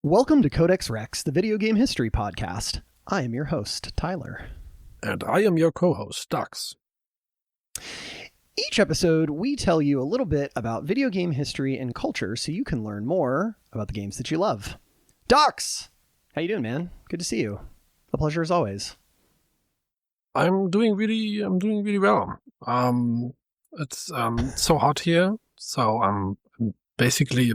Welcome to Codex Rex, the video game history podcast. I am your host, Tyler. And I am your co-host, Dux. Each episode, we tell you a little bit about video game history and culture so you can learn more about the games that you love. Dux! How you doing, man? Good to see you. A pleasure as always. I'm doing really well. It's so hot here, so I'm basically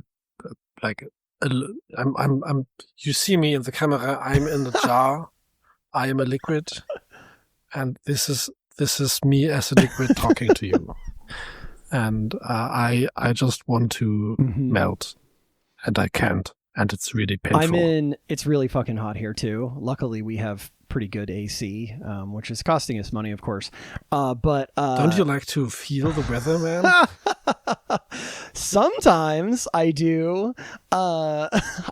like I'm you see me in the camera. I'm in the jar. I am a liquid, and this is me as a liquid talking to you. And I just want to melt, and I can't, and it's really painful. It's really fucking hot here too. Luckily, we have pretty good AC, which is costing us money, of course. But don't you like to feel the weather, man? Sometimes I do. I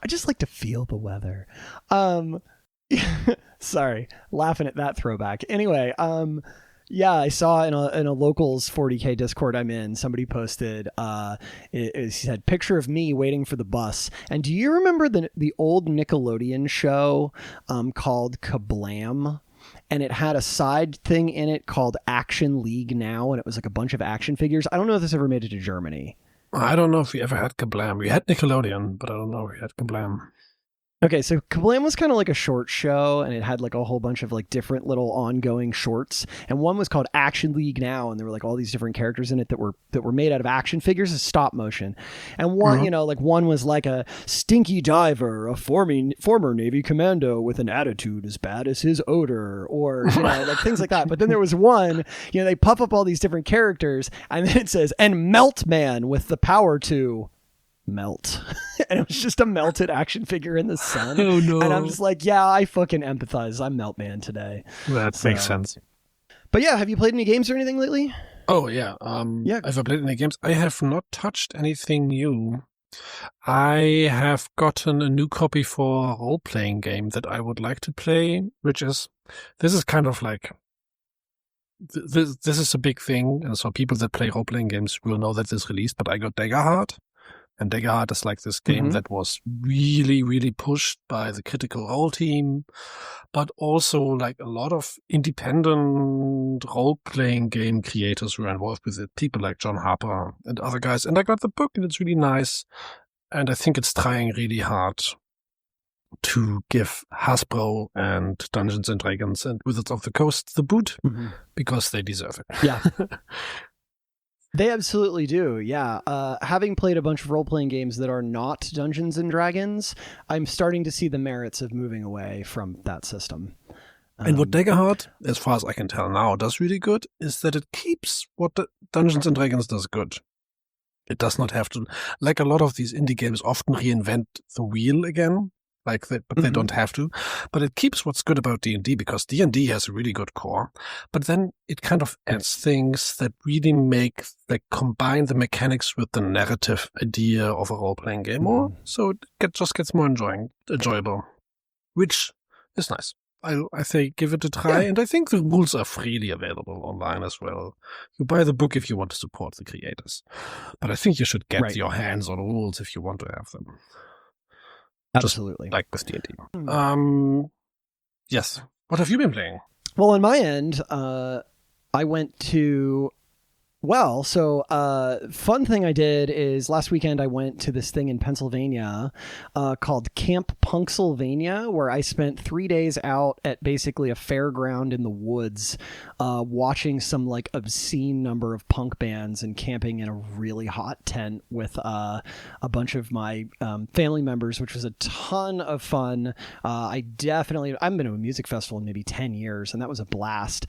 just like to feel the weather. Sorry, laughing at that throwback. Anyway, yeah, I saw in a locals 40K Discord I'm in, somebody posted, it said picture of me waiting for the bus. And do you remember the old Nickelodeon show called Kablam? And it had a side thing in it called Action League Now, and it was like a bunch of action figures. I don't know if this ever made it to Germany. I don't know if we ever had Kablam. We had Nickelodeon, but I don't know if we had Kablam. Okay, so Kablam was kind of like a short show, and it had like a whole bunch of like different little ongoing shorts. And one was called Action League Now, and there were like all these different characters in it that were made out of action figures as stop motion. And one, one was like a stinky diver, a former Navy commando with an attitude as bad as his odor, or like things like that. But then there was one, they puff up all these different characters, and then it says, "And Melt Man with the power to melt." And it was just a melted action figure in the sun. Oh no. And I'm just like, yeah, I fucking empathize. I'm Melt Man today. That makes sense. But yeah, have you played any games or anything lately? Oh yeah. Have I played any games? I have not touched anything new. I have gotten a new copy for a role-playing game that I would like to play, this is kind of like this is a big thing, and so people that play role-playing games will know that it's released, but I got Daggerheart. And Daggerheart is like this game that was really, really pushed by the Critical Role team, but also like a lot of independent role-playing game creators were involved with it. People like John Harper and other guys. And I got the book, and it's really nice. And I think it's trying really hard to give Hasbro and Dungeons and Dragons and Wizards of the Coast the boot because they deserve it. Yeah. They absolutely do, yeah. Having played a bunch of role-playing games that are not Dungeons and Dragons, I'm starting to see the merits of moving away from that system. And what Daggerheart, as far as I can tell now, does really good is that it keeps what the Dungeons and Dragons does good. It does not have to, like a lot of these indie games often reinvent the wheel again, but they don't have to. But it keeps what's good about D&D, because D&D has a really good core. But then it kind of adds things that really combine the mechanics with the narrative idea of a role-playing game more. So it just gets more enjoyable, which is nice. I say give it a try, and I think the rules are freely available online as well. You buy the book if you want to support the creators. But I think you should get your hands on rules if you want to have them. Absolutely. Just like with D&D. Yes. What have you been playing? Well, on my end, I went to... fun thing I did is last weekend I went to this thing in Pennsylvania called Camp Punksylvania, where I spent 3 days out at basically a fairground in the woods watching some like obscene number of punk bands and camping in a really hot tent with a bunch of my family members, which was a ton of fun. I haven't been to a music festival in maybe 10 years, and that was a blast.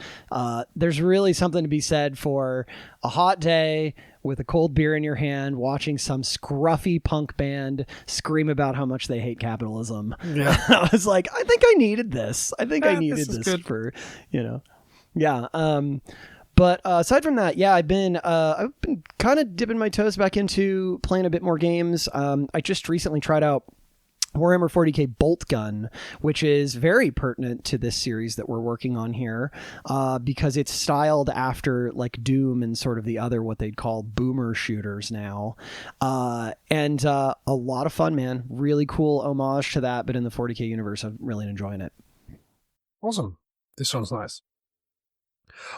There's really something to be said for a hot day with a cold beer in your hand, watching some scruffy punk band scream about how much they hate capitalism. Yeah. I was like, I think I needed this. I needed this good. for, yeah. But aside from that, yeah, I've been kind of dipping my toes back into playing a bit more games. I just recently tried out Warhammer 40k bolt gun, which is very pertinent to this series that we're working on here, because it's styled after like Doom and sort of the other what they'd call boomer shooters now, and a lot of fun, man. Really cool homage to that, but in the 40k universe. I'm really enjoying it. Awesome. This sounds nice.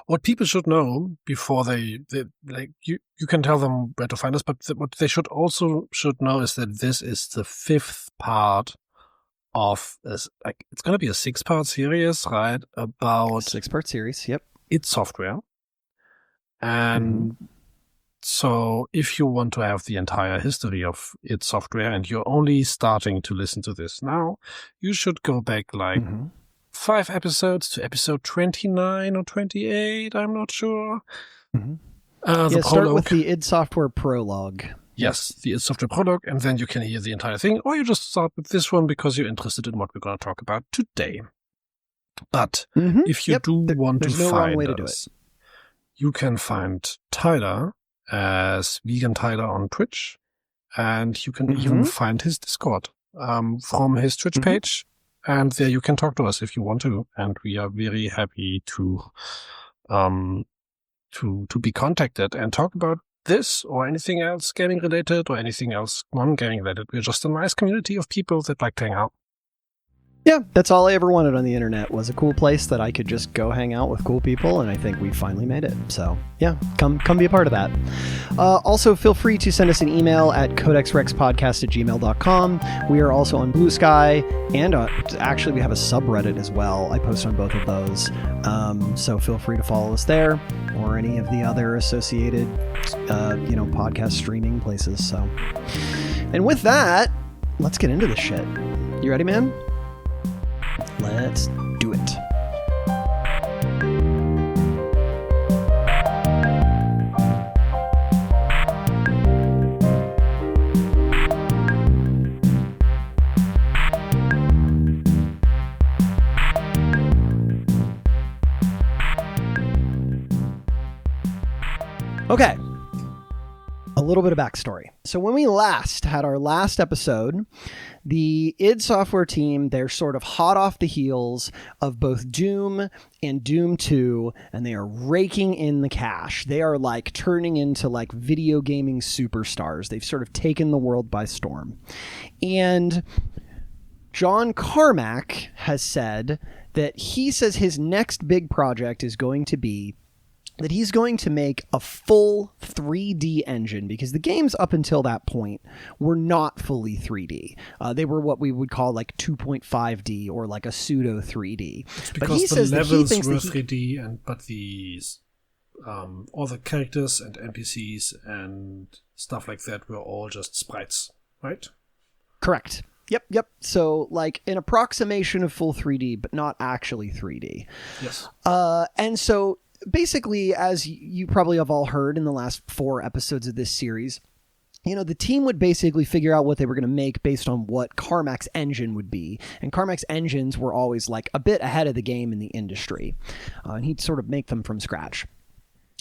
What people should know before they like you can tell them where to find us, but what they should know is that this is the 5th part of this. Like, it's going to be a 6-part series, right? About 6-part series. Yep. id Software, and so if you want to have the entire history of id Software and you're only starting to listen to this now, you should go back like 5 episodes to episode 29 or 28, I'm not sure. Start with the id Software prologue. Yes, the id Software prologue, and then you can hear the entire thing, or you just start with this one because you're interested in what we're going to talk about today. But if you want to find us, you can find Tyler as Vegan Tyler on Twitch, and you can even find his Discord from his Twitch page. And there you can talk to us if you want to, and we are very happy to be contacted and talk about this or anything else gaming related or anything else non-gaming related. We're just a nice community of people that like to hang out. Yeah, that's all I ever wanted on the internet, was a cool place that I could just go hang out with cool people, and I think we finally made it. So yeah, come be a part of that. Also, feel free to send us an email at codexrexpodcast@gmail.com. We are also on Blue Sky, and actually we have a subreddit as well. I post on both of those. So feel free to follow us there, or any of the other associated podcast streaming places. So, and with that, let's get into this shit. You ready, man? Let's do it. Okay. A little bit of backstory. So when we last had our last episode, the id Software team, they're sort of hot off the heels of both Doom and Doom 2, and they are raking in the cash. They are like turning into like video gaming superstars. They've sort of taken the world by storm. And John Carmack has said that he says his next big project is going to be that he's going to make a full 3D engine, because the games up until that point were not fully 3D. They were what we would call like 2.5D or like a pseudo 3D. It's because the levels were 3D, but these all the characters and NPCs and stuff like that were all just sprites, right? Correct. Yep. So like an approximation of full 3D, but not actually 3D. Yes. And so basically, as you probably have all heard in the last 4 episodes of this series, the team would basically figure out what they were going to make based on what Carmack's engine would be. And Carmack's engines were always like a bit ahead of the game in the industry. And he'd sort of make them from scratch.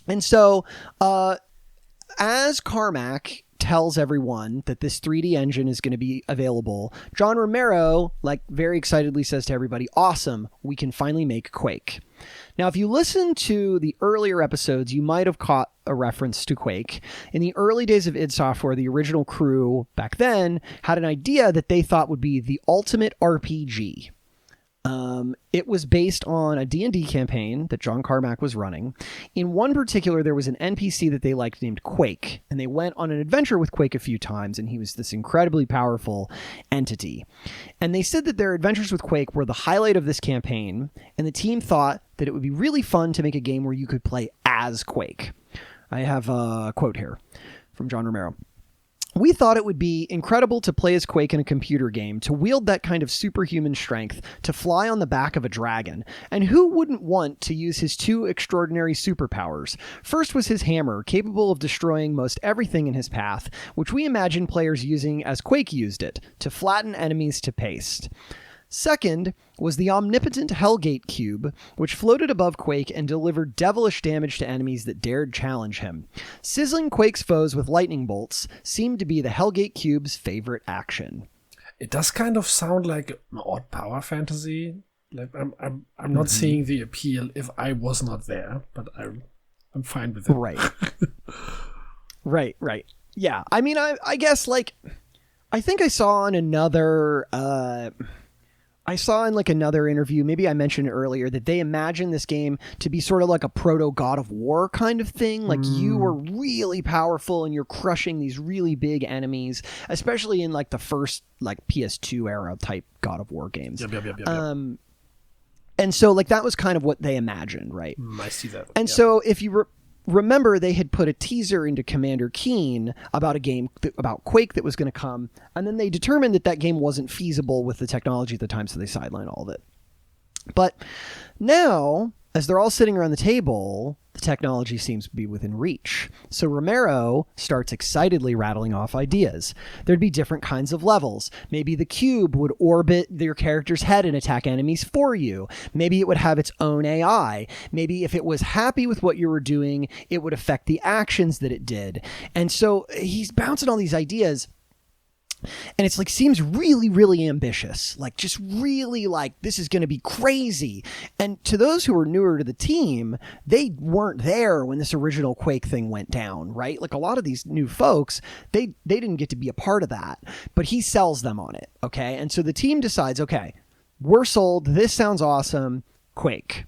And so as Carmack tells everyone that this 3D engine is going to be available, John Romero, like, very excitedly says to everybody, awesome, we can finally make Quake. Now, if you listen to the earlier episodes, you might have caught a reference to Quake. In the early days of id Software, the original crew back then had an idea that they thought would be the ultimate RPG. It was based on a D&D campaign that John Carmack was running. In one particular, there was an NPC that they liked named Quake, and they went on an adventure with Quake a few times, and he was this incredibly powerful entity. And they said that their adventures with Quake were the highlight of this campaign, and the team thought that it would be really fun to make a game where you could play as Quake. I have a quote here from John Romero. We thought it would be incredible to play as Quake in a computer game, to wield that kind of superhuman strength, to fly on the back of a dragon. And who wouldn't want to use his 2 extraordinary superpowers? First was his hammer, capable of destroying most everything in his path, which we imagine players using as Quake used it, to flatten enemies to paste. Second was the omnipotent Hellgate Cube, which floated above Quake and delivered devilish damage to enemies that dared challenge him. Sizzling Quake's foes with lightning bolts seemed to be the Hellgate Cube's favorite action. It does kind of sound like an odd power fantasy. Like I'm not seeing the appeal if I was not there, but I'm fine with it. Right. Right. Yeah. I mean, I guess like I think I saw in another another interview, maybe I mentioned earlier, that they imagine this game to be sort of like a proto God of War kind of thing. Like you are really powerful and you're crushing these really big enemies, especially in like the first like PS2 era type God of War games. Yep. And so like that was kind of what they imagined, right? I see that. And so if you remember, they had put a teaser into Commander Keen about a game about Quake that was going to come, and then they determined that game wasn't feasible with the technology at the time, so they sidelined all of it. But now, as they're all sitting around the table, the technology seems to be within reach. So Romero starts excitedly rattling off ideas. There'd be different kinds of levels. Maybe the cube would orbit your character's head and attack enemies for you. Maybe it would have its own AI. Maybe if it was happy with what you were doing, it would affect the actions that it did. And so he's bouncing all these ideas. And it's like, seems really, really ambitious, like just really like this is going to be crazy. And to those who are newer to the team, they weren't there when this original Quake thing went down, right? Like a lot of these new folks, they didn't get to be a part of that, but he sells them on it. Okay. And so the team decides, okay, we're sold. This sounds awesome. Quake.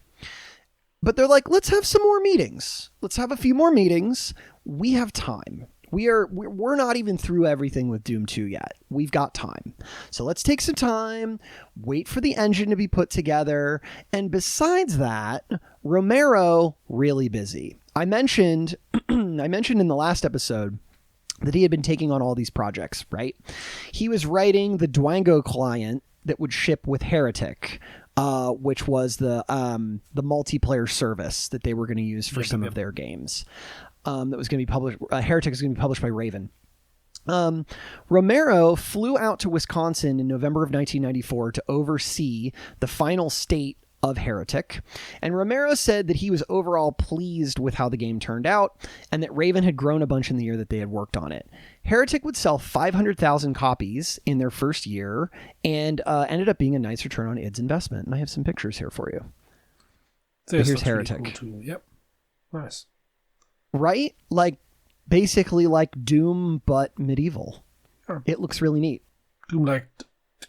But they're like, let's have some more meetings. Let's have a few more meetings. We have time. We're not even through everything with Doom 2 yet. We've got time. So let's take some time, wait for the engine to be put together. And besides that, Romero, really busy. I mentioned in the last episode that he had been taking on all these projects, right? He was writing the Dwango client that would ship with Heretic, which was the multiplayer service that they were going to use for some of their games. That was going to be published. Heretic is going to be published by Raven. Romero flew out to Wisconsin in November of 1994 to oversee the final state of Heretic. And Romero said that he was overall pleased with how the game turned out and that Raven had grown a bunch in the year that they had worked on it. Heretic would sell 500,000 copies in their first year and ended up being a nice return on its investment. And I have some pictures here for you. Here's Heretic. Really cool too. Yep. Nice. Right? Like, basically like Doom, but medieval. Sure. It looks really neat. Doom like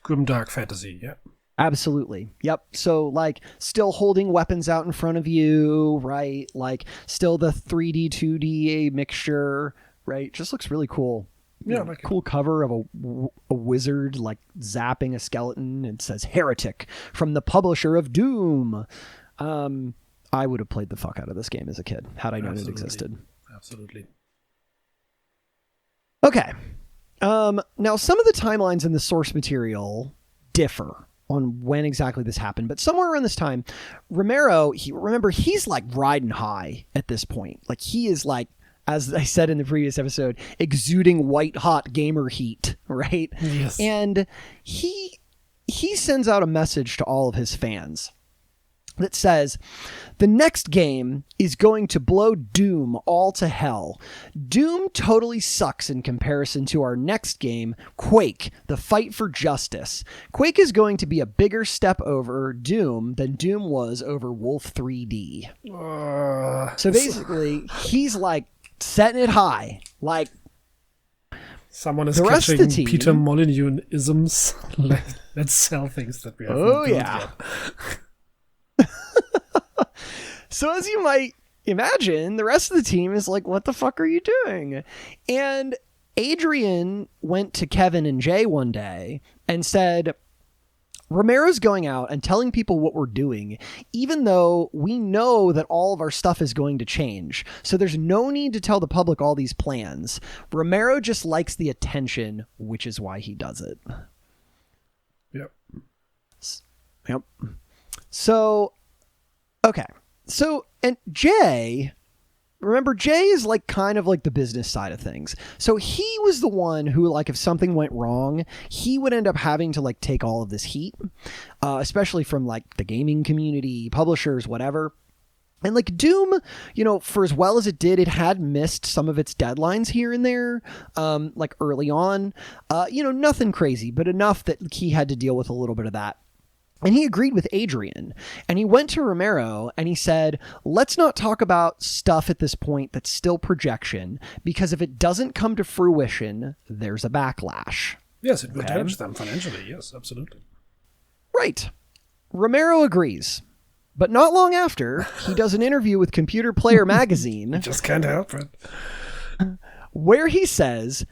grimdark fantasy, yeah. Absolutely. Yep. So, like, still holding weapons out in front of you, right? Like, still the 3D, 2D mixture, right? Just looks really cool. Yeah, like cool cover of a wizard, like, zapping a skeleton. It says Heretic from the publisher of Doom. I would have played the fuck out of this game as a kid had I known it existed. Absolutely. Okay. Now, some of the timelines in the source material differ on when exactly this happened, but somewhere around this time, Romero, he's like riding high at this point. Like he is like, as I said in the previous episode, exuding white hot gamer heat, right? Yes. And he sends out a message to all of his fans that says, the next game is going to blow Doom all to hell. Doom totally sucks in comparison to our next game, Quake, the fight for justice. Quake is going to be a bigger step over Doom than Doom was over Wolf 3D. So basically, he's like setting it high. Like, someone is catching Peter Molyneux-isms. Let's sell things that we haven't built yet. So as you might imagine, the rest of the team is like, what the fuck are you doing? And Adrian went to Kevin and Jay one day and said, Romero's going out and telling people what we're doing, even though we know that all of our stuff is going to change. So there's no need to tell the public all these plans. Romero just likes the attention, which is why he does it. Yep. So, okay. So, and Jay, remember, Jay is like kind of like the business side of things. So he was the one who, like, if something went wrong, he would end up having to like take all of this heat, especially from like the gaming community, publishers, whatever. And like Doom, for as well as it did, it had missed some of its deadlines here and there, like early on. Nothing crazy, but enough that he had to deal with a little bit of that. And he agreed with Adrian, and he went to Romero and he said, let's not talk about stuff at this point that's still projection, because if it doesn't come to fruition, there's a backlash. Yes, it will damage them financially. Yes, absolutely. Right. Romero agrees. But not long after, he does an interview with Computer Player magazine. Just can't help it. Where he says,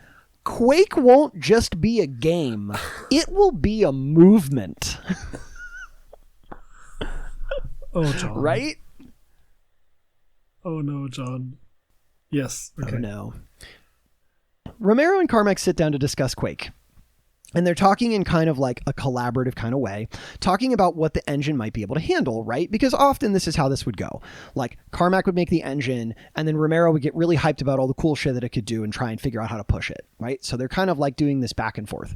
Quake won't just be a game. It will be a movement. Oh, John. Right? Oh, no, John. Yes. Okay. Oh, no. Romero and Carmack sit down to discuss Quake. And they're talking in kind of like a collaborative kind of way, talking about what the engine might be able to handle, right? Because often this is how this would go. Like Carmack would make the engine, and then Romero would get really hyped about all the cool shit that it could do and try and figure out how to push it, right? So they're kind of like doing this back and forth.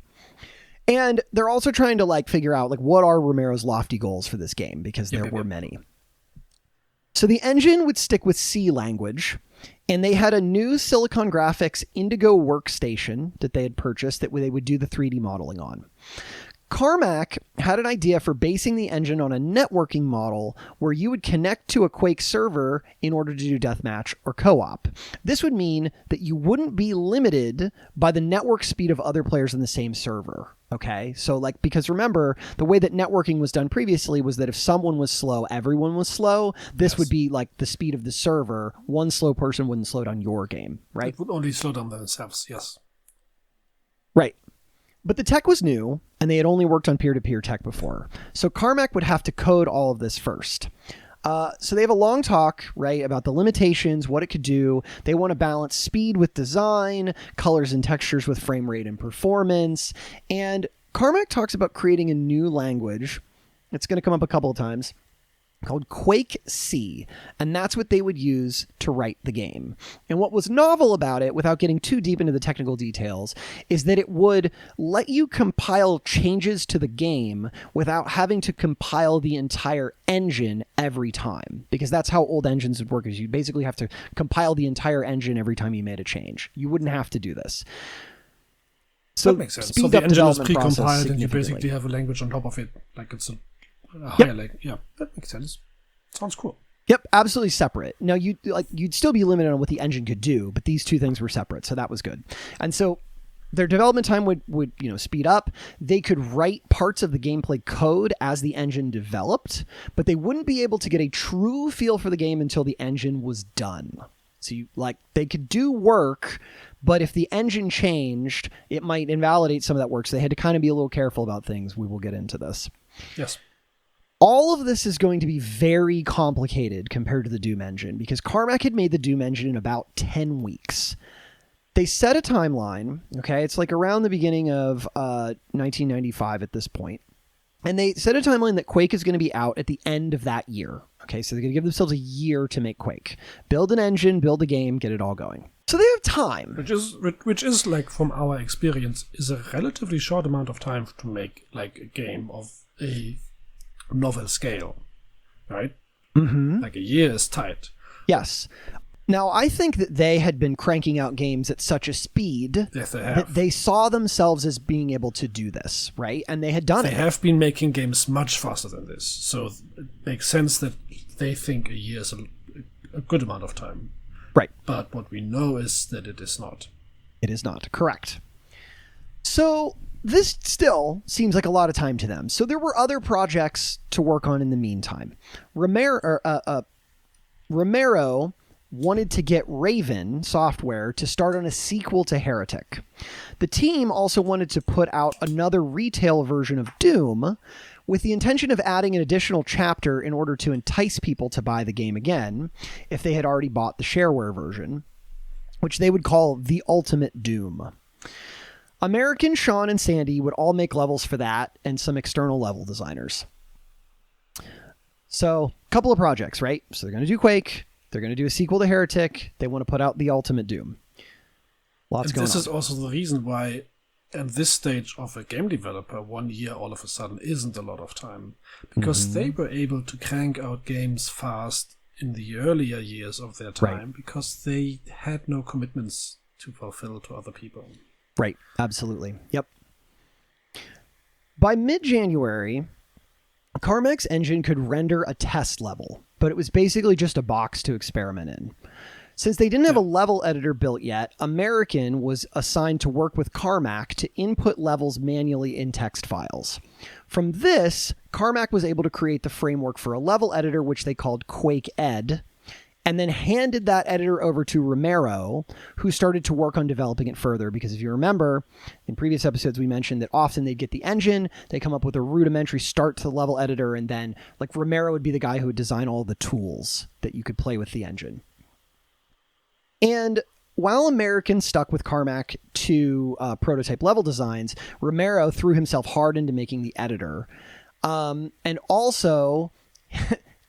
And they're also trying to like figure out like what are Romero's lofty goals for this game, because there were many. So the engine would stick with C language, and they had a new Silicon Graphics Indigo workstation that they had purchased that they would do the 3D modeling on. Carmack had an idea for basing the engine on a networking model where you would connect to a Quake server in order to do deathmatch or co-op. This would mean that you wouldn't be limited by the network speed of other players in the same server. Okay, so like, because remember, the way that networking was done previously was that if someone was slow, everyone was slow. This would be like the speed of the server. One slow person wouldn't slow down your game, right? It would only slow down themselves, yes. Right. But the tech was new, and they had only worked on peer-to-peer tech before. So Carmack would have to code all of this first. So they have a long talk, right, about the limitations, what it could do. They want to balance speed with design, colors and textures with frame rate and performance. And Carmack talks about creating a new language. It's going to come up a couple of times, called Quake C, and that's what they would use to write the game. And what was novel about it, without getting too deep into the technical details, is that it would let you compile changes to the game without having to compile the entire engine every time, because that's how old engines would work, is you basically have to compile the entire engine every time you made a change. You wouldn't have to do this. So that makes sense. So the engine is pre-compiled and you basically have a language on top of it, like it's a higher level. Yeah, that makes sense. Sounds cool. Yep, absolutely separate. Now, you'd still be limited on what the engine could do, but these two things were separate, so that was good. And so their development time would speed up. They could write parts of the gameplay code as the engine developed, but they wouldn't be able to get a true feel for the game until the engine was done. So they could do work, but if the engine changed, it might invalidate some of that work. So they had to kind of be a little careful about things. We will get into this. Yes. All of this is going to be very complicated compared to the Doom engine, because Carmack had made the Doom engine in about 10 weeks. They set a timeline, okay? It's like around the beginning of 1995 at this point. And they set a timeline that Quake is going to be out at the end of that year. Okay, so they're going to give themselves a year to make Quake. Build an engine, build a game, get it all going. So they have time. Which is like, from our experience, is a relatively short amount of time to make like a game of a novel scale, right? Mm-hmm. Like a year is tight. Yes. Now, I think that they had been cranking out games at such a speed that they saw themselves as being able to do this, right? And they had done it. They have been making games much faster than this. So it makes sense that they think a year is a good amount of time. Right. But what we know is that it is not. It is not. Correct. So this still seems like a lot of time to them. So there were other projects to work on in the meantime. Romero wanted to get Raven Software to start on a sequel to Heretic. The team also wanted to put out another retail version of Doom with the intention of adding an additional chapter in order to entice people to buy the game again if they had already bought the shareware version, which they would call The Ultimate Doom. American, Sean, and Sandy would all make levels for that, and some external level designers. So, a couple of projects, right? So they're going to do Quake. They're going to do a sequel to Heretic. They want to put out The Ultimate Doom. Lots going on. This is also the reason why, at this stage of a game developer, 1 year all of a sudden isn't a lot of time. Because they were able to crank out games fast in the earlier years of their time, Right. because they had no commitments to fulfill to other people. Right. Absolutely. Yep. By mid-January, Carmack's engine could render a test level, but it was basically just a box to experiment in. Since they didn't have a level editor built yet, American was assigned to work with Carmack to input levels manually in text files. From this, Carmack was able to create the framework for a level editor, which they called Quake Ed, and then handed that editor over to Romero, who started to work on developing it further. Because if you remember, in previous episodes, we mentioned that often they'd get the engine, they come up with a rudimentary start to the level editor, and then like Romero would be the guy who would design all the tools that you could play with the engine. And while American stuck with Carmack to prototype level designs, Romero threw himself hard into making the editor. And also...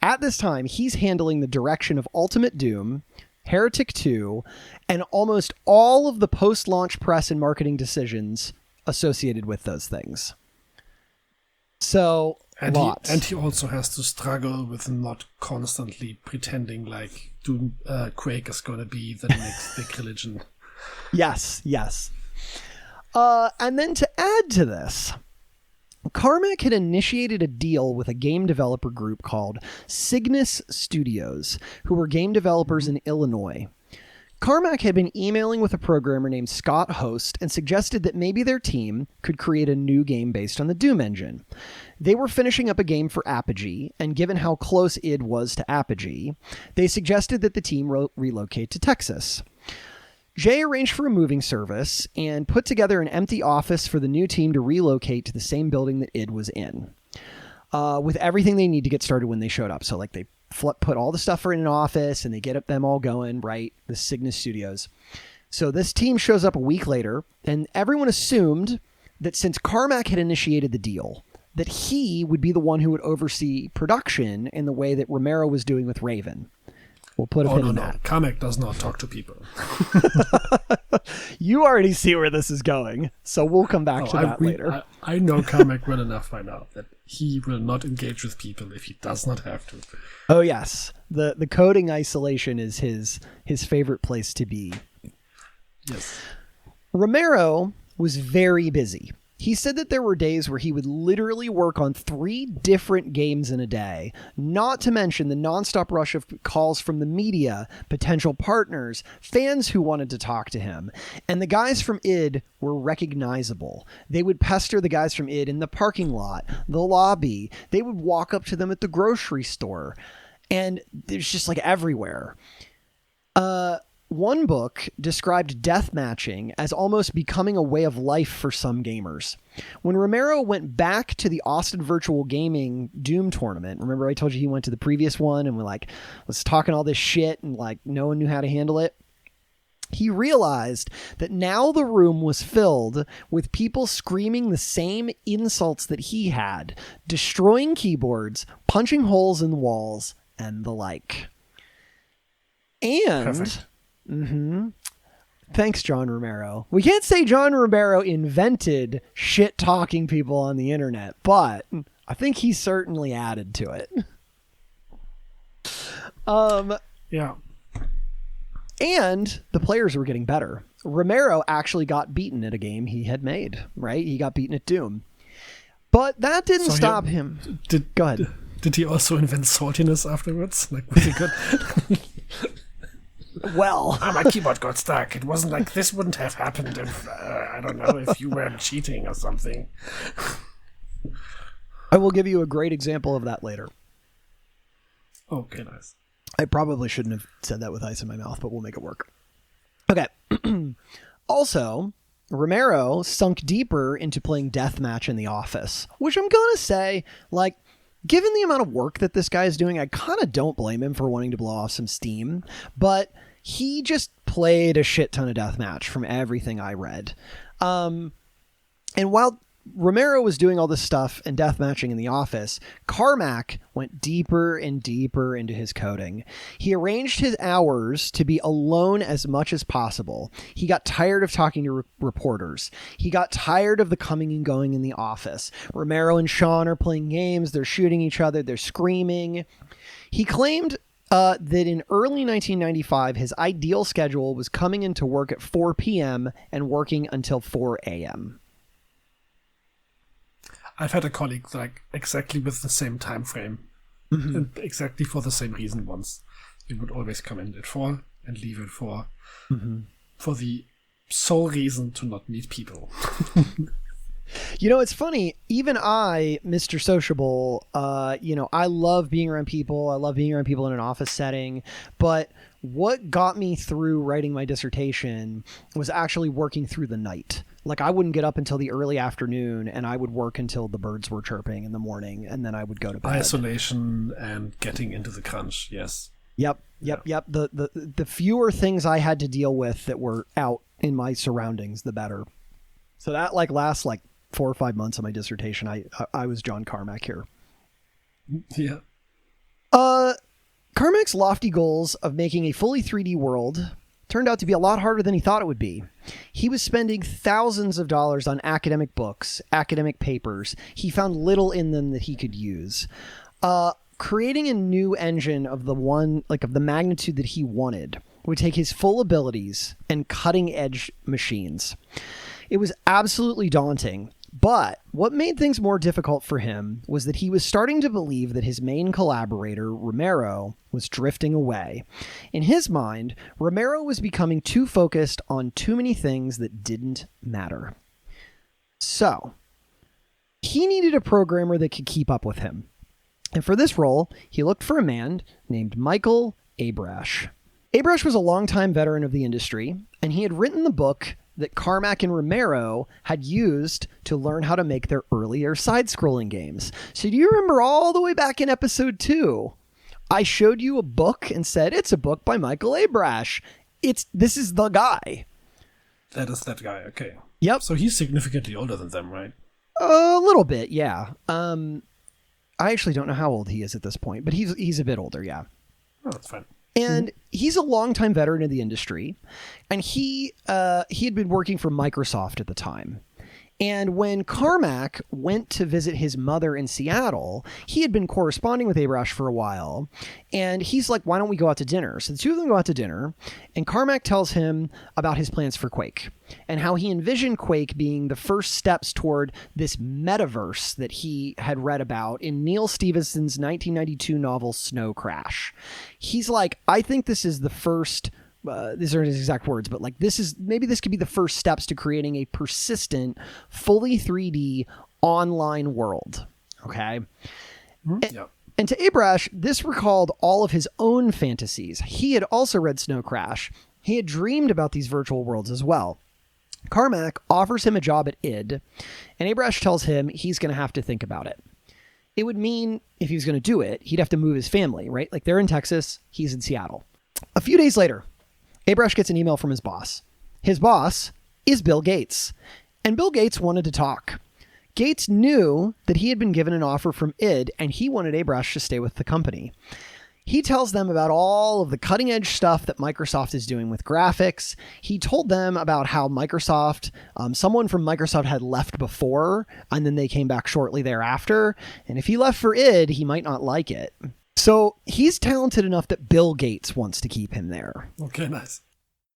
At this time, he's handling the direction of Ultimate Doom, Heretic 2, and almost all of the post-launch press and marketing associated with those things. So, lots. And he also has to struggle with not constantly pretending like Doom, Quake is going to be the next big religion. Yes. And then to add to this... Carmack had initiated a deal with a game developer group called Cygnus Studios, who were game developers in Illinois. Carmack had been emailing with a programmer named Scott Host and suggested that maybe their team could create a new game based on the Doom engine. They were finishing up a game for Apogee, and given how close id was to Apogee, they suggested that the team relocate to Texas. Jay arranged for a moving service and put together an empty office for the new team to relocate to the same building that id was in, with everything they need to get started when they showed up. So like they put all the stuff in an office and they get them all going, right? The Cygnus Studios. So this team shows up a week later, and everyone assumed that since Carmack had initiated the deal, that he would be the one who would oversee production in the way that Romero was doing with Raven. We'll put a pin in that. Carmack does not talk to people. You already see where this is going, so we'll come back to that later. I know Carmack well enough by now that he will not engage with people if he does not have to. Oh yes, the coding isolation is his favorite place to be. Yes. Romero was very busy. He said that there were days where he would literally work on 3 different games in a day, not to mention the nonstop rush of calls from the media, potential partners, fans who wanted to talk to him. And the guys from id were recognizable. They would pester the guys from id in the parking lot, the lobby. They would walk up to them at the grocery store. And there's just like everywhere. One book described deathmatching as almost becoming a way of life for some gamers. When Romero went back to the Austin Virtual Gaming Doom tournament, remember I told you he went to the previous one and was talking all this shit and like no one knew how to handle it? He realized that now the room was filled with people screaming the same insults that he had, destroying keyboards, punching holes in the walls, and the like. And... Perfect. Mm-hmm. Thanks, John Romero. We can't say John Romero invented shit-talking people on the internet, but I think he certainly added to it. Yeah. And the players were getting better. Romero actually got beaten at a game he had made, right? He got beaten at Doom. But that didn't stop him. Go ahead. Did he also invent saltiness afterwards? Like, was he good? Well, my keyboard got stuck. It wasn't like this wouldn't have happened if, I don't know, if you weren't cheating or something. I will give you a great example of that later. Okay, nice. I probably shouldn't have said that with ice in my mouth, but we'll make it work. Okay. Also, Romero sunk deeper into playing deathmatch in the office, which I'm going to say, like, given the amount of work that this guy is doing, I kind of don't blame him for wanting to blow off some steam, but he just played a shit ton of deathmatch from everything I read. And while Romero was doing all this stuff and deathmatching in the office, Carmack went deeper and deeper into his coding. He arranged his hours to be alone as much as possible. He got tired of talking to reporters. He got tired of the coming and going in the office. Romero and Sean are playing games. They're shooting each other. They're screaming. He claimed that in early 1995, his ideal schedule was coming into work at 4 p.m. and working until 4 a.m. I've had a colleague like exactly with the same time frame, and exactly for the same reason once. He would always come in at 4 and leave at 4 for the sole reason to not meet people. It's funny. Even I, Mr. Sociable, I love being around people. I love being around people in an office setting. But what got me through writing my dissertation was actually working through the night. Like, I wouldn't get up until the early afternoon, and I would work until the birds were chirping in the morning, and then I would go to bed. Isolation and getting into the crunch, yes. Yep. The fewer things I had to deal with that were out in my surroundings, the better. So that lasts 4 or 5 months of my dissertation. I was John Carmack here. Yeah. Carmack's lofty goals of making a fully 3D world turned out to be a lot harder than he thought it would be. He was spending thousands of dollars on academic books, academic papers. He found little in them that he could use. Creating a new engine of the magnitude that he wanted would take his full abilities and cutting edge machines. It was absolutely daunting, but what made things more difficult for him was that he was starting to believe that his main collaborator, Romero, was drifting away. In his mind, Romero was becoming too focused on too many things that didn't matter. So, he needed a programmer that could keep up with him. And for this role, he looked for a man named Michael Abrash. Abrash was a longtime veteran of the industry, and he had written the book that Carmack and Romero had used to learn how to make their earlier side-scrolling games. So do you remember all the way back in episode 2? I showed you a book and said, it's a book by Michael Abrash. This is the guy. That is that guy, okay. Yep. So he's significantly older than them, right? A little bit, yeah. I actually don't know how old he is at this point, but he's a bit older, yeah. Oh, that's fine. And he's a longtime veteran of the industry, and he had been working for Microsoft at the time. And when Carmack went to visit his mother in Seattle, he had been corresponding with Abrash for a while, and he's like, why don't we go out to dinner? So the two of them go out to dinner, and Carmack tells him about his plans for Quake and how he envisioned Quake being the first steps toward this metaverse that he had read about in Neil Stephenson's 1992 novel Snow Crash. He's like, I think this is the first... these aren't his exact words, but this could be the first steps to creating a persistent, fully 3D online world. Okay. Yep. And to Abrash, this recalled all of his own fantasies. He had also read Snow Crash. He had dreamed about these virtual worlds as well. Carmack offers him a job at id, and Abrash tells him he's going to have to think about it. It would mean if he was going to do it, he'd have to move his family, right? Like, they're in Texas, he's in Seattle. A few days later, Abrash gets an email from his boss. His boss is Bill Gates, and Bill Gates wanted to talk. Gates knew that he had been given an offer from id, and he wanted Abrash to stay with the company. He tells them about all of the cutting-edge stuff that Microsoft is doing with graphics. He told them about how Microsoft, someone from Microsoft had left before, and then they came back shortly thereafter. And if he left for id, he might not like it. So he's talented enough that Bill Gates wants to keep him there. Okay, nice.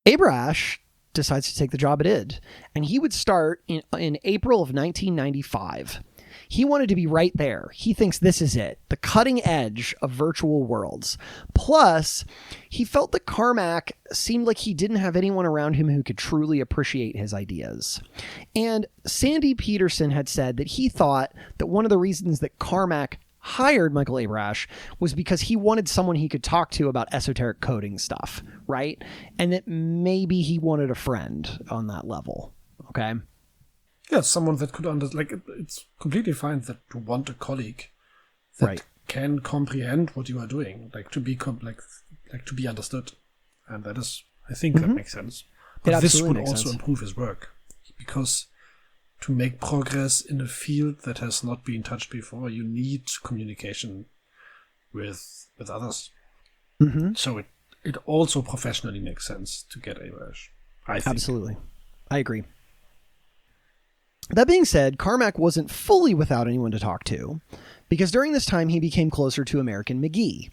Abrash decides to take the job at id, and he would start in April of 1995. He wanted to be right there. He thinks this is it, the cutting edge of virtual worlds. Plus, he felt that Carmack seemed like he didn't have anyone around him who could truly appreciate his ideas. And Sandy Peterson had said that he thought that one of the reasons that Carmack hired Michael Abrash was because he wanted someone he could talk to about esoteric coding stuff, right? And that maybe he wanted a friend on that level, okay? Yeah, someone that could it's completely fine that you want a colleague that right. can comprehend what you are doing, to be to be understood, and that is, I think, that makes sense. But this would also improve his work, because to make progress in a field that has not been touched before, you need communication with others. Mm-hmm. So it also professionally makes sense to get Abrash, I think. Absolutely, I agree. That being said, Carmack wasn't fully without anyone to talk to, because during this time he became closer to American McGee.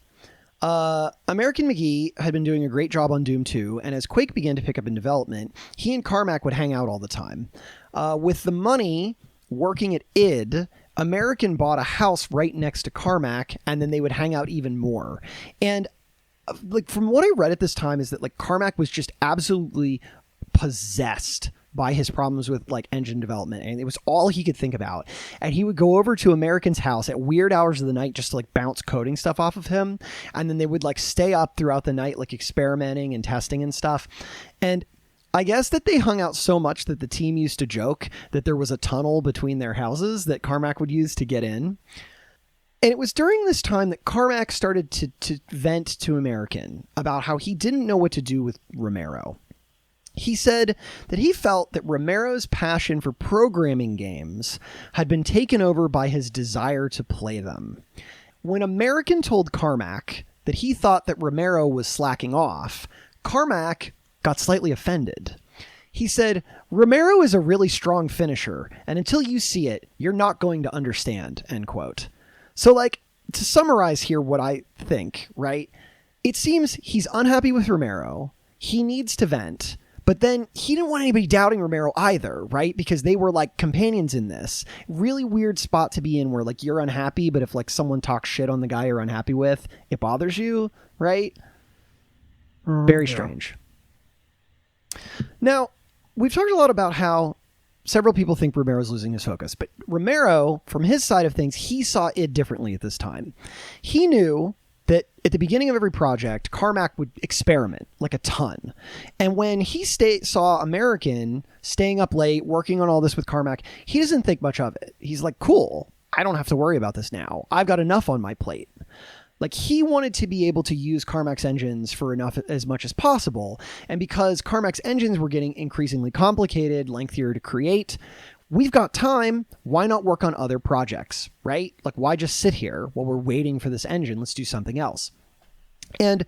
American McGee had been doing a great job on Doom 2, and as Quake began to pick up in development, he and Carmack would hang out all the time. With the money working at id, American bought a house right next to Carmack, and then they would hang out even more. And like from what I read at this time is that like Carmack was just absolutely possessed by his problems with like engine development, and it was all he could think about. And he would go over to American's house at weird hours of the night just to like bounce coding stuff off of him, and then they would like stay up throughout the night like experimenting and testing and stuff. And I guess that they hung out so much that the team used to joke that there was a tunnel between their houses that Carmack would use to get in. And it was during this time that Carmack started to vent to American about how he didn't know what to do with Romero. He said that he felt that Romero's passion for programming games had been taken over by his desire to play them. When American told Carmack that he thought that Romero was slacking off, Carmack got slightly offended. He said, "Romero is a really strong finisher, and until you see it, you're not going to understand," end quote. So, like, to summarize here what I think, right? It seems he's unhappy with Romero. He needs to vent. But then he didn't want anybody doubting Romero either, right? Because they were like companions in this. Really weird spot to be in where like you're unhappy, but if like someone talks shit on the guy you're unhappy with, it bothers you, right? Very strange. Now, we've talked a lot about how several people think Romero's losing his focus, but Romero, from his side of things, he saw it differently at this time. He knew that at the beginning of every project, Carmack would experiment like a ton. And when he saw American staying up late, working on all this with Carmack, he doesn't think much of it. He's like, cool, I don't have to worry about this now. I've got enough on my plate. Like, he wanted to be able to use Carmack's engines for as much as possible. And because Carmack's engines were getting increasingly complicated, lengthier to create, we've got time. Why not work on other projects, right? Like, why just sit here while we're waiting for this engine? Let's do something else. And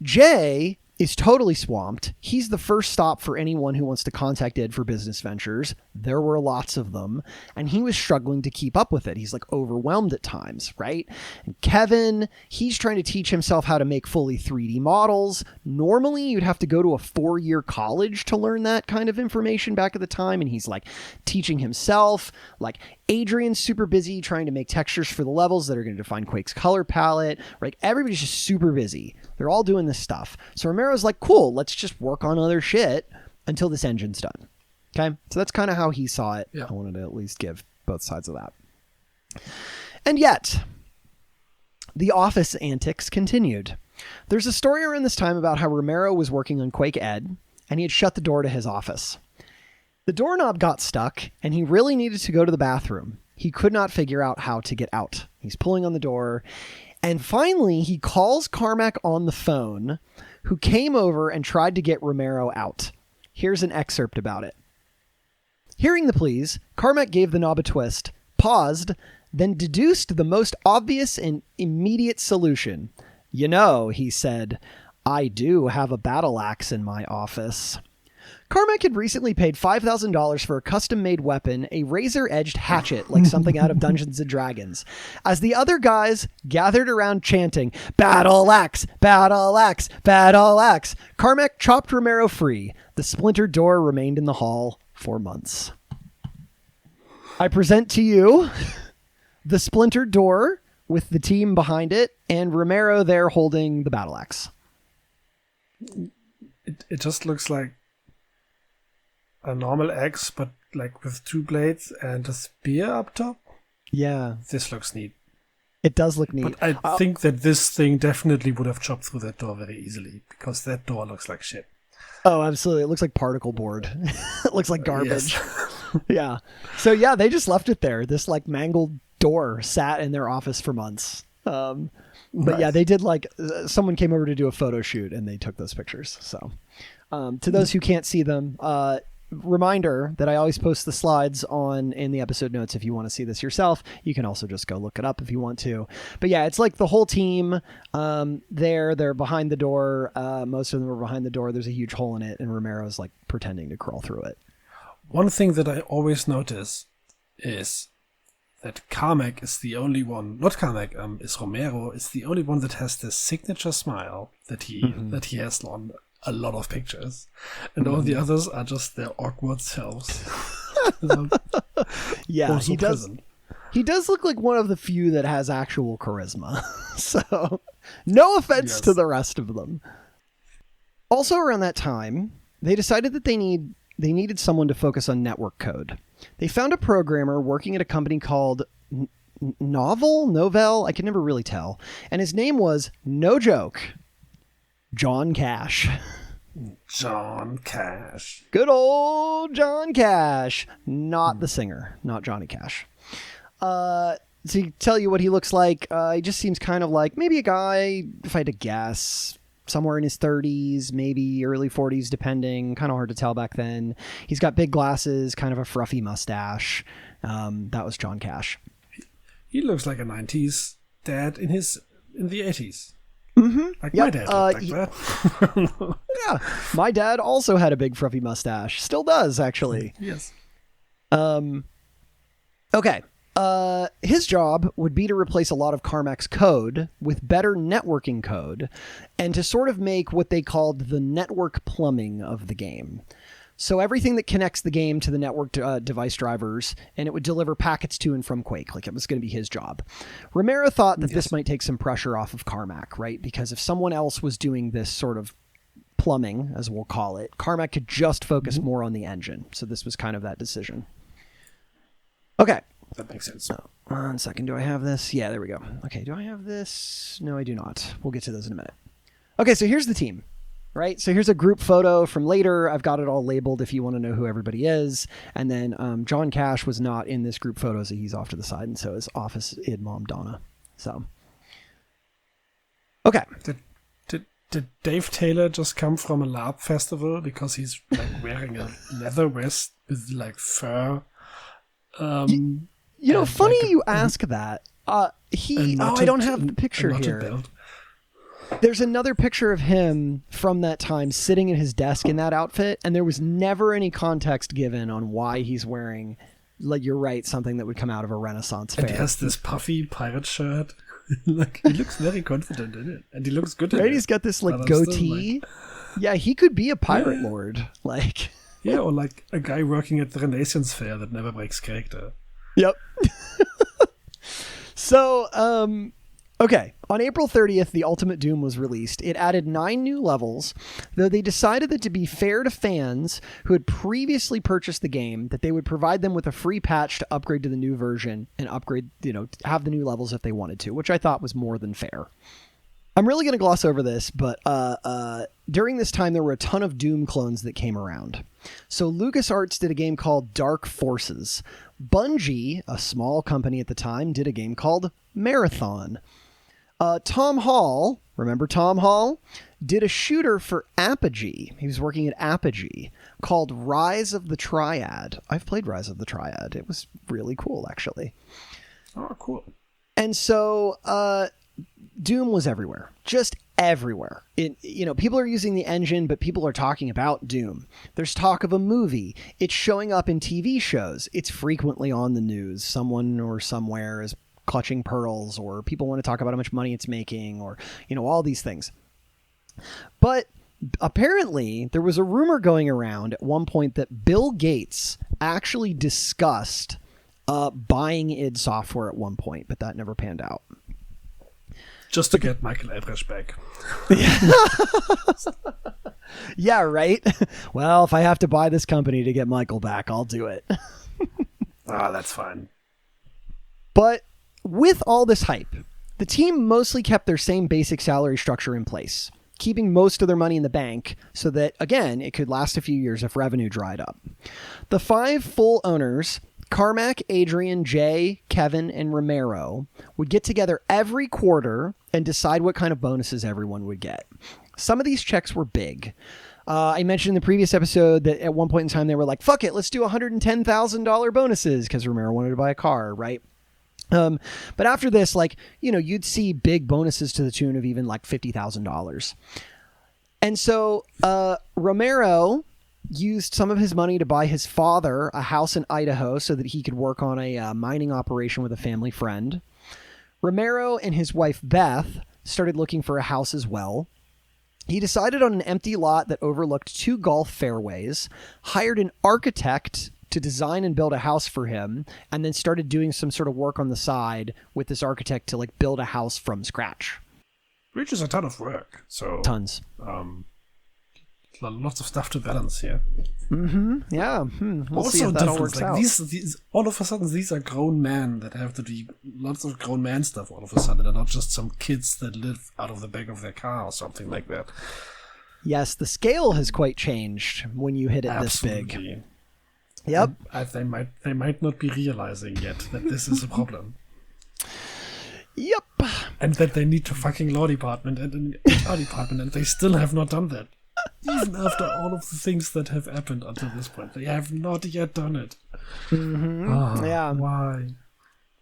Jay is totally swamped. He's the first stop for anyone who wants to contact id for business ventures. There were lots of them, and he was struggling to keep up with it. He's like overwhelmed at times, right? And Kevin, he's trying to teach himself how to make fully 3D models. Normally, you'd have to go to a 4-year college to learn that kind of information back at the time, and he's like teaching himself. Like, Adrian's super busy trying to make textures for the levels that are going to define Quake's color palette. Like, everybody's just super busy. They're all doing this stuff. So Romero's like, cool, let's just work on other shit until this engine's done. Okay? So that's kind of how he saw it. Yeah. I wanted to at least give both sides of that. And yet, the office antics continued. There's a story around this time about how Romero was working on Quake Ed, and he had shut the door to his office. The doorknob got stuck, and he really needed to go to the bathroom. He could not figure out how to get out. He's pulling on the door, and finally he calls Carmack on the phone, who came over and tried to get Romero out. Here's an excerpt about it. Hearing the pleas, Carmack gave the knob a twist, paused, then deduced the most obvious and immediate solution. "You know," he said, "I do have a battle axe in my office." Carmack had recently paid $5,000 for a custom-made weapon, a razor-edged hatchet like something out of Dungeons & Dragons. As the other guys gathered around chanting, "Battle axe! Battle axe! Battle axe!" Carmack chopped Romero free. The splintered door remained in the hall for months. I present to you the splintered door with the team behind it, and Romero there holding the battle axe. It just looks like a normal axe, but like with 2 blades and a spear up top. Yeah. This looks neat. It does look neat. But I think that this thing definitely would have chopped through that door very easily, because that door looks like shit. Oh, absolutely. It looks like particle board. It looks like garbage. Yes. Yeah. So yeah, they just left it there. This like mangled door sat in their office for months. But nice. Yeah, they did like, someone came over to do a photo shoot and they took those pictures. So to those who can't see them, reminder that I always post the slides in the episode notes. If you want to see this yourself, you can also just go look it up if you want to. But yeah, it's like the whole team they're behind the door. Most of them are behind the door. There's a huge hole in it, and Romero's like pretending to crawl through it. One thing that I always notice is that Carmack is the only one, not Carmack, is Romero, is the only one that has the signature smile that he has on a lot of pictures. And all the others are just their awkward selves. Yeah, he does. Present. He does look like one of the few that has actual charisma. So, no offense to the rest of them. Also around that time, they decided that they needed someone to focus on network code. They found a programmer working at a company called Novell, I can never really tell. And his name was, no joke, John Cash. John Cash. Good old John Cash. Not the singer, not Johnny Cash. To tell you what he looks like, he just seems kind of like maybe a guy, if I had to guess, somewhere in his 30s, maybe early 40s, depending. Kind of hard to tell back then. He's got big glasses, kind of a fruffy mustache. That was John Cash. He looks like a 90s dad in the 80s. Mm-hmm. Like my dad looked like that. Yeah, my dad also had a big fruffy mustache. Still does, actually. Yes. Okay. His job would be to replace a lot of Carmack's code with better networking code and to sort of make what they called the network plumbing of the game. So everything that connects the game to the network device drivers, and it would deliver packets to and from Quake. Like, it was going to be his job. Romero thought that this might take some pressure off of Carmack, right? Because if someone else was doing this sort of plumbing, as we'll call it, Carmack could just focus more on the engine. So this was kind of that decision. Okay. That makes sense. Oh, 1 second. Do I have this? Yeah, there we go. Okay, do I have this? No, I do not. We'll get to those in a minute. Okay, so here's the team, right? So here's a group photo from later. I've got it all labeled if you want to know who everybody is. And then John Cash was not in this group photo, so he's off to the side, and so is Office id Mom Donna. So, okay. Did Dave Taylor just come from a LARP festival because he's like wearing a leather vest with like fur? You know, funny like you ask that. I don't have the picture here. There's another picture of him from that time sitting at his desk in that outfit, and there was never any context given on why he's wearing, like, you're right, something that would come out of a Renaissance fair. And he has this puffy pirate shirt. Like, he looks very confident in it, and he looks good in it. He's got this like goatee. Yeah, he could be a pirate lord. Like, yeah, or like a guy working at the Renaissance fair that never breaks character. Yep. So, okay. On April 30th, the Ultimate Doom was released. It added 9 new levels, though they decided that to be fair to fans who had previously purchased the game, that they would provide them with a free patch to upgrade to the new version and upgrade, have the new levels if they wanted to, which I thought was more than fair. I'm really going to gloss over this, but during this time, there were a ton of Doom clones that came around. So LucasArts did a game called Dark Forces. Bungie, a small company at the time, did a game called Marathon. Tom Hall, remember Tom Hall? Did a shooter for Apogee. He was working at Apogee, called Rise of the Triad. I've played Rise of the Triad. It was really cool, actually. Oh, cool. And so Doom was everywhere. Just everywhere. People are using the engine, but people are talking about Doom. There's talk of a movie. It's showing up in TV shows. It's frequently on the news. Someone or somewhere is clutching pearls, or people want to talk about how much money it's making, or, all these things. But apparently there was a rumor going around at one point that Bill Gates actually discussed buying id Software at one point, but that never panned out. Just to get Michael Eldridge back. Yeah, right? Well, if I have to buy this company to get Michael back, I'll do it. That's fine. But with all this hype, the team mostly kept their same basic salary structure in place, keeping most of their money in the bank so that, again, it could last a few years if revenue dried up. The 5 full owners, Carmack, Adrian, Jay, Kevin, and Romero, would get together every quarter and decide what kind of bonuses everyone would get. Some of these checks were big. I mentioned in the previous episode that at one point in time they were like, fuck it, let's do $110,000 bonuses, because Romero wanted to buy a car, right? But after this, you'd see big bonuses to the tune of even like $50,000. And so Romero used some of his money to buy his father a house in Idaho so that he could work on a mining operation with a family friend. Romero and his wife Beth started looking for a house as well. He decided on an empty lot that overlooked 2 golf fairways, hired an architect to design and build a house for him, and then started doing some sort of work on the side with this architect to like build a house from scratch. Which is a ton of work. So tons. Lots of stuff to balance here. Mm-hmm. Yeah. We'll see if that all works out. These all of a sudden, these are grown men that have to do lots of grown man stuff all of a sudden, and not just some kids that live out of the back of their car or something like that. Yes, the scale has quite changed when you hit it Absolutely. This big. Yep. They might not be realizing yet that this is a problem. Yep. And that they need to fucking law department and an HR department, and they still have not done that. Even after all of the things that have happened until this point, they have not yet done it. Mm-hmm. Yeah. Why?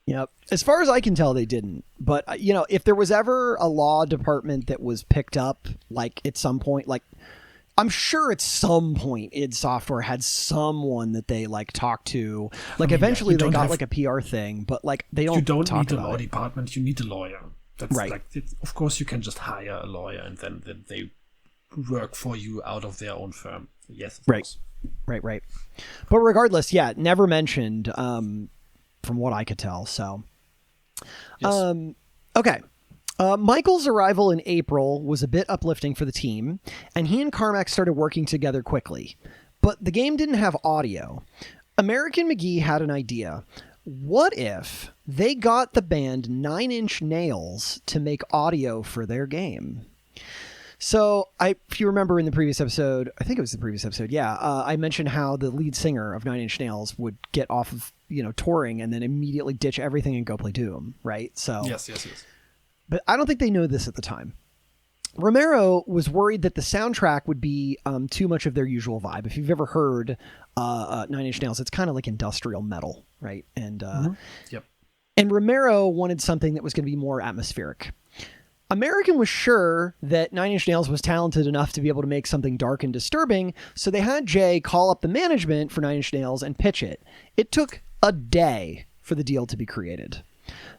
Yep. As far as I can tell, they didn't. But, if there was ever a law department that was picked up, like, at some point, like, I'm sure at some point id Software had someone that they, like, talked to. Like, eventually they got, like, a PR thing, but, like, they don't talk about it. You don't need a law department, you need a lawyer. That's right. Like, of course you can just hire a lawyer and then they work for you out of their own firm. Yes, of course. Right. But regardless, yeah, never mentioned from what I could tell. So, yes. Okay. Michael's arrival in April was a bit uplifting for the team, and he and Carmack started working together quickly. But the game didn't have audio. American McGee had an idea. What if they got the band 9 Inch Nails to make audio for their game? So, if you remember in the previous episode, I think it was the previous episode, yeah, I mentioned how the lead singer of 9 Inch Nails would get off of, touring and then immediately ditch everything and go play Doom, right? So Yes. But I don't think they know this at the time. Romero was worried that the soundtrack would be too much of their usual vibe. If you've ever heard 9 Inch Nails, it's kind of like industrial metal, right? And Yep. And Romero wanted something that was going to be more atmospheric. American was sure that 9 Inch Nails was talented enough to be able to make something dark and disturbing, so they had Jay call up the management for 9 Inch Nails and pitch it. It took a day for the deal to be created.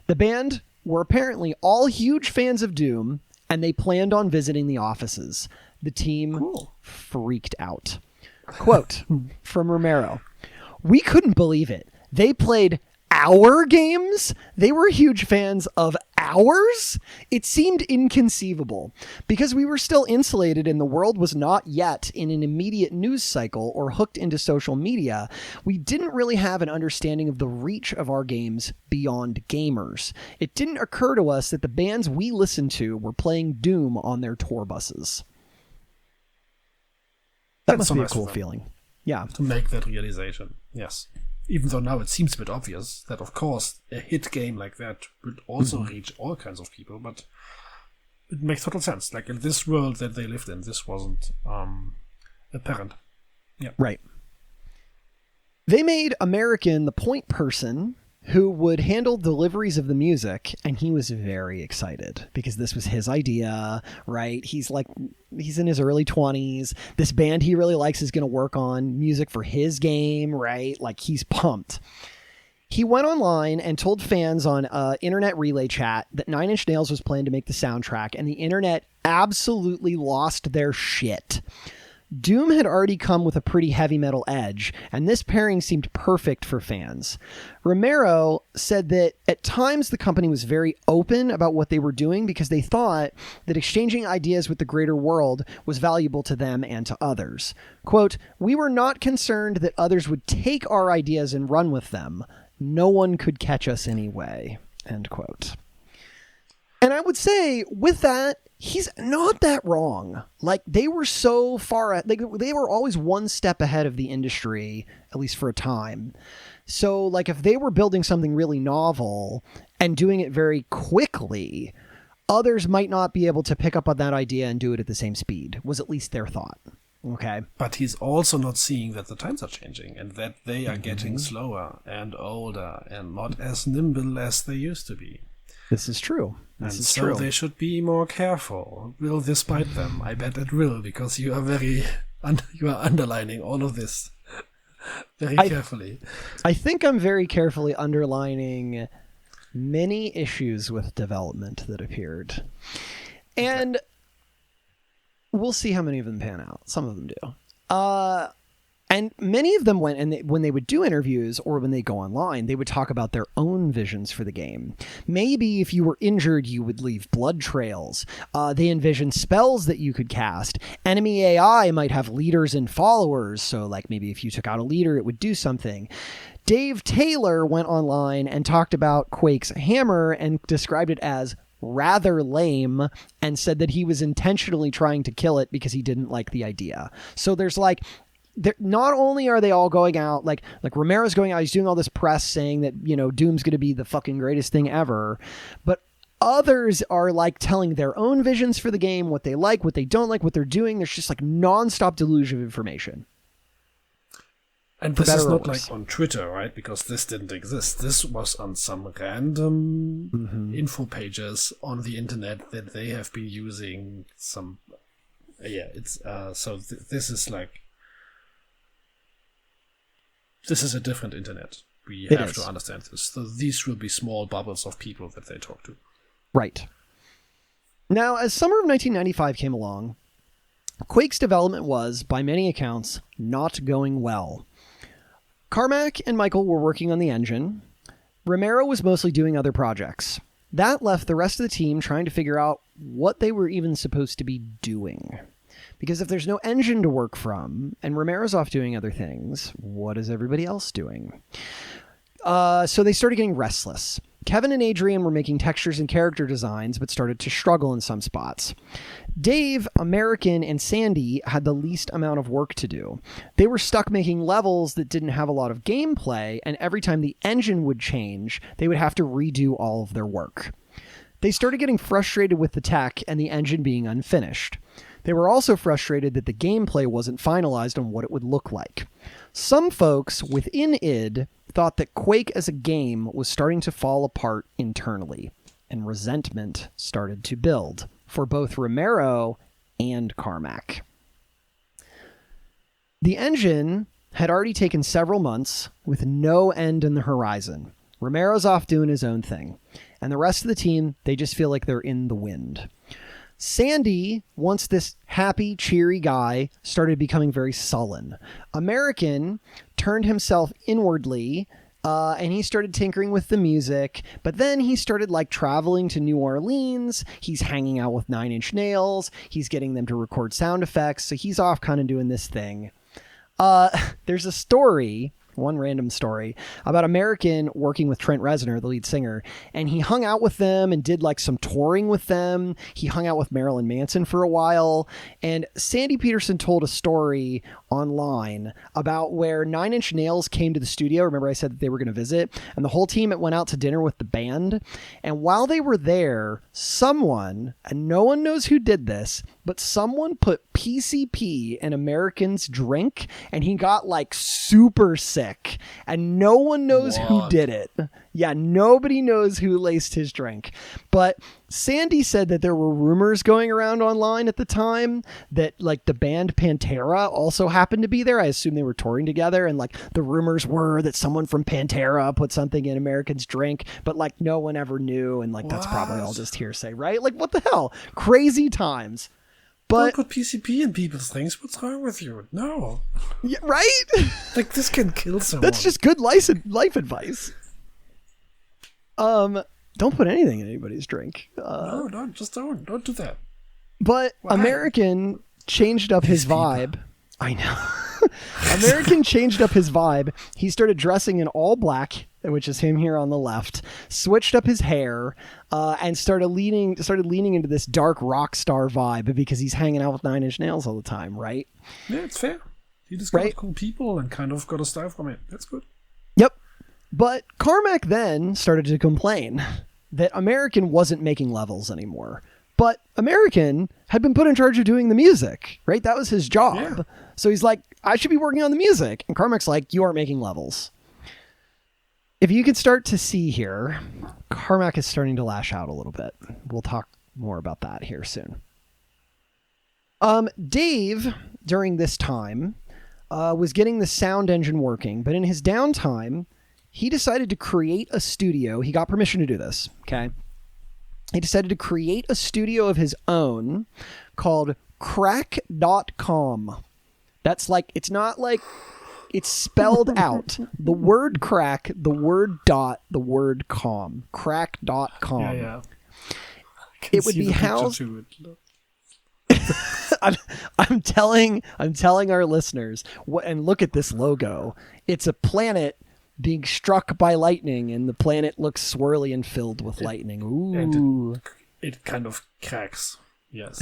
The band were apparently all huge fans of Doom, and they planned on visiting the offices. The team freaked out. Quote from Romero, "We couldn't believe it. They played our games? They were huge fans of ours? It seemed inconceivable. Because we were still insulated and the world was not yet in an immediate news cycle or hooked into social media, we didn't really have an understanding of the reach of our games beyond gamers. It didn't occur to us that the bands we listened to were playing Doom on their tour buses." That must be a cool feeling. Yeah. To make that realization, yes. Even though now it seems a bit obvious that, of course, a hit game like that would also reach all kinds of people, but it makes total sense. Like, in this world that they lived in, this wasn't apparent. Yeah. Right. They made American the point person who would handle deliveries of the music, and he was very excited because this was his idea, right? He's in his early 20s. This band he really likes is going to work on music for his game, right? Like, he's pumped. He went online and told fans on internet relay chat that 9 Inch Nails was planned to make the soundtrack, and the internet absolutely lost their shit. Doom had already come with a pretty heavy metal edge, and this pairing seemed perfect for fans. Romero said that at times the company was very open about what they were doing because they thought that exchanging ideas with the greater world was valuable to them and to others. Quote, "We were not concerned that others would take our ideas and run with them. No one could catch us anyway." End quote. And I would say with that, he's not that wrong. Like, they were so far, they were always one step ahead of the industry, at least for a time. So, like, if they were building something really novel and doing it very quickly, others might not be able to pick up on that idea and do it at the same speed, was at least their thought. Okay. But he's also not seeing that the times are changing and that they are getting slower and older and not as nimble as they used to be. This is true. So they should be more careful. Will this bite them? I bet it will, because you are very You are underlining all of this very carefully. I think I'm very carefully underlining many issues with development that appeared. And we'll see how many of them pan out. Some of them do. And many of them went, and when they would do interviews or when they go online, they would talk about their own visions for the game. Maybe if you were injured, you would leave blood trails. They envisioned spells that you could cast. Enemy AI might have leaders and followers, so like maybe if you took out a leader, it would do something. Dave Taylor went online and talked about Quake's hammer and described it as rather lame and said that he was intentionally trying to kill it because he didn't like the idea. So there's like... not only are they all going out, like Romero's going out, he's doing all this press saying that, you know, Doom's going to be the fucking greatest thing ever, but others are like telling their own visions for the game, what they like, what they don't like, what they're doing. There's just like nonstop deluge of information. And this is not like on Twitter, right? Because this didn't exist. This was on some random info pages on the internet that they have been using some... it's... this is like... This is a different internet. We have to understand this. So these will be small bubbles of people that they talk to. Right. Now, as summer of 1995 came along, Quake's development was, by many accounts, not going well. Carmack and Michael were working on the engine. Romero was mostly doing other projects. That left the rest of the team trying to figure out what they were even supposed to be doing. Because if there's no engine to work from, and Romero's off doing other things, what is everybody else doing? So they started getting restless. Kevin and Adrian were making textures and character designs, but started to struggle in some spots. Dave, American, and Sandy had the least amount of work to do. They were stuck making levels that didn't have a lot of gameplay, and every time the engine would change, they would have to redo all of their work. They started getting frustrated with the tech and the engine being unfinished. They were also frustrated that the gameplay wasn't finalized on what it would look like. Some folks within id thought that Quake as a game was starting to fall apart internally, and resentment started to build for both Romero and Carmack. The engine had already taken several months with no end in the horizon. Romero's off doing his own thing, and the rest of the team, they just feel like they're in the wind. Sandy, once this happy, cheery guy, started becoming very sullen. American turned himself inwardly, and he started tinkering with the music, but then he started like traveling to New Orleans. He's hanging out with Nine Inch Nails. He's getting them to record sound effects. So he's off kind of doing this thing. There's a story, one random story, about American working with Trent Reznor, the lead singer, and he hung out with them and did like some touring with them. He hung out with Marilyn Manson for a while, and Sandy Peterson told a story online about where Nine Inch Nails came to the studio. Remember I said that they were going to visit, and the whole team went out to dinner with the band, and while they were there, someone, and no one knows who did this, but someone put PCP in American's drink, and he got like super sick, and no one knows who did it. Yeah, nobody knows who laced his drink. But Sandy said that there were rumors going around online at the time that like the band Pantera also happened to be there. I assume they were touring together, and like the rumors were that someone from Pantera put something in American's drink, but like no one ever knew, and like that's probably all just hearsay, right? Like what the hell? Crazy times. But don't put PCP in people's things. What's wrong with you? No. Yeah, right? Like, this can kill someone. That's just good life advice. Don't put anything in anybody's drink. No, don't do that. But why? American changed up his vibe. I know. American changed up his vibe. He started dressing in all black, which is him here on the left, switched up his hair, and started leaning into this dark rock star vibe because he's hanging out with Nine Inch Nails all the time, right? Yeah, it's fair. He just got cool people and kind of got a style from it. That's good. Yep. But Carmack then started to complain that American wasn't making levels anymore. But American had been put in charge of doing the music, right? That was his job. Yeah. So he's like, I should be working on the music. And Carmack's like, you aren't making levels. If you could start to see here, Carmack is starting to lash out a little bit. We'll talk more about that here soon. Dave, during this time, was getting the sound engine working, but in his downtime, he decided to create a studio. He got permission to do this, okay? He decided to create a studio of his own called crack.com. That's like, it's not like, it's spelled out. The word crack, the word dot, the word com. Crack.com. Yeah. It would be housed... I'm telling our listeners, and look at this logo. It's a planet being struck by lightning, and the planet looks swirly and filled with lightning. Ooh. And it kind of cracks. Yes.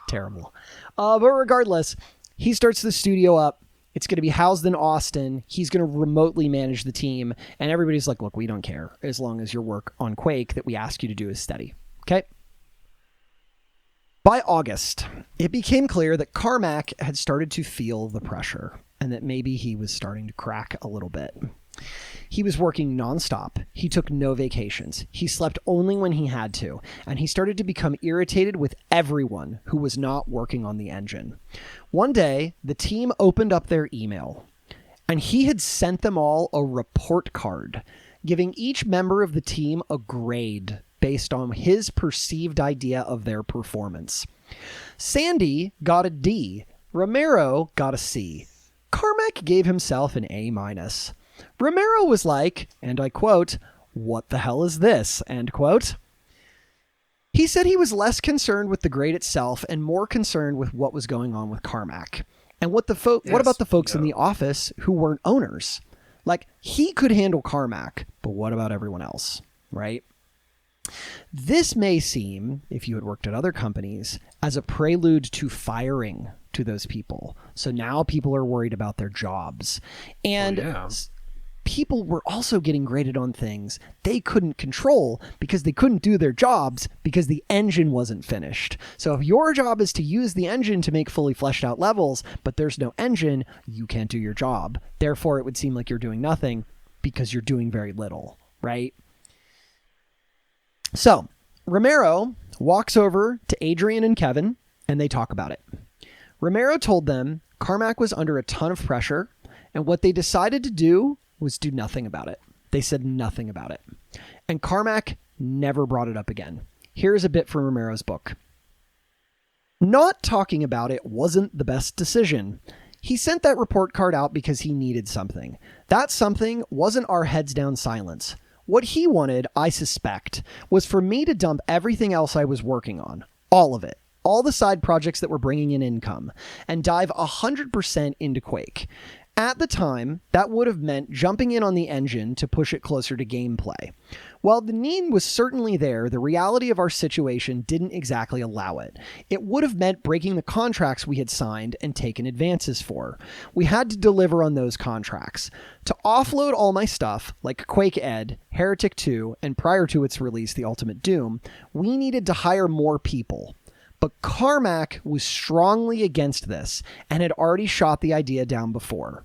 Terrible. But regardless, he starts the studio up. It's going to be housed in Austin. He's going to remotely manage the team. And everybody's like, look, we don't care as long as your work on Quake that we ask you to do is steady. Okay? By August, it became clear that Carmack had started to feel the pressure and that maybe he was starting to crack a little bit. He was working nonstop. He took no vacations. He slept only when he had to, and he started to become irritated with everyone who was not working on the engine. One day, the team opened up their email, and he had sent them all a report card, giving each member of the team a grade based on his perceived idea of their performance. Sandy got a D. Romero got a C. Carmack gave himself an A-. Romero was like, and I quote, "What the hell is this?" End quote. He said he was less concerned with the grade itself and more concerned with what was going on with Carmack. And what about the folks in the office who weren't owners? Like, he could handle Carmack, but what about everyone else, right? This may seem, if you had worked at other companies, as a prelude to firing to those people. So now people are worried about their jobs. And people were also getting graded on things they couldn't control because they couldn't do their jobs because the engine wasn't finished. So if your job is to use the engine to make fully fleshed out levels, but there's no engine, you can't do your job. Therefore, it would seem like you're doing nothing because you're doing very little, right? So Romero walks over to Adrian and Kevin, and they talk about it. Romero told them Carmack was under a ton of pressure, and what they decided to do was do nothing about it. They said nothing about it. And Carmack never brought it up again. Here's a bit from Romero's book. Not talking about it wasn't the best decision. He sent that report card out because he needed something. That something wasn't our heads down silence. What he wanted, I suspect, was for me to dump everything else I was working on. All of it. All the side projects that were bringing in income. And dive 100% into Quake. At the time, that would have meant jumping in on the engine to push it closer to gameplay. While the need was certainly there, the reality of our situation didn't exactly allow it. It would have meant breaking the contracts we had signed and taken advances for. We had to deliver on those contracts. To offload all my stuff, like Quake Ed, Heretic 2, and prior to its release, The Ultimate Doom, we needed to hire more people. But Carmack was strongly against this and had already shot the idea down before.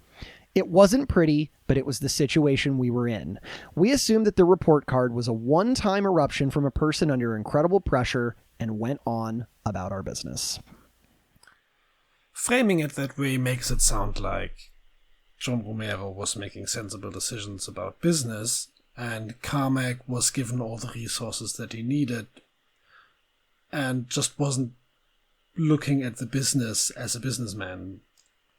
It wasn't pretty, but it was the situation we were in. We assumed that the report card was a one-time eruption from a person under incredible pressure and went on about our business. Framing it that way makes it sound like John Romero was making sensible decisions about business and Carmack was given all the resources that he needed and just wasn't looking at the business as a businessman,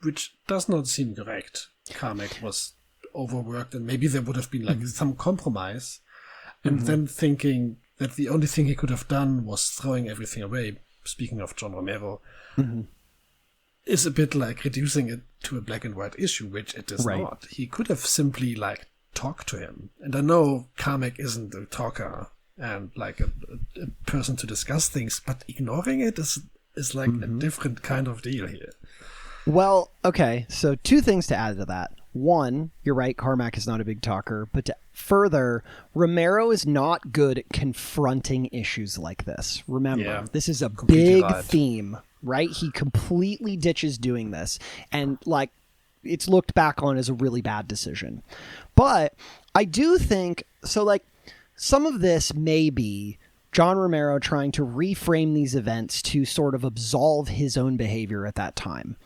which does not seem correct. Carmack was overworked and maybe there would have been like some compromise, and then thinking that the only thing he could have done was throwing everything away, speaking of John Romero, is a bit like reducing it to a black and white issue, which it is not. He could have simply like talked to him. And I know Carmack isn't a talker and like a person to discuss things, but ignoring it is like a different kind of deal here. Well, okay, so two things to add to that. One, you're right, Carmack is not a big talker, but further, Romero is not good at confronting issues like this. Remember, this is a big theme, right? He completely ditches doing this, and like, it's looked back on as a really bad decision. But I do think, so like, some of this may be John Romero trying to reframe these events to sort of absolve his own behavior at that time.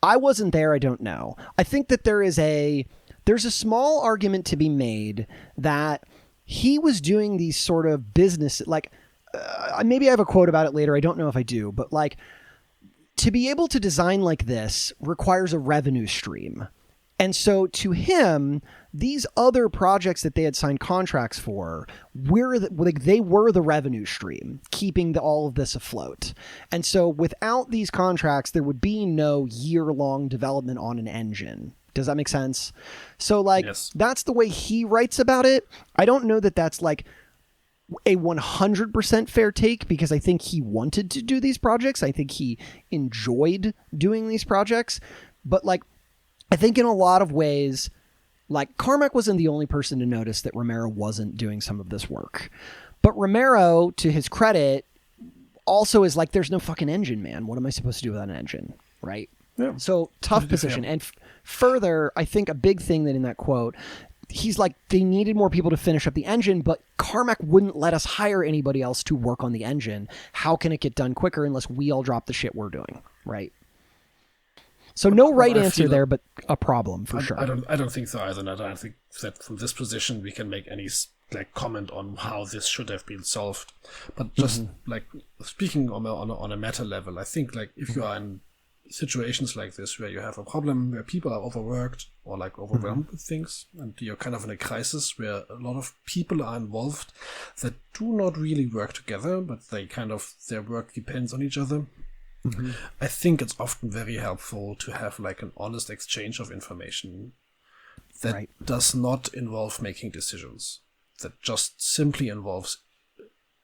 I wasn't there. I don't know. I think that there's a small argument to be made that he was doing these sort of business, like maybe I have a quote about it later. I don't know if I do, but like, to be able to design like this requires a revenue stream. And so to him, these other projects that they had signed contracts for, they were the revenue stream, keeping all of this afloat. And so without these contracts, there would be no year-long development on an engine. Does that make sense? So like, yes. That's the way he writes about it. I don't know that that's like a 100% fair take, because I think he wanted to do these projects. I think he enjoyed doing these projects. But like, I think in a lot of ways, like Carmack wasn't the only person to notice that Romero wasn't doing some of this work. But Romero, to his credit, also is like, there's no fucking engine, man. What am I supposed to do without an engine? Right? Yeah. So tough position. And further, I think a big thing that in that quote, he's like, they needed more people to finish up the engine, but Carmack wouldn't let us hire anybody else to work on the engine. How can it get done quicker unless we all drop the shit we're doing? Right. So no right answer there, but a problem for sure. I don't think so either. And I don't think that from this position we can make any like comment on how this should have been solved. But just like speaking on a meta level, I think like if you are in situations like this where you have a problem where people are overworked or like overwhelmed with things, and you're kind of in a crisis where a lot of people are involved that do not really work together, but they kind of, their work depends on each other. I think it's often very helpful to have like an honest exchange of information that does not involve making decisions, that just simply involves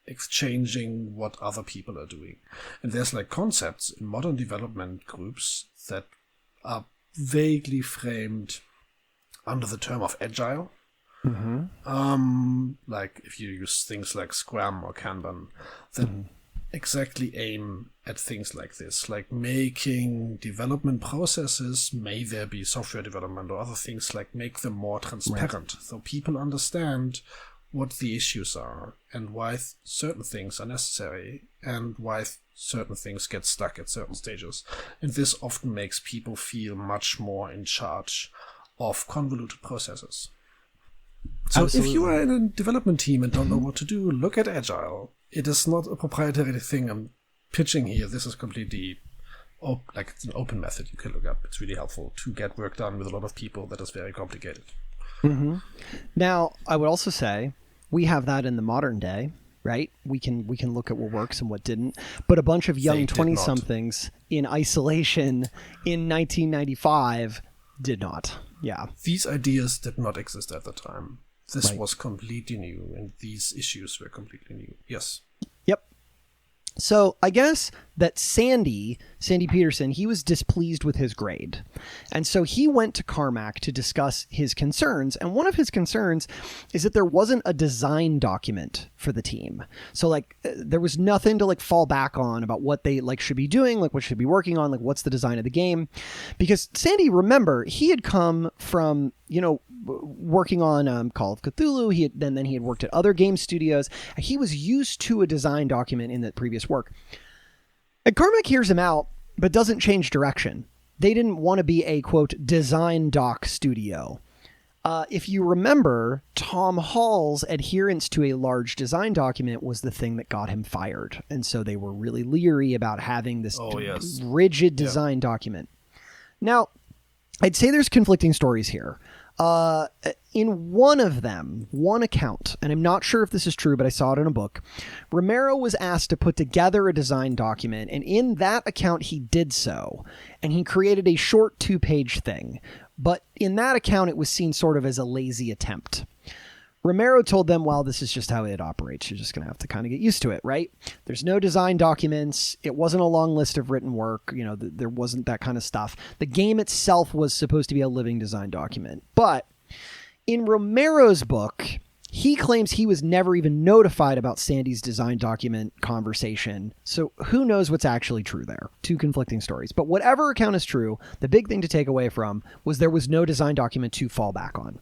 exchanging what other people are doing. And there's like concepts in modern development groups that are vaguely framed under the term of agile. Like if you use things like Scrum or Kanban that exactly aim at things like this, like making development processes, may there be software development or other things, like make them more transparent so people understand what the issues are and why certain things are necessary and why certain things get stuck at certain stages. And this often makes people feel much more in charge of convoluted processes. So Absolutely. If you are in a development team and don't know what to do, look at Agile. It is not a proprietary thing I'm pitching here. This is completely like it's an open method you can look up. It's really helpful to get work done with a lot of people that is very complicated. Now, I would also say we have that in the modern day, right? We can look at what works and what didn't. But a bunch of young 20-somethings in isolation in 1995 did not. Yeah. These ideas did not exist at the time. This was completely new, and these issues were completely new. Yes. Yep. So I guess that Sandy Peterson, he was displeased with his grade. And so he went to Carmack to discuss his concerns. And one of his concerns is that there wasn't a design document for the team. So like there was nothing to like fall back on about what they like should be doing, like what should be working on, like what's the design of the game. Because Sandy, remember, he had come from, working on Call of Cthulhu. Then he had worked at other game studios. He was used to a design document in that previous work. And Carmack hears him out, but doesn't change direction. They didn't want to be a, quote, design doc studio. If you remember, Tom Hall's adherence to a large design document was the thing that got him fired. And so they were really leery about having this rigid design document. Now, I'd say there's conflicting stories here. In one of them, one account, and I'm not sure if this is true, but I saw it in a book, Romero was asked to put together a design document, and in that account he did so, and he created a short 2-page thing. But in that account, it was seen sort of as a lazy attempt. Romero told them, well, this is just how it operates. You're just going to have to kind of get used to it, right? There's no design documents. It wasn't a long list of written work. There wasn't that kind of stuff. The game itself was supposed to be a living design document. But in Romero's book, he claims he was never even notified about Sandy's design document conversation. So who knows what's actually true there? Two conflicting stories. But whatever account is true, the big thing to take away from was there was no design document to fall back on.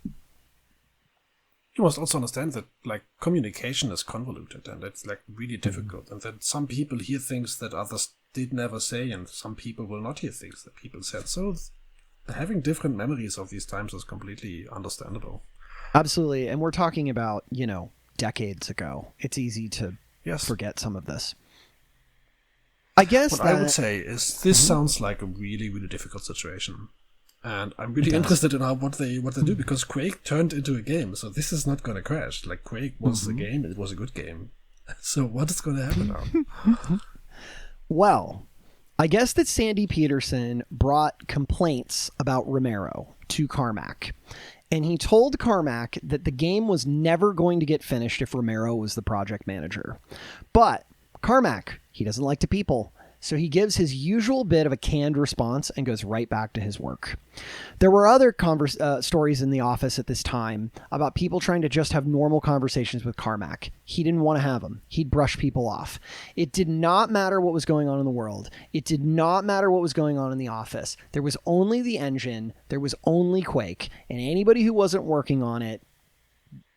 you must also understand that like communication is convoluted and it's like really difficult, and that some people hear things that others did never say, and some people will not hear things that people said. So having different memories of these times is completely understandable. Absolutely. And we're talking about, decades ago. It's easy to forget some of this. I guess what I would say is this sounds like a really, really difficult situation. And I'm really interested in what they do, because Quake turned into a game. So this is not going to crash. Like, Quake was a game. It was a good game. So what is going to happen now? Well, I guess that Sandy Peterson brought complaints about Romero to Carmack. And he told Carmack that the game was never going to get finished if Romero was the project manager. But Carmack, he doesn't like to people. So he gives his usual bit of a canned response and goes right back to his work. There were other stories in the office at this time about people trying to just have normal conversations with Carmack. He didn't want to have them. He'd brush people off. It did not matter what was going on in the world. It did not matter what was going on in the office. There was only the engine. There was only Quake. And anybody who wasn't working on it,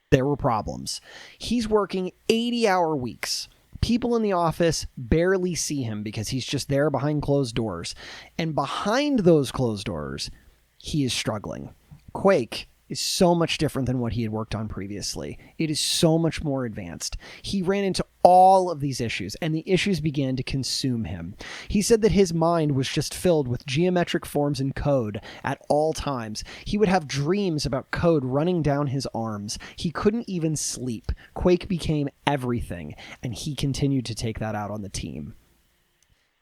there were problems. He's working 80-hour weeks. People in the office barely see him because he's just there behind closed doors. And behind those closed doors, he is struggling. Quake is so much different than what he had worked on previously. It is so much more advanced. He ran into all of these issues, and the issues began to consume him. He said that his mind was just filled with geometric forms and code at all times. He would have dreams about code running down his arms. He couldn't even sleep. Quake became everything, and he continued to take that out on the team.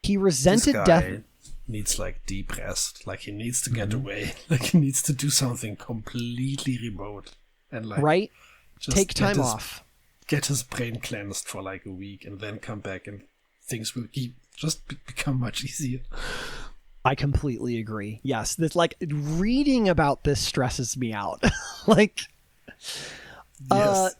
He resented death. Needs like deep rest, like he needs to get away, like he needs to do something completely remote, and like right, take time off, get his brain cleansed for like a week, and then come back, and things will become much easier. I completely agree. Yes, this like reading about this stresses me out. Like, yes.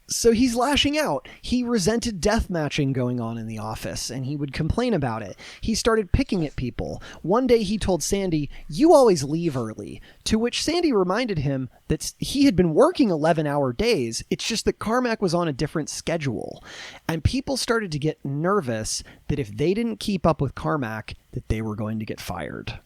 So he's lashing out. He resented death matching going on in the office, and he would complain about it. He started picking at people. One day he told Sandy, "You always leave early," to which Sandy reminded him that he had been working 11-hour days. It's just that Carmack was on a different schedule. And people started to get nervous that if they didn't keep up with Carmack, that they were going to get fired.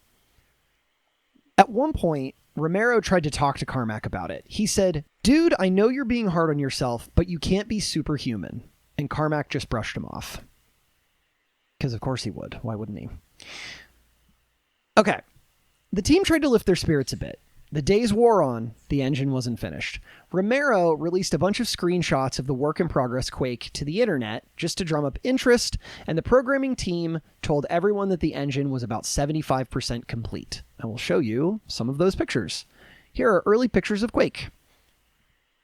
At one point, Romero tried to talk to Carmack about it. He said, "Dude, I know you're being hard on yourself, but you can't be superhuman." And Carmack just brushed him off. Because of course he would. Why wouldn't he? Okay. The team tried to lift their spirits a bit. The days wore on. The engine wasn't finished. Romero released a bunch of screenshots of the work-in-progress Quake to the internet just to drum up interest, and the programming team told everyone that the engine was about 75% complete. I will show you some of those pictures. Here are early pictures of Quake.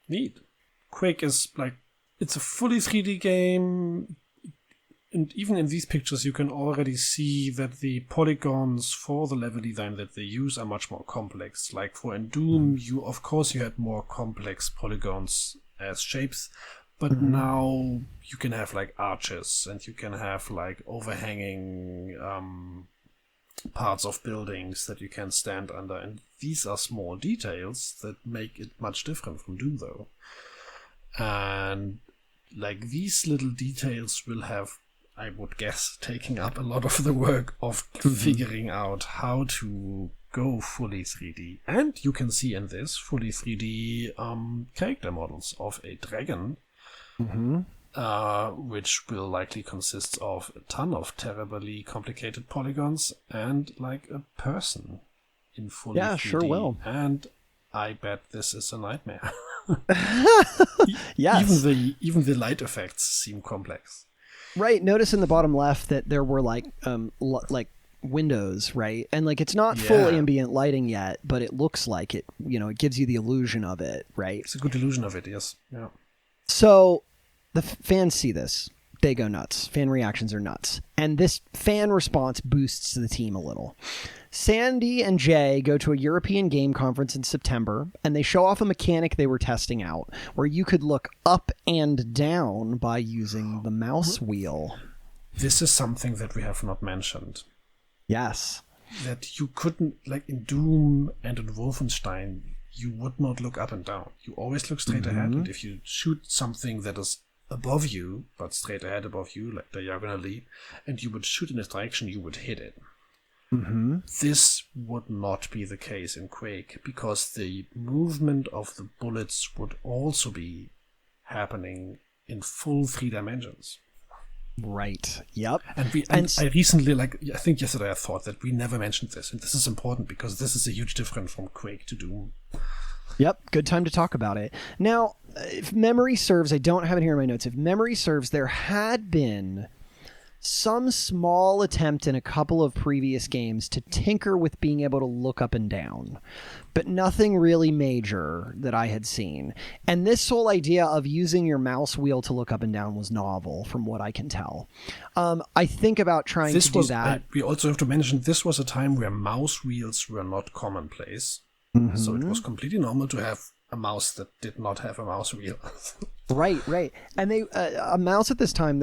Neat. Quake is like, it's a fully 3D game. And even in these pictures, you can already see that the polygons for the level design that they use are much more complex. Like for in Doom, you had more complex polygons as shapes, but now you can have like arches, and you can have like overhanging parts of buildings that you can stand under. And these are small details that make it much different from Doom, though. And like these little details will have, I would guess, taking up a lot of the work of figuring out how to go fully 3D. And you can see in this fully 3D character models of a dragon, which will likely consist of a ton of terribly complicated polygons, and like a person in fully 3D. Sure will. And I bet this is a nightmare. Yes. Even the light effects seem complex. Right. Notice in the bottom left that there were like windows, right? And like it's not full ambient lighting yet, but it looks like it. It gives you the illusion of it, right? It's a good illusion of it, yes. Yeah. So the fans see this. They go nuts. Fan reactions are nuts. And this fan response boosts the team a little. Sandy and Jay go to a European game conference in September, and they show off a mechanic they were testing out, where you could look up and down by using the mouse wheel. This is something that we have not mentioned. Yes. That you couldn't, like in Doom and in Wolfenstein, you would not look up and down. You always look straight ahead, and if you shoot something that is above you, but straight ahead above you, like diagonally, and you would shoot in this direction, you would hit it. This would not be the case in Quake, because the movement of the bullets would also be happening in full 3 dimensions. Right. Yep. And I recently, I think yesterday, I thought that we never mentioned this, and this is important because this is a huge difference from Quake to Doom. Yep. Good time to talk about it. Now, if memory serves, I don't have it here in my notes. If memory serves, there had been some small attempt in a couple of previous games to tinker with being able to look up and down, but nothing really major that I had seen. And this whole idea of using your mouse wheel to look up and down was novel, from what I can tell. I think about trying to do that. We also have to mention, this was a time where mouse wheels were not commonplace. So it was completely normal to have a mouse that did not have a mouse wheel. Right. And they a mouse at this time,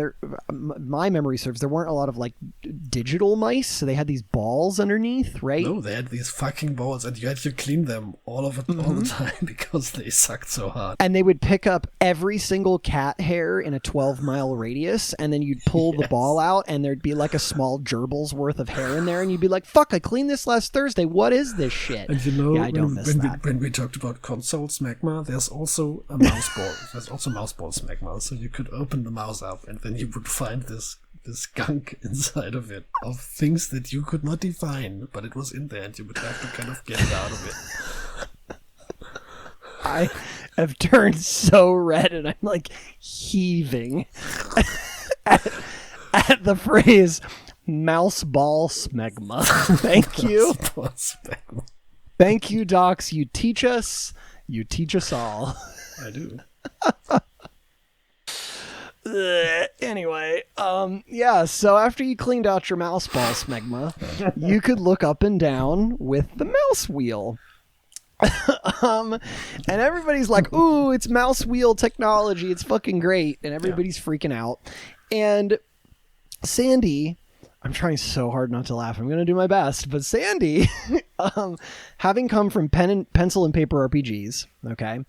my memory serves, there weren't a lot of digital mice, so they had these balls underneath, right? No, they had these fucking balls, and you had to clean them all the time because they sucked so hard. And they would pick up every single cat hair in a 12-mile radius, and then you'd pull the ball out, and there'd be like a small gerbil's worth of hair in there, and you'd be like, fuck, I cleaned this last Thursday. What is this shit? And you know, I don't miss that. When we talked about console smegma, there's also a mouse ball. There's also mouse ball smegma, so you could open the mouse up, and then you would find this gunk inside of it, of things that you could not define, but it was in there, and you would have to kind of get it out of it. I have turned so red, and I'm like heaving at the phrase mouse ball smegma. Thank you. Thank you, Docs. You teach us all. I do. Anyway, so after you cleaned out your mouse ball smegma, you could look up and down with the mouse wheel. And everybody's like, ooh, it's mouse wheel technology, it's fucking great, and everybody's freaking out. And Sandy, I'm trying so hard not to laugh, I'm gonna do my best, but Sandy, having come from pencil and paper RPGs, okay,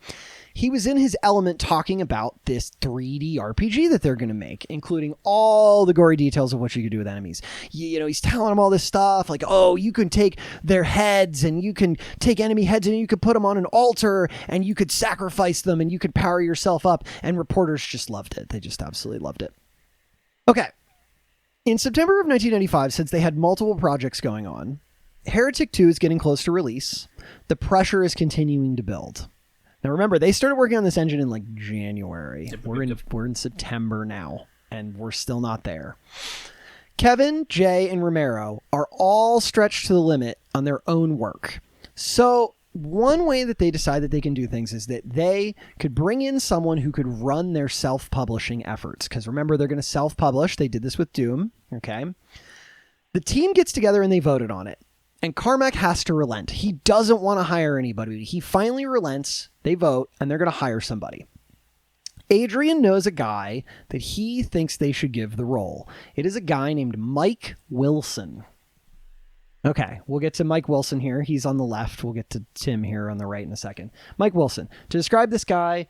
he was in his element talking about this 3D RPG that they're going to make, including all the gory details of what you could do with enemies. You know, he's telling them all this stuff like, oh, you can take their heads and you can take enemy heads and you could put them on an altar and you could sacrifice them and you could power yourself up. And reporters just loved it. They just absolutely loved it. Okay. In September of 1995, since they had multiple projects going on, Heretic 2 is getting close to release. The pressure is continuing to build. Now remember, they started working on this engine in January. We're in September now, and we're still not there. Kevin, Jay, and Romero are all stretched to the limit on their own work. So one way that they decide that they can do things is that they could bring in someone who could run their self-publishing efforts. Because remember, they're going to self-publish. They did this with Doom. Okay. The team gets together and they voted on it. And Carmack has to relent. He doesn't want to hire anybody. He finally relents. They vote, and they're going to hire somebody. Adrian knows a guy that he thinks they should give the role. It is a guy named Mike Wilson. Okay, we'll get to Mike Wilson here. He's on the left. We'll get to Tim here on the right in a second. Mike Wilson. To describe this guy,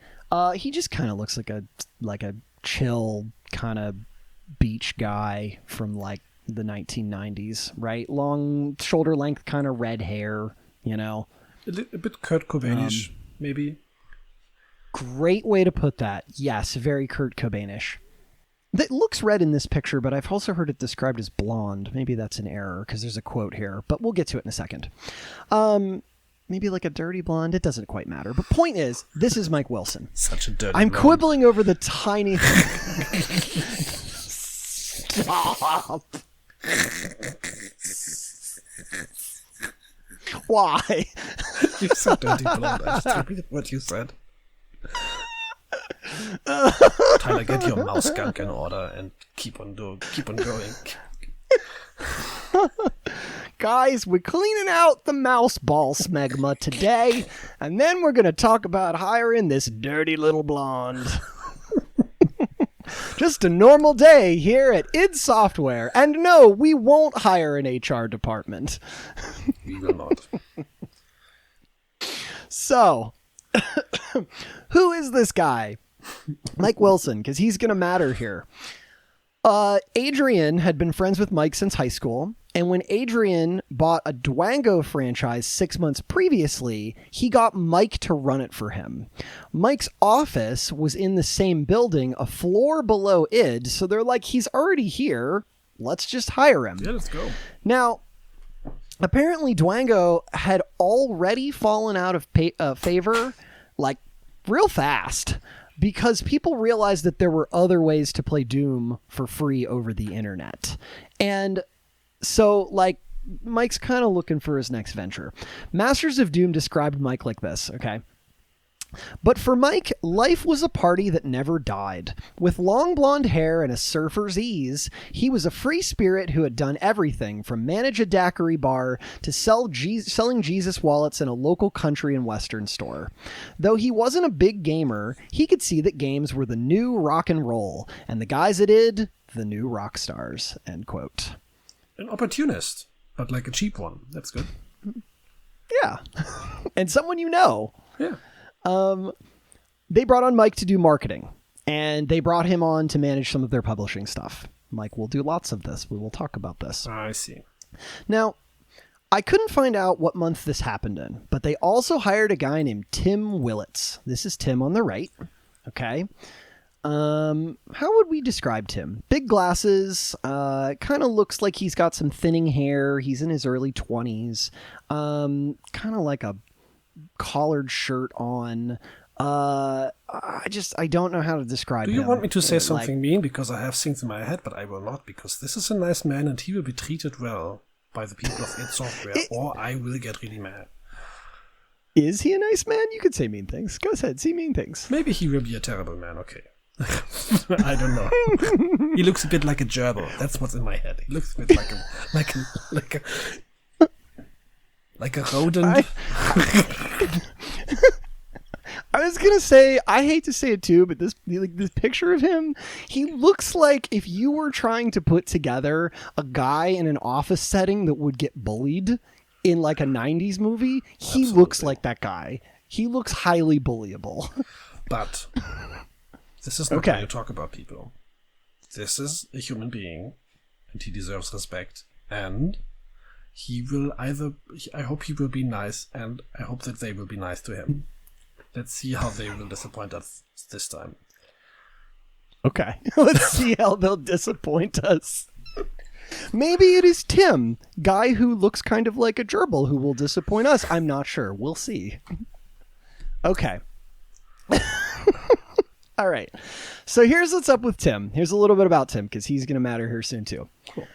he just kind of looks like a chill kind of beach guy from the 1990s, right? Long shoulder length kind of red hair, you know. A bit Kurt Cobain-ish, maybe. Great way to put that. Yes, very Kurt Cobain-ish. That looks red in this picture, but I've also heard it described as blonde. Maybe that's an error because there's a quote here, but we'll get to it in a second. Maybe like a dirty blonde. It doesn't quite matter. But point is, this is Mike Wilson. Such a dirty I'm blonde. quibbling over the tiny... Stop. Why? You said dirty blonde. I just repeated what you said. Tyler, get your mouse gunk in order and keep on going. Guys, we're cleaning out the mouse ball smegma today, and then we're going to talk about hiring this dirty little blonde. Just a normal day here at id Software. And no, we won't hire an HR department. We will not. So, who is this guy? Mike Wilson, because he's going to matter here. Adrian had been friends with Mike since high school, and when Adrian bought a Dwango franchise 6 months previously, he got Mike to run it for him. Mike's office was in the same building, a floor below id, so they're like, he's already here, let's just hire him. Yeah, let's go. Now, apparently Dwango had already fallen out of favor, like, real fast. Because people realized that there were other ways to play Doom for free over the internet. And so, like, Mike's kind of looking for his next venture. Masters of Doom described Mike like this, okay? But for Mike, life was a party that never died. With long blonde hair and a surfer's ease, he was a free spirit who had done everything from manage a daiquiri bar to selling Jesus wallets in a local country and western store. Though he wasn't a big gamer, he could see that games were the new rock and roll, and the guys that did, the new rock stars. End quote. An opportunist, but like a cheap one. That's good. Yeah. And someone you know. Yeah. They brought on Mike to do marketing, and they brought him on to manage some of their publishing stuff. Mike will do lots of this. We will talk about this. I see. Now, I couldn't find out what month this happened in, but they also hired a guy named Tim Willits. This is Tim on the right. Okay. How would we describe Tim? Big glasses, kind of looks like he's got some thinning hair. He's in his early 20s. Kind of like a collared shirt on. I don't know how to describe him. Do you want me to say something mean? Because I have things in my head, but I will not, because this is a nice man and he will be treated well by the people of id Software, or I will get really mad. Is he a nice man? You could say mean things. Go ahead, say mean things. Maybe he will be a terrible man, okay. I don't know. He looks a bit like a gerbil. That's what's in my head. He looks a bit like a rodent. I was gonna say, I hate to say it too, but this picture of him, he looks like if you were trying to put together a guy in an office setting that would get bullied in like a 90s movie. He looks like that guy. He looks highly bullyable. But this is not how you talk about people. This is a human being, and he deserves respect. And he will I hope he will be nice, and I hope that they will be nice to him. Let's see how they will disappoint us this time. Okay. Let's see how they'll disappoint us. Maybe it is Tim, guy who looks kind of like a gerbil, who will disappoint us. I'm not sure. We'll see. Okay. All right. So here's what's up with Tim. Here's a little bit about Tim, because he's going to matter here soon too. Cool.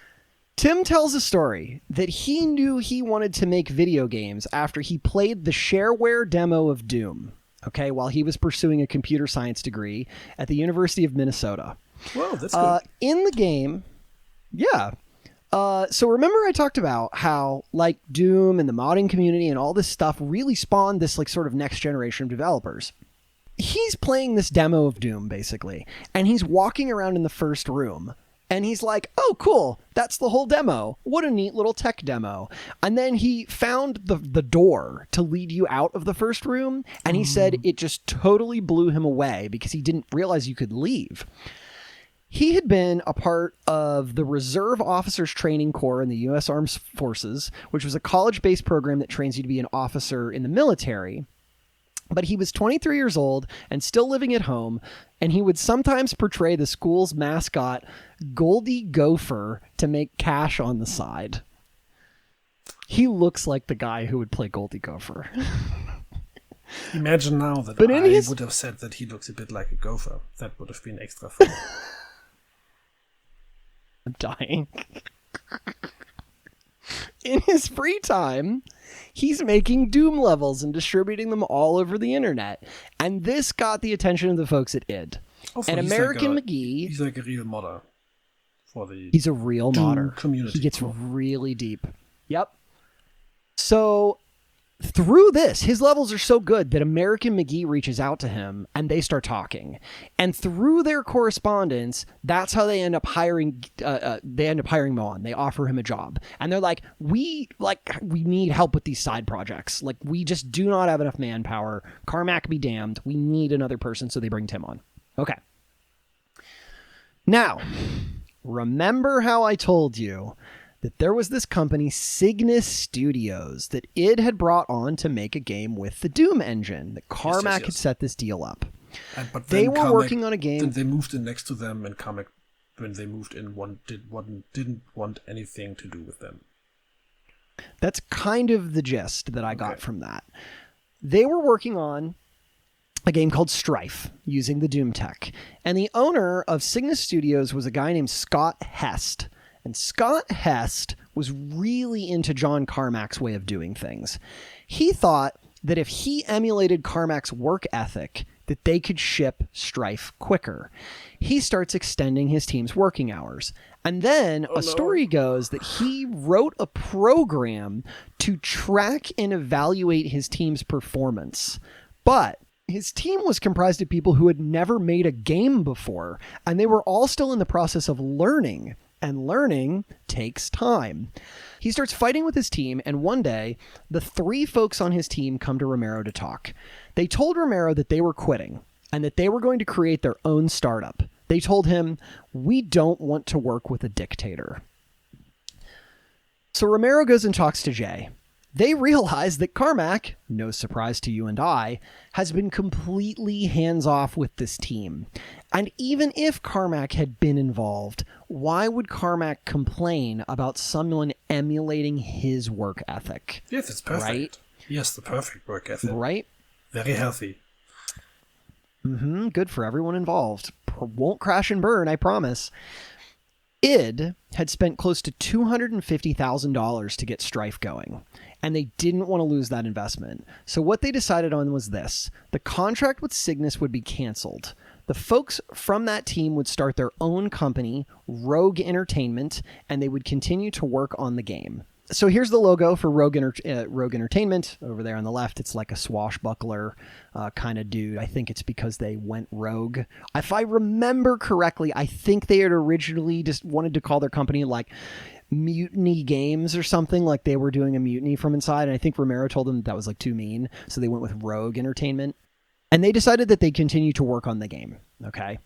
Tim tells a story that he knew he wanted to make video games after he played the shareware demo of Doom, okay, while he was pursuing a computer science degree at the University of Minnesota. Whoa, that's good. In the game, yeah. So remember I talked about how like Doom and the modding community and all this stuff really spawned this like sort of next generation of developers. He's playing this demo of Doom basically, and he's walking around in the first room. And he's like, oh, cool. That's the whole demo. What a neat little tech demo. And then he found the door to lead you out of the first room. And he said it just totally blew him away because he didn't realize you could leave. He had been a part of the Reserve Officers Training Corps in the U.S. Armed Forces, which was a college-based program that trains you to be an officer in the military. But he was 23 years old and still living at home, and he would sometimes portray the school's mascot, Goldie Gopher, to make cash on the side. He looks like the guy who would play Goldie Gopher. Imagine now that I would have said that he looks a bit like a gopher. That would have been extra fun. I'm dying. In his free time, he's making Doom levels and distributing them all over the internet. And this got the attention of the folks at id. And American McGee... He's like a real modder. He's a real modder. Community. He gets really deep. Yep. So through this, his levels are so good that American McGee reaches out to him and they start talking. And through their correspondence, that's how they end up hiring. They end up hiring Moan. They offer him a job, and they're like, we need help with these side projects. Like, we just do not have enough manpower. Carmack be damned. We need another person, so they bring Tim on. Okay. Now, remember how I told you that there was this company, Cygnus Studios, that id had brought on to make a game with the Doom engine, that Carmack had set this deal up. But they were working on a game. Then they moved in next to them, and Carmack, when they moved in, didn't want anything to do with them. That's kind of the gist that I got from that. They were working on a game called Strife using the Doom tech. And the owner of Cygnus Studios was a guy named Scott Hest. And Scott Hest was really into John Carmack's way of doing things. He thought that if he emulated Carmack's work ethic, that they could ship Strife quicker. He starts extending his team's working hours. And then story goes that he wrote a program to track and evaluate his team's performance. But his team was comprised of people who had never made a game before, and they were all still in the process of learning. And learning takes time. He starts fighting with his team, and one day, the 3 folks on his team come to Romero to talk. They told Romero that they were quitting, and that they were going to create their own startup. They told him, "We don't want to work with a dictator." So Romero goes and talks to Jay. They realize that Carmack, no surprise to you and I, has been completely hands-off with this team. And even if Carmack had been involved, why would Carmack complain about someone emulating his work ethic? Yes, it's perfect. Right? Yes, the perfect work ethic. Right? Very healthy. Good for everyone involved. Won't crash and burn, I promise. id had spent close to $250,000 to get Strife going, and they didn't want to lose that investment. So what they decided on was this. The contract with Cygnus would be canceled. The folks from that team would start their own company, Rogue Entertainment, and they would continue to work on the game. So here's the logo for Rogue Entertainment. Over there on the left, it's like a swashbuckler kind of dude. I think it's because they went rogue. If I remember correctly, I think they had originally just wanted to call their company like Mutiny Games or something, like they were doing a mutiny from inside. And I think Romero told them that was like too mean. So they went with Rogue Entertainment. And they decided that they'd continue to work on the game. Okay.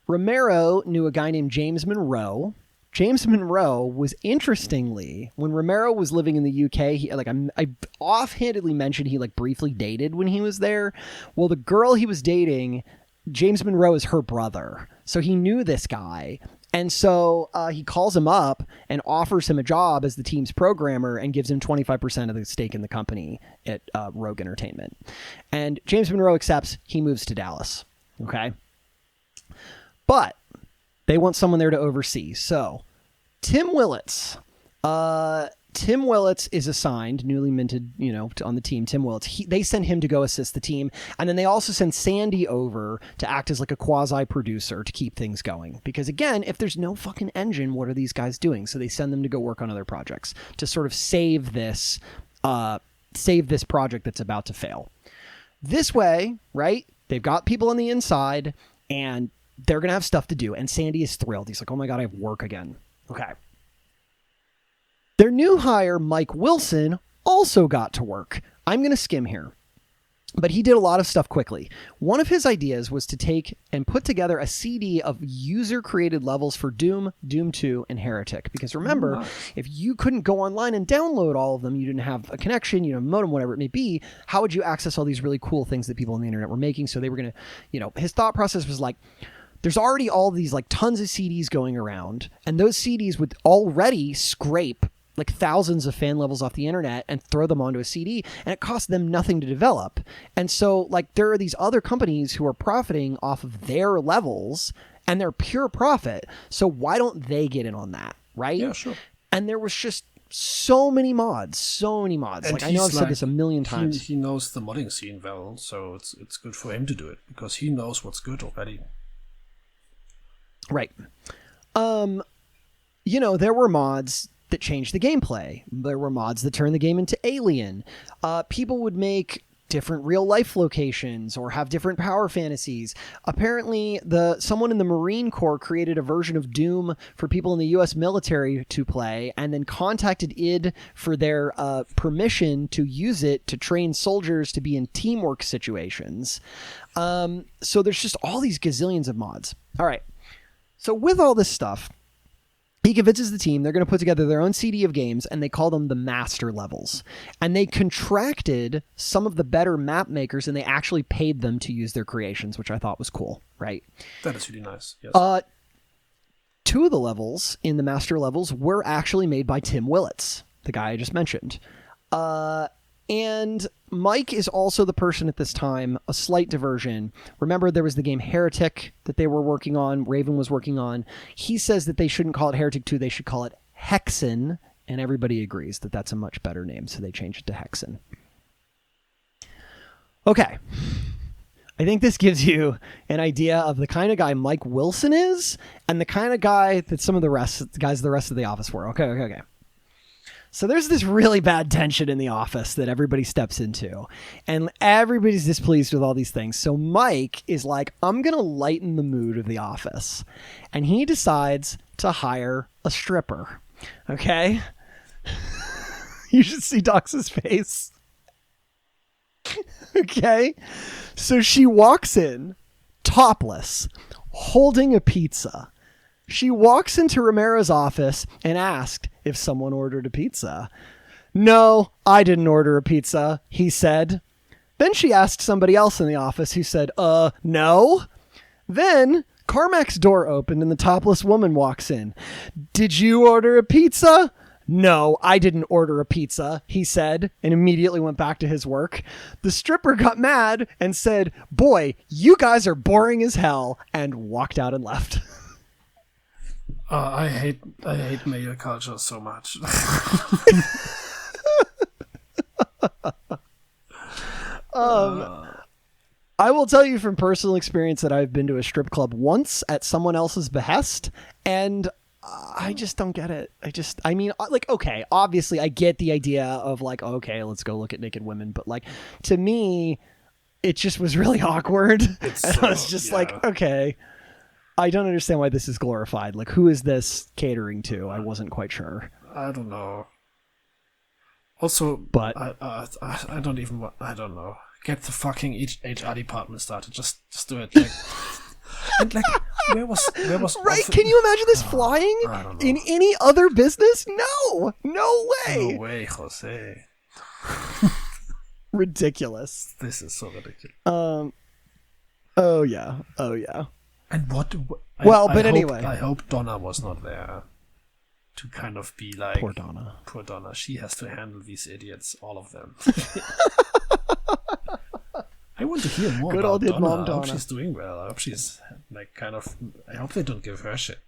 Romero knew a guy named James Monroe. James Monroe was, interestingly, when Romero was living in the UK, I offhandedly mentioned he briefly dated when he was there. Well, the girl he was dating, James Monroe is her brother. So he knew this guy. And so he calls him up and offers him a job as the team's programmer and gives him 25% of the stake in the company at Rogue Entertainment. And James Monroe accepts. He moves to Dallas. Okay. But they want someone there to oversee. So Tim Willits. Tim Willits is assigned, newly minted, on the team. Tim Willits. They send him to go assist the team. And then they also send Sandy over to act as like a quasi-producer to keep things going. Because again, if there's no fucking engine, what are these guys doing? So they send them to go work on other projects to sort of save this project that's about to fail. This way, right? They've got people on the inside and they're going to have stuff to do. And Sandy is thrilled. He's like, oh my God, I have work again. Okay. Their new hire, Mike Wilson, also got to work. I'm going to skim here. But he did a lot of stuff quickly. One of his ideas was to take and put together a CD of user-created levels for Doom, Doom 2, and Heretic. Because remember, if you couldn't go online and download all of them, you didn't have a connection, a modem, whatever it may be, how would you access all these really cool things that people on the internet were making? So they were going to, his thought process was like, there's already all these tons of CDs going around, and those CDs would already scrape thousands of fan levels off the internet and throw them onto a CD, and it costs them nothing to develop. And so there are these other companies who are profiting off of their levels, and they're pure profit. So why don't they get in on that, right? Yeah, sure. And there was just so many mods. And I know I've said this a million times. He knows the modding scene well, so it's good for him to do it because he knows what's good already. Right. There were mods. that changed the gameplay. There were mods that turned the game into Alien. People would make different real life locations or have different power fantasies. Apparently, someone in the Marine Corps created a version of Doom for people in the US military to play and then contacted id for their permission to use it to train soldiers to be in teamwork situations. So there's just all these gazillions of mods. All right. So with all this stuff, he convinces the team they're going to put together their own CD of games, and they call them the master levels. And they contracted some of the better map makers, and they actually paid them to use their creations, which I thought was cool, right? That is really nice, yes. 2 of the levels in the master levels were actually made by Tim Willits, the guy I just mentioned. And Mike is also the person at this time, a slight diversion. Remember, there was the game Heretic that they were working on, Raven was working on. He says that they shouldn't call it Heretic 2, they should call it Hexen, and everybody agrees that that's a much better name, so they changed it to Hexen. Okay. I think this gives you an idea of the kind of guy Mike Wilson is, and the kind of guy that some of the rest of the office were. Okay. So there's this really bad tension in the office that everybody steps into, and everybody's displeased with all these things. So Mike is like, I'm going to lighten the mood of the office. And he decides to hire a stripper. Okay? You should see Dox's face. Okay? So she walks in, topless, holding a pizza. She walks into Romero's office and asked if someone ordered a pizza. No, I didn't order a pizza, he said. Then she asked somebody else in the office who said, no. Then Carmack's door opened and the topless woman walks in. Did you order a pizza? No, I didn't order a pizza, he said, and immediately went back to his work. The stripper got mad and said, boy, you guys are boring as hell, and walked out and left. I hate male culture so much. I will tell you from personal experience that I've been to a strip club once at someone else's behest, and I just don't get it. I mean, okay, obviously I get the idea of like, okay, let's go look at naked women, but like, to me, it just was really awkward. And I was just like, okay, I don't understand why this is glorified. Like, who is this catering to? I wasn't quite sure. I don't know. Also, but I don't even. I don't know. Get the fucking HR department started. Just do it. Like, and like, where was right? Can you imagine this flying in any other business? No way. No way, Jose. Ridiculous. This is so ridiculous. Oh yeah. And what? Anyway, I hope Donna was not there to kind of be like poor Donna. Poor Donna. She has to handle these idiots, all of them. I want to hear more. Good about old Donna. Mom Donna. I hope she's doing well. I hope she's like kind of. I hope they don't give her shit.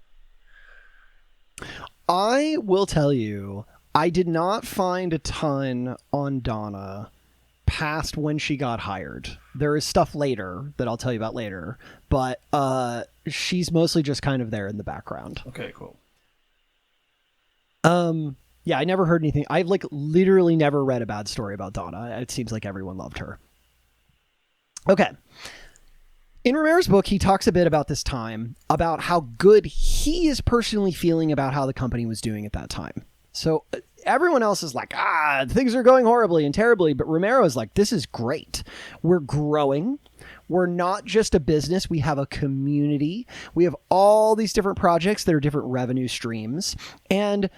I will tell you, I did not find a ton on Donna past when she got hired. There is stuff later that I'll tell you about later, but she's mostly just kind of there in the background. Okay, cool. Yeah, I never heard anything. I've like literally never read a bad story about Donna. It seems like everyone loved her. Okay. In Romero's book, he talks a bit about this time, about how good he is personally feeling about how the company was doing at that time. So everyone else is like, things are going horribly and terribly. But Romero is like, this is great. We're growing. We're not just a business. We have a community. We have all these different projects that are different revenue streams. And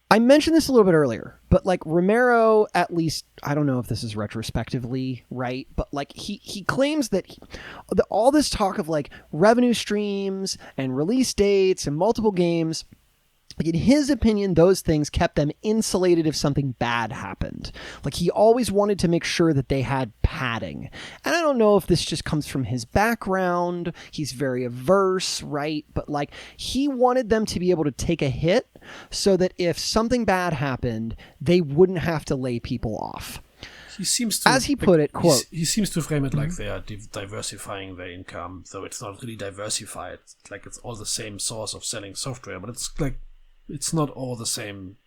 I mentioned this a little bit earlier, but like Romero, at least, I don't know if this is retrospectively right, but like he claims that all this talk of like revenue streams and release dates and multiple games, in his opinion, those things kept them insulated if something bad happened. Like, he always wanted to make sure that they had padding. And I don't know if this just comes from his background. He's very averse, right? But, like, he wanted them to be able to take a hit so that if something bad happened, they wouldn't have to lay people off. He seems to, as he put it, quote, he seems to frame it like they are diversifying their income, though it's not really diversified. Like, it's all the same source of selling software, but it's like, it's not all the same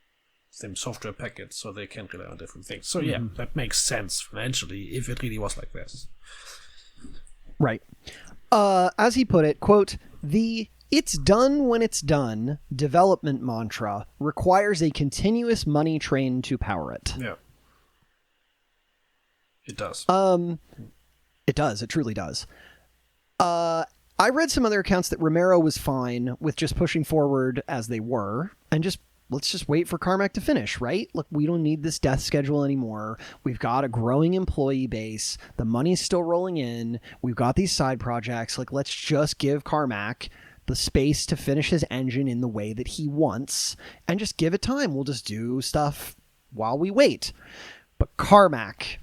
same software package, so they can rely on different things. So yeah, that makes sense financially if it really was like this. Right. As he put it, quote, the "it's done when it's done" development mantra requires a continuous money train to power it. Yeah. It does. It does. It truly does. I read some other accounts that Romero was fine with just pushing forward as they were and let's just wait for Carmack to finish, right? Look, we don't need this death schedule anymore. We've got a growing employee base. The money's still rolling in. We've got these side projects. Like, let's just give Carmack the space to finish his engine in the way that he wants and just give it time. We'll just do stuff while we wait. But Carmack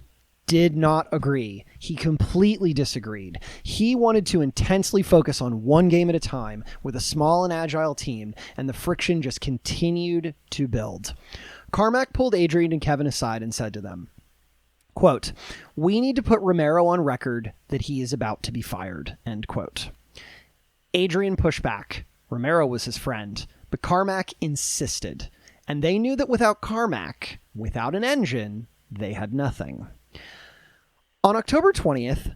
did not agree. He completely disagreed. He wanted to intensely focus on one game at a time with a small and agile team, and the friction just continued to build. Carmack pulled Adrian and Kevin aside and said to them, quote, "We need to put Romero on record that he is about to be fired," end quote. Adrian pushed back. Romero was his friend, but Carmack insisted, and they knew that without Carmack, without an engine, they had nothing. On October 20th,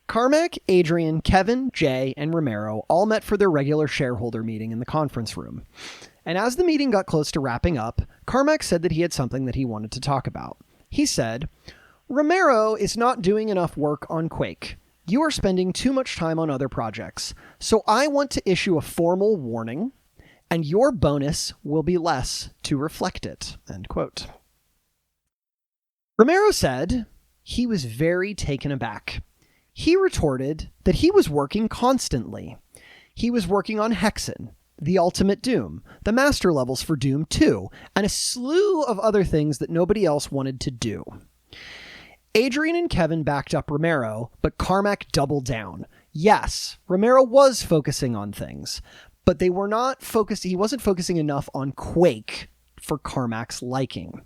Carmack, Adrian, Kevin, Jay, and Romero all met for their regular shareholder meeting in the conference room. And as the meeting got close to wrapping up, Carmack said that he had something that he wanted to talk about. He said, "Romero is not doing enough work on Quake. You are spending too much time on other projects. So I want to issue a formal warning, and your bonus will be less to reflect it," end quote. Romero said he was very taken aback. He retorted that he was working constantly. He was working on Hexen, the Ultimate Doom, the master levels for Doom 2, and a slew of other things that nobody else wanted to do. Adrian and Kevin backed up Romero, but Carmack doubled down. Yes, Romero was focusing on things, but he wasn't focusing enough on Quake for Carmack's liking.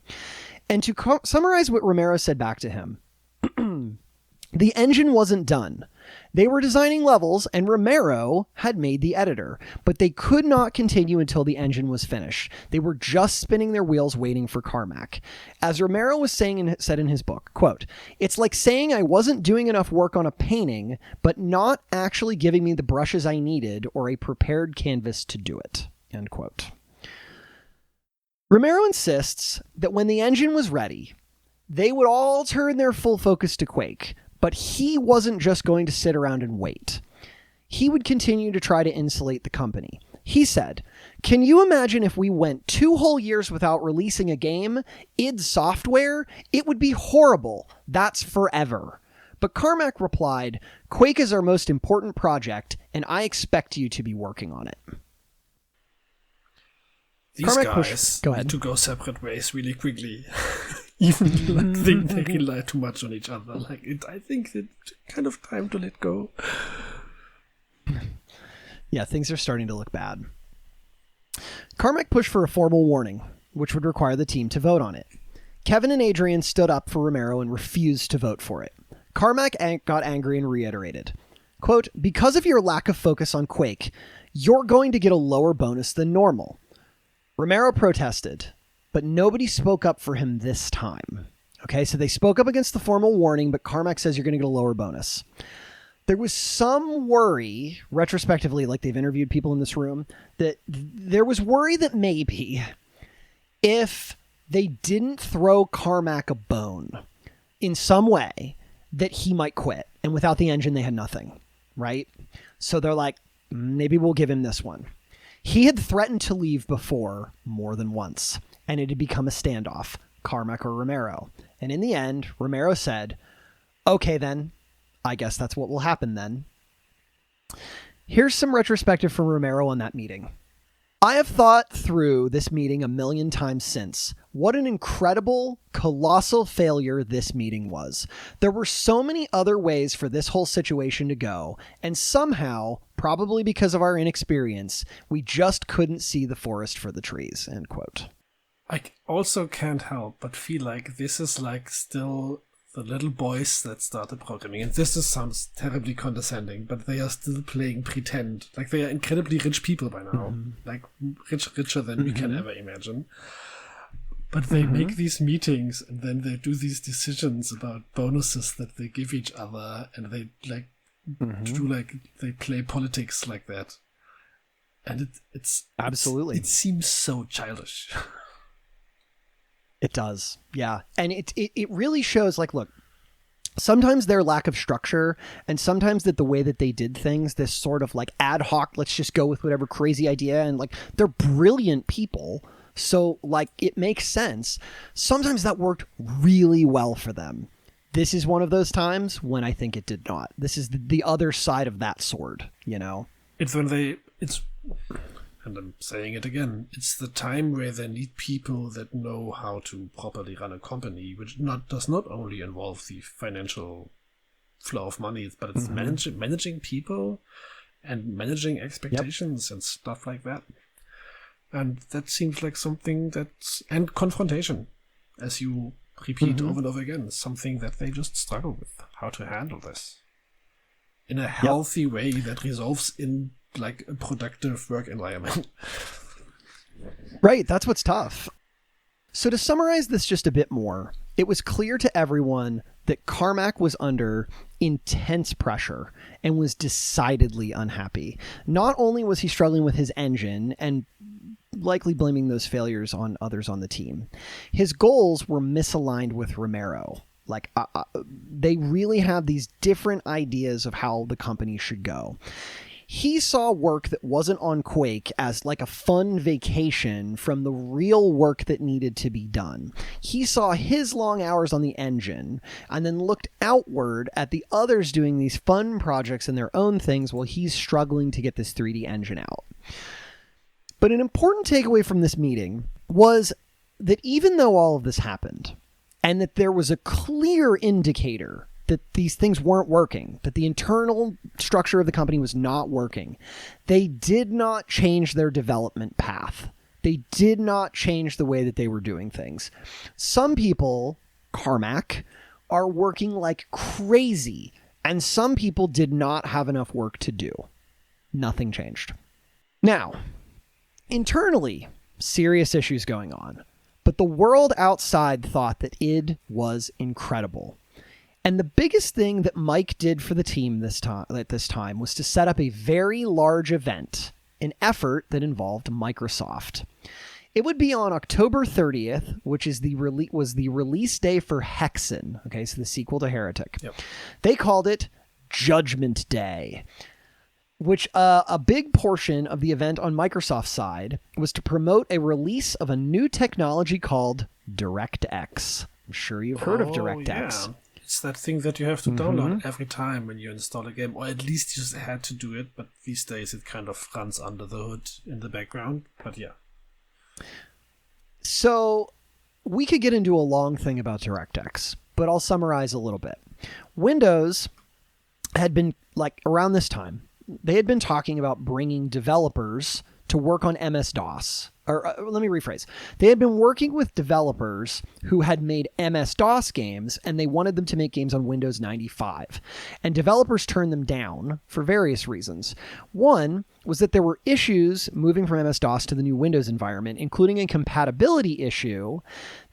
And to summarize what Romero said back to him, the engine wasn't done. They were designing levels, and Romero had made the editor, but they could not continue until the engine was finished. They were just spinning their wheels waiting for Carmack. As Romero was said in his book, quote, "It's like saying I wasn't doing enough work on a painting, but not actually giving me the brushes I needed or a prepared canvas to do it," end quote. Romero insists that when the engine was ready, they would all turn their full focus to Quake, but he wasn't just going to sit around and wait. He would continue to try to insulate the company. He said, "Can you imagine if we went 2 whole years without releasing a game? id Software? It would be horrible. That's forever." But Carmack replied, "Quake is our most important project, and I expect you to be working on it." These Carmack guys need to go separate ways really quickly. Even think they rely too much on each other. I think it's kind of time to let go. Yeah, things are starting to look bad. Carmack pushed for a formal warning, which would require the team to vote on it. Kevin and Adrian stood up for Romero and refused to vote for it. Carmack got angry and reiterated, quote, "Because of your lack of focus on Quake, you're going to get a lower bonus than normal." Romero protested, but nobody spoke up for him this time. Okay, so they spoke up against the formal warning, but Carmack says you're going to get a lower bonus. There was some worry, retrospectively, like they've interviewed people in this room, that there was worry that maybe if they didn't throw Carmack a bone in some way, that he might quit. And without the engine, they had nothing, right? So they're like, maybe we'll give him this one. He had threatened to leave before more than once, and it had become a standoff, Carmack or Romero. And in the end, Romero said, "Okay then, I guess that's what will happen then." Here's some retrospective from Romero on that meeting. "I have thought through this meeting a million times since. What an incredible, colossal failure this meeting was. There were so many other ways for this whole situation to go, and somehow, probably because of our inexperience, we just couldn't see the forest for the trees," end quote. I also can't help but feel like this is still the little boys that started programming. And this sounds terribly condescending, but they are still playing pretend. They are incredibly rich people by now. Richer than we can ever imagine. But they make these meetings and then they do these decisions about bonuses that they give each other, and they they play politics like that. And it's absolutely, it seems so childish. It does. Yeah. And it really shows, like, look, sometimes their lack of structure, and sometimes that the way that they did things, this sort of like ad hoc, let's just go with whatever crazy idea. And like, they're brilliant people. So like, it makes sense. Sometimes that worked really well for them. This is one of those times when I think it did not. This is the other side of that sword, you know? It's when and I'm saying it again, it's the time where they need people that know how to properly run a company, which does not only involve the financial flow of money, but it's managing people and managing expectations and stuff like that. And that seems like something and confrontation, as you repeat over and over again, something that they just struggle with, how to handle this in a healthy way that resolves in like a productive work environment. Right, that's what's tough. So to summarize this just a bit more, it was clear to everyone that Carmack was under intense pressure and was decidedly unhappy. Not only was he struggling with his engine and likely blaming those failures on others on the team, his goals were misaligned with Romero. Like, they really have these different ideas of how the company should go. He saw work that wasn't on Quake as like a fun vacation from the real work that needed to be done. He saw his long hours on the engine and then looked outward at the others doing these fun projects and their own things while he's struggling to get this 3D engine out. But an important takeaway from this meeting was that even though all of this happened and that there was a clear indicator that these things weren't working, that the internal structure of the company was not working, they did not change their development path. They did not change the way that they were doing things. Some people, Carmack, are working like crazy, and some people did not have enough work to do. Nothing changed. Now, internally, serious issues going on, but the world outside thought that id was incredible. And the biggest thing that Mike did for the team at this time was to set up a very large event, an effort that involved Microsoft. It would be on October 30th, which is was the release day for Hexen, okay, so the sequel to Heretic. Yep. They called it Judgment Day, which a big portion of the event on Microsoft's side was to promote a release of a new technology called DirectX. I'm sure you've heard of DirectX. Yeah. It's that thing that you have to download every time when you install a game, or at least you just had to do it, but these days it kind of runs under the hood in the background, but yeah. So we could get into a long thing about DirectX, but I'll summarize a little bit. Windows had been, like, around this time, they had been talking about bringing developers to work on MS-DOS. Or let me rephrase. They had been working with developers who had made MS-DOS games, and they wanted them to make games on Windows 95. And developers turned them down for various reasons. One was that there were issues moving from MS-DOS to the new Windows environment, including a compatibility issue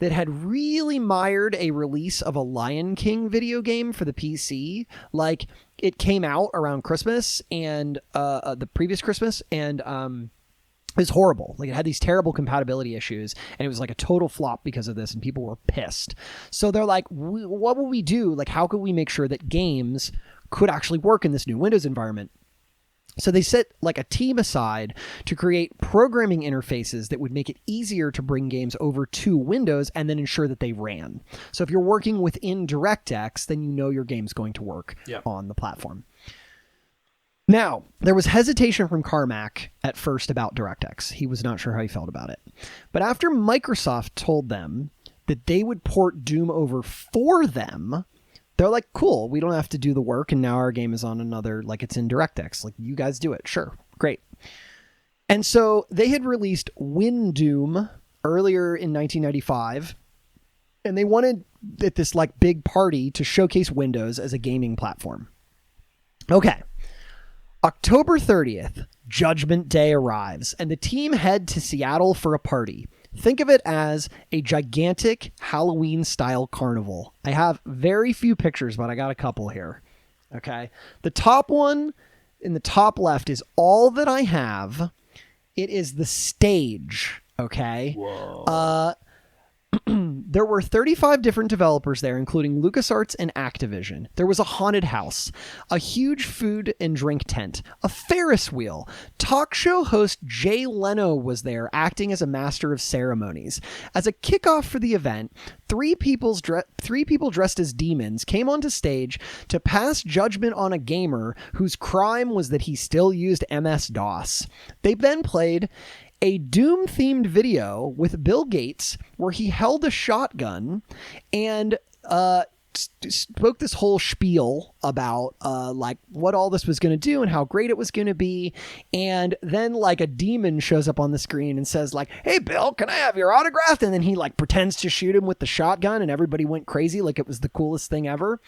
that had really mired a release of a Lion King video game for the PC. Like, it came out around Christmas and the previous Christmas, and it was horrible. Like, it had these terrible compatibility issues, and it was like a total flop because of this, and people were pissed. So they're like, what will we do? Like, how could we make sure that games could actually work in this new Windows environment? So they set like a team aside to create programming interfaces that would make it easier to bring games over to Windows and then ensure that they ran. So if you're working within DirectX, then you know your game's going to work on the platform. Now, there was hesitation from Carmack at first about DirectX. He was not sure how he felt about it. But after Microsoft told them that they would port Doom over for them, they're like, cool, we don't have to do the work, and now our game is on another, like, it's in DirectX. Like, you guys do it. Sure. Great. And so they had released WinDoom earlier in 1995, and they wanted at this, like, big party to showcase Windows as a gaming platform. Okay. October 30th, Judgment Day arrives, and the team head to Seattle for a party. Think of it as a gigantic Halloween-style carnival. I have very few pictures, but I got a couple here. Okay. The top one in the top left is all that I have. It is the stage. Okay. Whoa. There were 35 different developers there, including LucasArts and Activision. There was a haunted house, a huge food and drink tent, a Ferris wheel. Talk show host Jay Leno was there, acting as a master of ceremonies. As a kickoff for the event, three people dressed as demons came onto stage to pass judgment on a gamer whose crime was that he still used MS-DOS. They then played a Doom-themed video with Bill Gates where he held a shotgun and spoke this whole spiel about like what all this was going to do and how great it was going to be. And then like a demon shows up on the screen and says like, "Hey Bill, can I have your autograph?" And then he like pretends to shoot him with the shotgun and everybody went crazy like it was the coolest thing ever.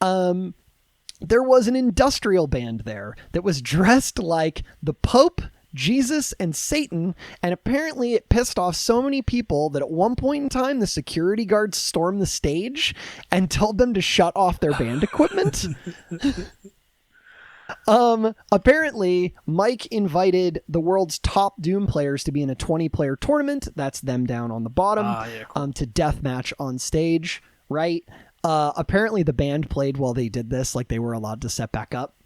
There was an industrial band there that was dressed like the Pope, Jesus, and Satan, and apparently it pissed off so many people that at one point in time the security guards stormed the stage and told them to shut off their band equipment. Apparently Mike invited the world's top Doom players to be in a 20-player tournament. That's them down on the bottom. Cool. To deathmatch on stage, right? Apparently the band played while they did this, like they were allowed to set back up.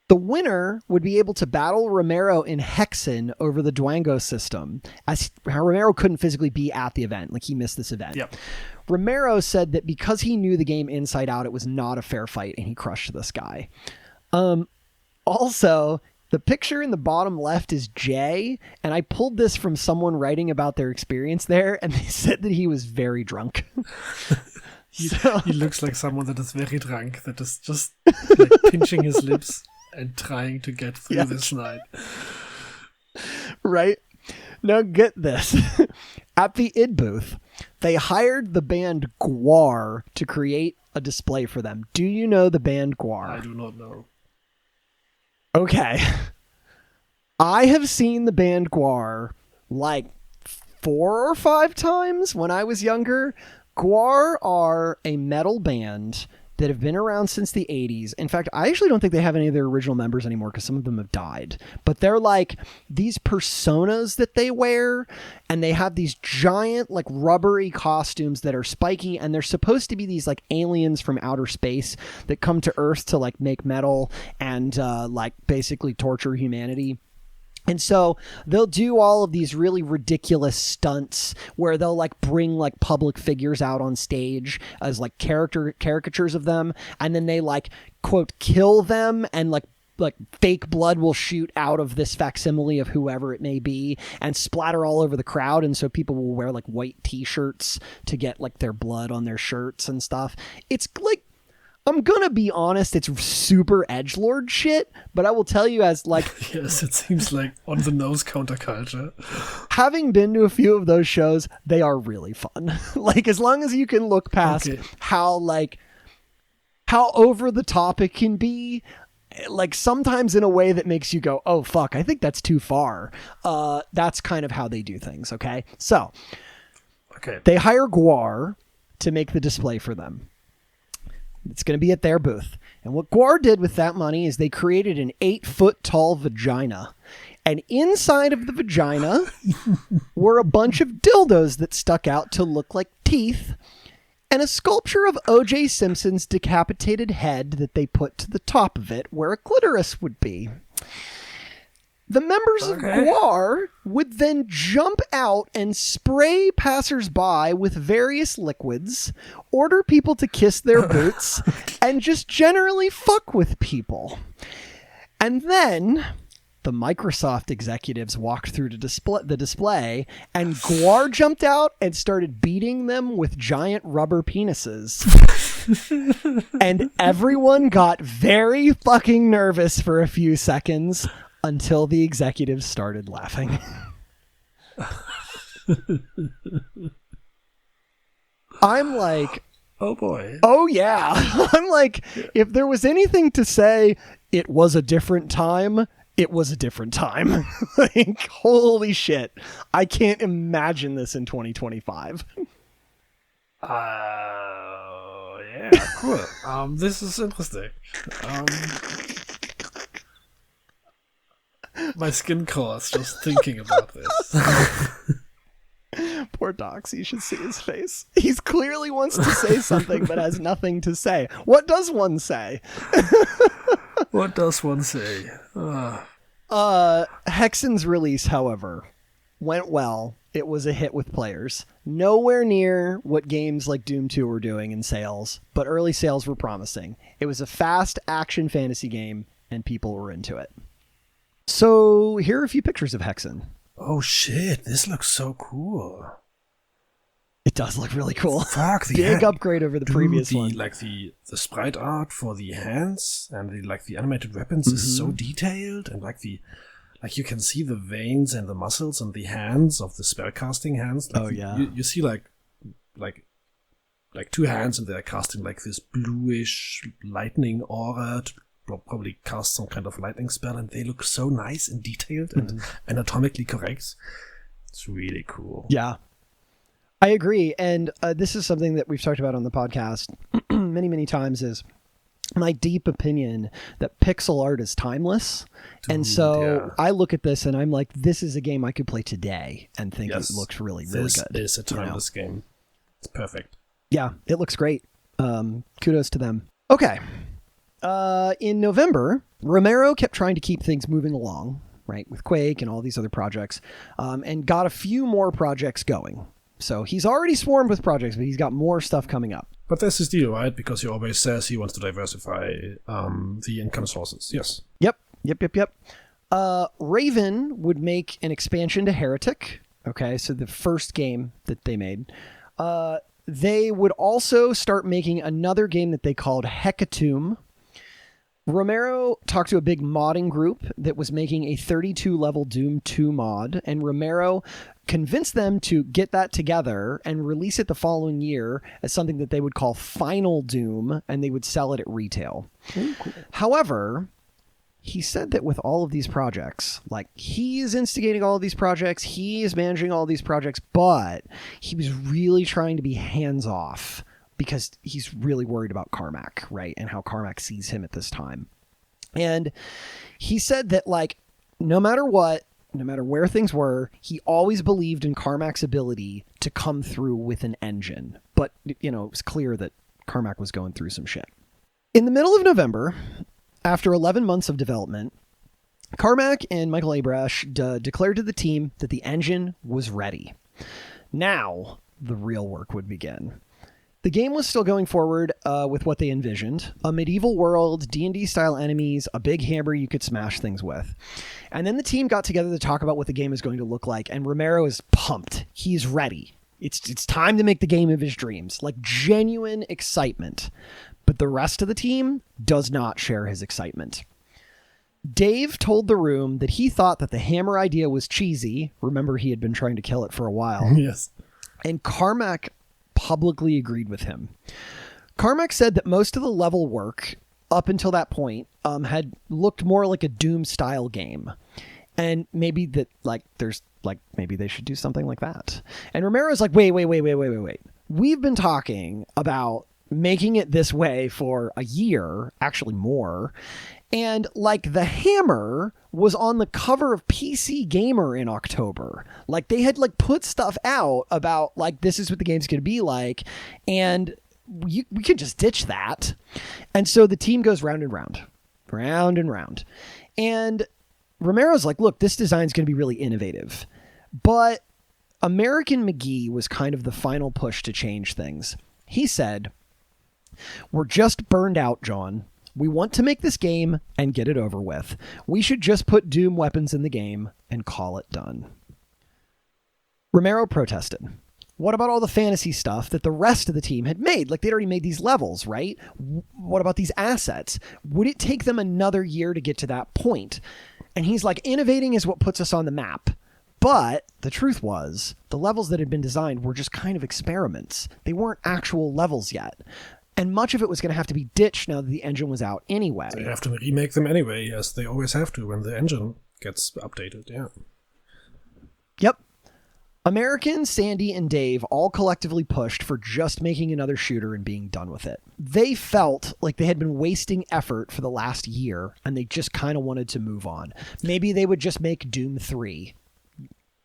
The winner would be able to battle Romero in Hexen over the Dwango system, as Romero couldn't physically be at the event. Like, he missed this event. Yep. Romero said that because he knew the game inside out, it was not a fair fight, and he crushed this guy. Also, the picture in the bottom left is Jay, and I pulled this from someone writing about their experience there, and they said that he was very drunk. He looks like someone that is very drunk, that is just like pinching his lips and trying to get through this night. Right? Now get this. At the id booth, they hired the band Gwar to create a display for them. Do you know the band Gwar? I do not know. Okay. I have seen the band Gwar like 4 or 5 times when I was younger. Gwar are a metal band that have been around since the 80s. In fact, I actually don't think they have any of their original members anymore because some of them have died. But they're like these personas that they wear, and they have these giant like rubbery costumes that are spiky, and they're supposed to be these like aliens from outer space that come to Earth to like make metal and like basically torture humanity. And so they'll do all of these really ridiculous stunts where they'll like bring like public figures out on stage as like caricatures of them. And then they like, quote, kill them, and like fake blood will shoot out of this facsimile of whoever it may be and splatter all over the crowd. And so people will wear like white t-shirts to get like their blood on their shirts and stuff. It's like, I'm gonna be honest, it's super edgelord shit, but I will tell you as like... Yes, it seems like on the nose counterculture. Having been to a few of those shows, they are really fun. Like, as long as you can look past how over the top it can be, like sometimes in a way that makes you go, oh fuck, I think that's too far. That's kind of how they do things, okay? So, they hire Gwar to make the display for them. It's going to be at their booth. And what Gwar did with that money is they created an 8-foot tall vagina. And inside of the vagina were a bunch of dildos that stuck out to look like teeth, and a sculpture of O.J. Simpson's decapitated head that they put to the top of it where a clitoris would be. The members of Gwar would then jump out and spray passersby with various liquids, order people to kiss their boots, and just generally fuck with people. And then the Microsoft executives walked through the display, and Gwar jumped out and started beating them with giant rubber penises. And everyone got very fucking nervous for a few seconds, until the executives started laughing. I'm like, oh boy. Oh yeah. I'm like, if there was anything to say it was a different time, it was a different time. Like, holy shit. I can't imagine this in 2025. Yeah, cool. This is interesting. My skin crawls just thinking about this. Poor Dox, you should see his face. He clearly wants to say something, but has nothing to say. What does one say? What does one say? Hexen's release, however, went well. It was a hit with players. Nowhere near what games like Doom 2 were doing in sales, but early sales were promising. It was a fast action fantasy game, and people were into it. So here are a few pictures of Hexen. Oh shit, this looks so cool. It does look really cool. Fuck, the big upgrade over the previous one. Like the sprite art for the hands and the animated weapons is so detailed, and like you can see the veins and the muscles on the hands of the spellcasting hands. Like you see like two hands, and they're casting like this bluish lightning aura to probably cast some kind of lightning spell, and they look so nice and detailed and anatomically correct. It's really cool. Yeah, I agree. And this is something that we've talked about on the podcast many, many times, is my deep opinion that pixel art is timeless. Dude, and so I look at this and I'm like, this is a game I could play today and think it looks really, really good. This is a timeless game. It's perfect. Yeah, it looks great. Kudos to them. Okay. In November, Romero kept trying to keep things moving along, right, with Quake and all these other projects, and got a few more projects going. So he's already swarmed with projects, but he's got more stuff coming up. But that's his deal, right? Because he always says he wants to diversify the income sources. Yes. Yep. Raven would make an expansion to Heretic. Okay, so the first game that they made. They would also start making another game that they called Hecatomb. Romero talked to a big modding group that was making a 32-level Doom 2 mod, and Romero convinced them to get that together and release it the following year as something that they would call Final Doom, and they would sell it at retail. Cool. However, he said that with all of these projects, like, he is instigating all of these projects, he is managing all of these projects, but he was really trying to be hands-off, because he's really worried about Carmack, right? And how Carmack sees him at this time. And he said that, like, no matter what, no matter where things were, he always believed in Carmack's ability to come through with an engine. But, you know, it was clear that Carmack was going through some shit. In the middle of November, after 11 months of development, Carmack and Michael Abrash declared to the team that the engine was ready. Now, the real work would begin. The game was still going forward with what they envisioned. A medieval world, D&D style enemies, a big hammer you could smash things with. And then the team got together to talk about what the game is going to look like, and Romero is pumped. He's ready. It's time to make the game of his dreams. Like, genuine excitement. But the rest of the team does not share his excitement. Dave told the room that he thought that the hammer idea was cheesy. Remember, he had been trying to kill it for a while. Yes. And Carmack publicly agreed with him. Carmack said that most of the level work up until that point had looked more like a Doom style game, and maybe that maybe they should do something like that. And Romero's like, wait. We've been talking about making it this way for a year, actually more. And like, the hammer was on the cover of PC Gamer in October. Like, they had like put stuff out about like, this is what the game's going to be like. And we could just ditch that. And so the team goes round and round. And Romero's like, look, this design's going to be really innovative. But American McGee was kind of the final push to change things. He said, "We're just burned out, John. We want to make this game and get it over with. We should just put Doom weapons in the game and call it done." Romero protested. What about all the fantasy stuff that the rest of the team had made? Like, they'd already made these levels, right? What about these assets? Would it take them another year to get to that point? And he's like, innovating is what puts us on the map. But the truth was, the levels that had been designed were just kind of experiments. They weren't actual levels yet. And much of it was going to have to be ditched now that the engine was out anyway. They have to remake them anyway, as they always have to when the engine gets updated, yeah. Yep. American, Sandy, and Dave all collectively pushed for just making another shooter and being done with it. They felt like they had been wasting effort for the last year, and they just kind of wanted to move on. Maybe they would just make Doom 3.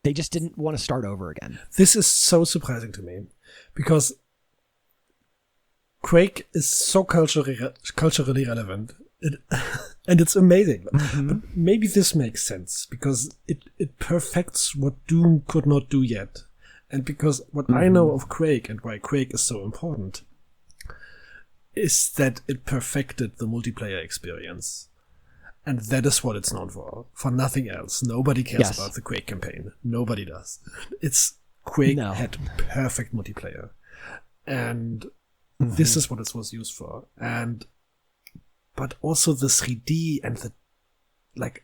They just didn't want to start over again. This is so surprising to me, because Quake is so culturally relevant, and it's amazing. Mm-hmm. But maybe this makes sense, because it perfects what Doom could not do yet. And because what I know of Quake, and why Quake is so important, is that it perfected the multiplayer experience. And that is what it's known for nothing else. Nobody cares about the Quake campaign. Nobody does. Quake had perfect multiplayer. And this is what it was used for. But also the 3D and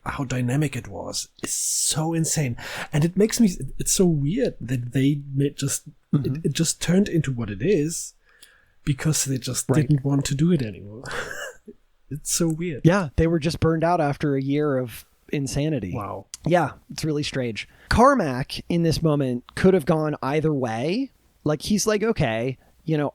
how dynamic it was is so insane. And it makes me, it's so weird that they it just turned into what it is because they just didn't want to do it anymore. It's so weird. Yeah, they were just burned out after a year of insanity. Wow. Yeah, it's really strange. Carmack in this moment could have gone either way. Like, he's like, okay,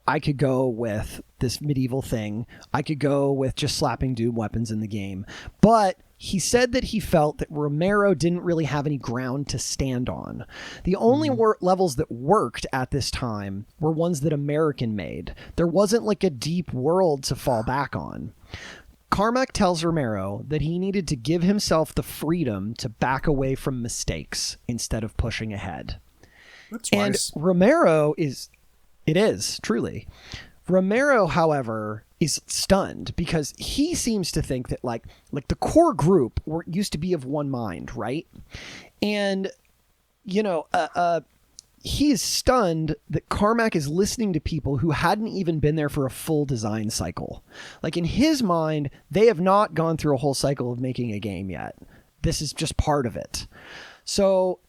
I could go with this medieval thing. I could go with just slapping Doom weapons in the game. But he said that he felt that Romero didn't really have any ground to stand on. The only levels that worked at this time were ones that American made. There wasn't like a deep world to fall back on. Carmack tells Romero that he needed to give himself the freedom to back away from mistakes instead of pushing ahead. That's wise. And Romero it is, truly. Romero, however, is stunned because he seems to think that like the core group used to be of one mind, right? And, he is stunned that Carmack is listening to people who hadn't even been there for a full design cycle. Like, in his mind, they have not gone through a whole cycle of making a game yet. This is just part of it. So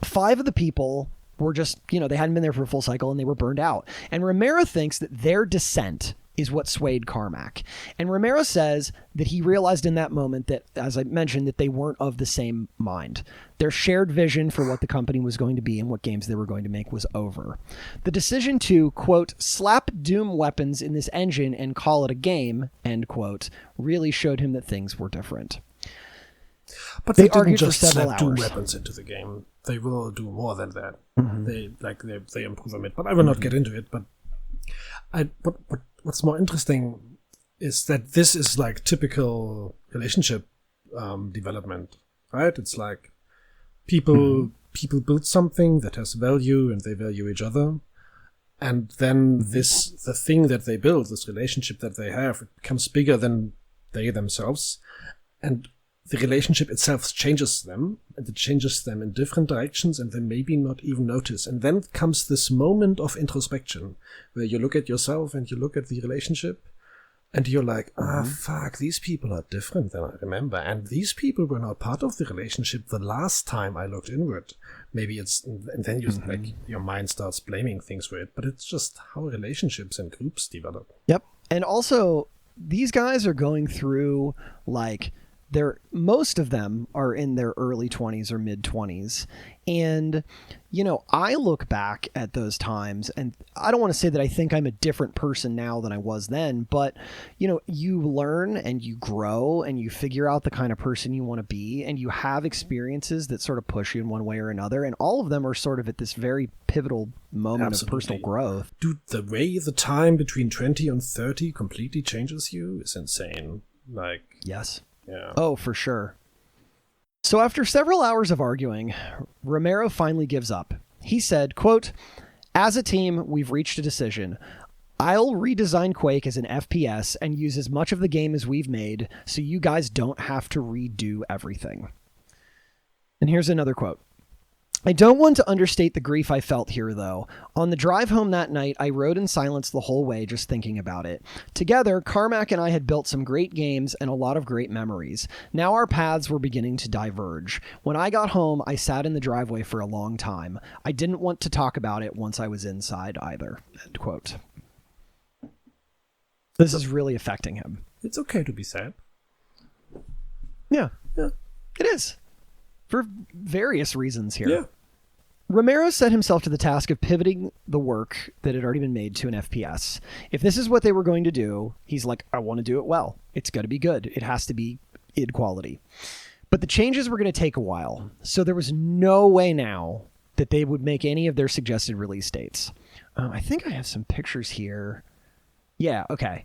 5 of the people were just, they hadn't been there for a full cycle and they were burned out. And Romero thinks that their dissent is what swayed Carmack. And Romero says that he realized in that moment that, as I mentioned, that they weren't of the same mind. Their shared vision for what the company was going to be and what games they were going to make was over. The decision to, quote, slap Doom weapons in this engine and call it a game, end quote, really showed him that things were different. But they didn't just slap Doom weapons into the game. They will do more than that. Mm-hmm. They improve on it. But I will not get into it. But what's more interesting is that this is like typical relationship development, right? It's like people build something that has value and they value each other. And then the thing that they build, this relationship that they have, it becomes bigger than they themselves. And the relationship itself changes them, and it changes them in different directions, and they maybe not even notice. And then comes this moment of introspection, where you look at yourself and you look at the relationship, and you're like, fuck, these people are different than I remember. And these people were not part of the relationship the last time I looked inward. Maybe and then you your mind starts blaming things for it, but it's just how relationships and groups develop. Yep. And also, these guys are going through, most of them are in their early 20s or mid 20s. And, I look back at those times and I don't want to say that I think I'm a different person now than I was then, but, you learn and you grow and you figure out the kind of person you want to be, and you have experiences that sort of push you in one way or another. And all of them are sort of at this very pivotal moment of personal growth. Dude, the way the time between 20 and 30 completely changes you is insane. Yes. Yeah. Oh, for sure. So after several hours of arguing, Romero finally gives up. He said, quote, as a team, we've reached a decision. I'll redesign Quake as an FPS and use as much of the game as we've made so you guys don't have to redo everything. And here's another quote. I don't want to understate the grief I felt here, though. On the drive home that night, I rode in silence the whole way just thinking about it. Together, Carmack and I had built some great games and a lot of great memories. Now our paths were beginning to diverge. When I got home, I sat in the driveway for a long time. I didn't want to talk about it once I was inside either. End quote. This is really affecting him. It's okay to be sad. Yeah. It is. For various reasons here. Yeah. Romero set himself to the task of pivoting the work that had already been made to an FPS. If this is what they were going to do, he's like, I want to do it well. It's got to be good. It has to be id quality. But the changes were going to take a while. So there was no way now that they would make any of their suggested release dates. I think I have some pictures here. Yeah, okay.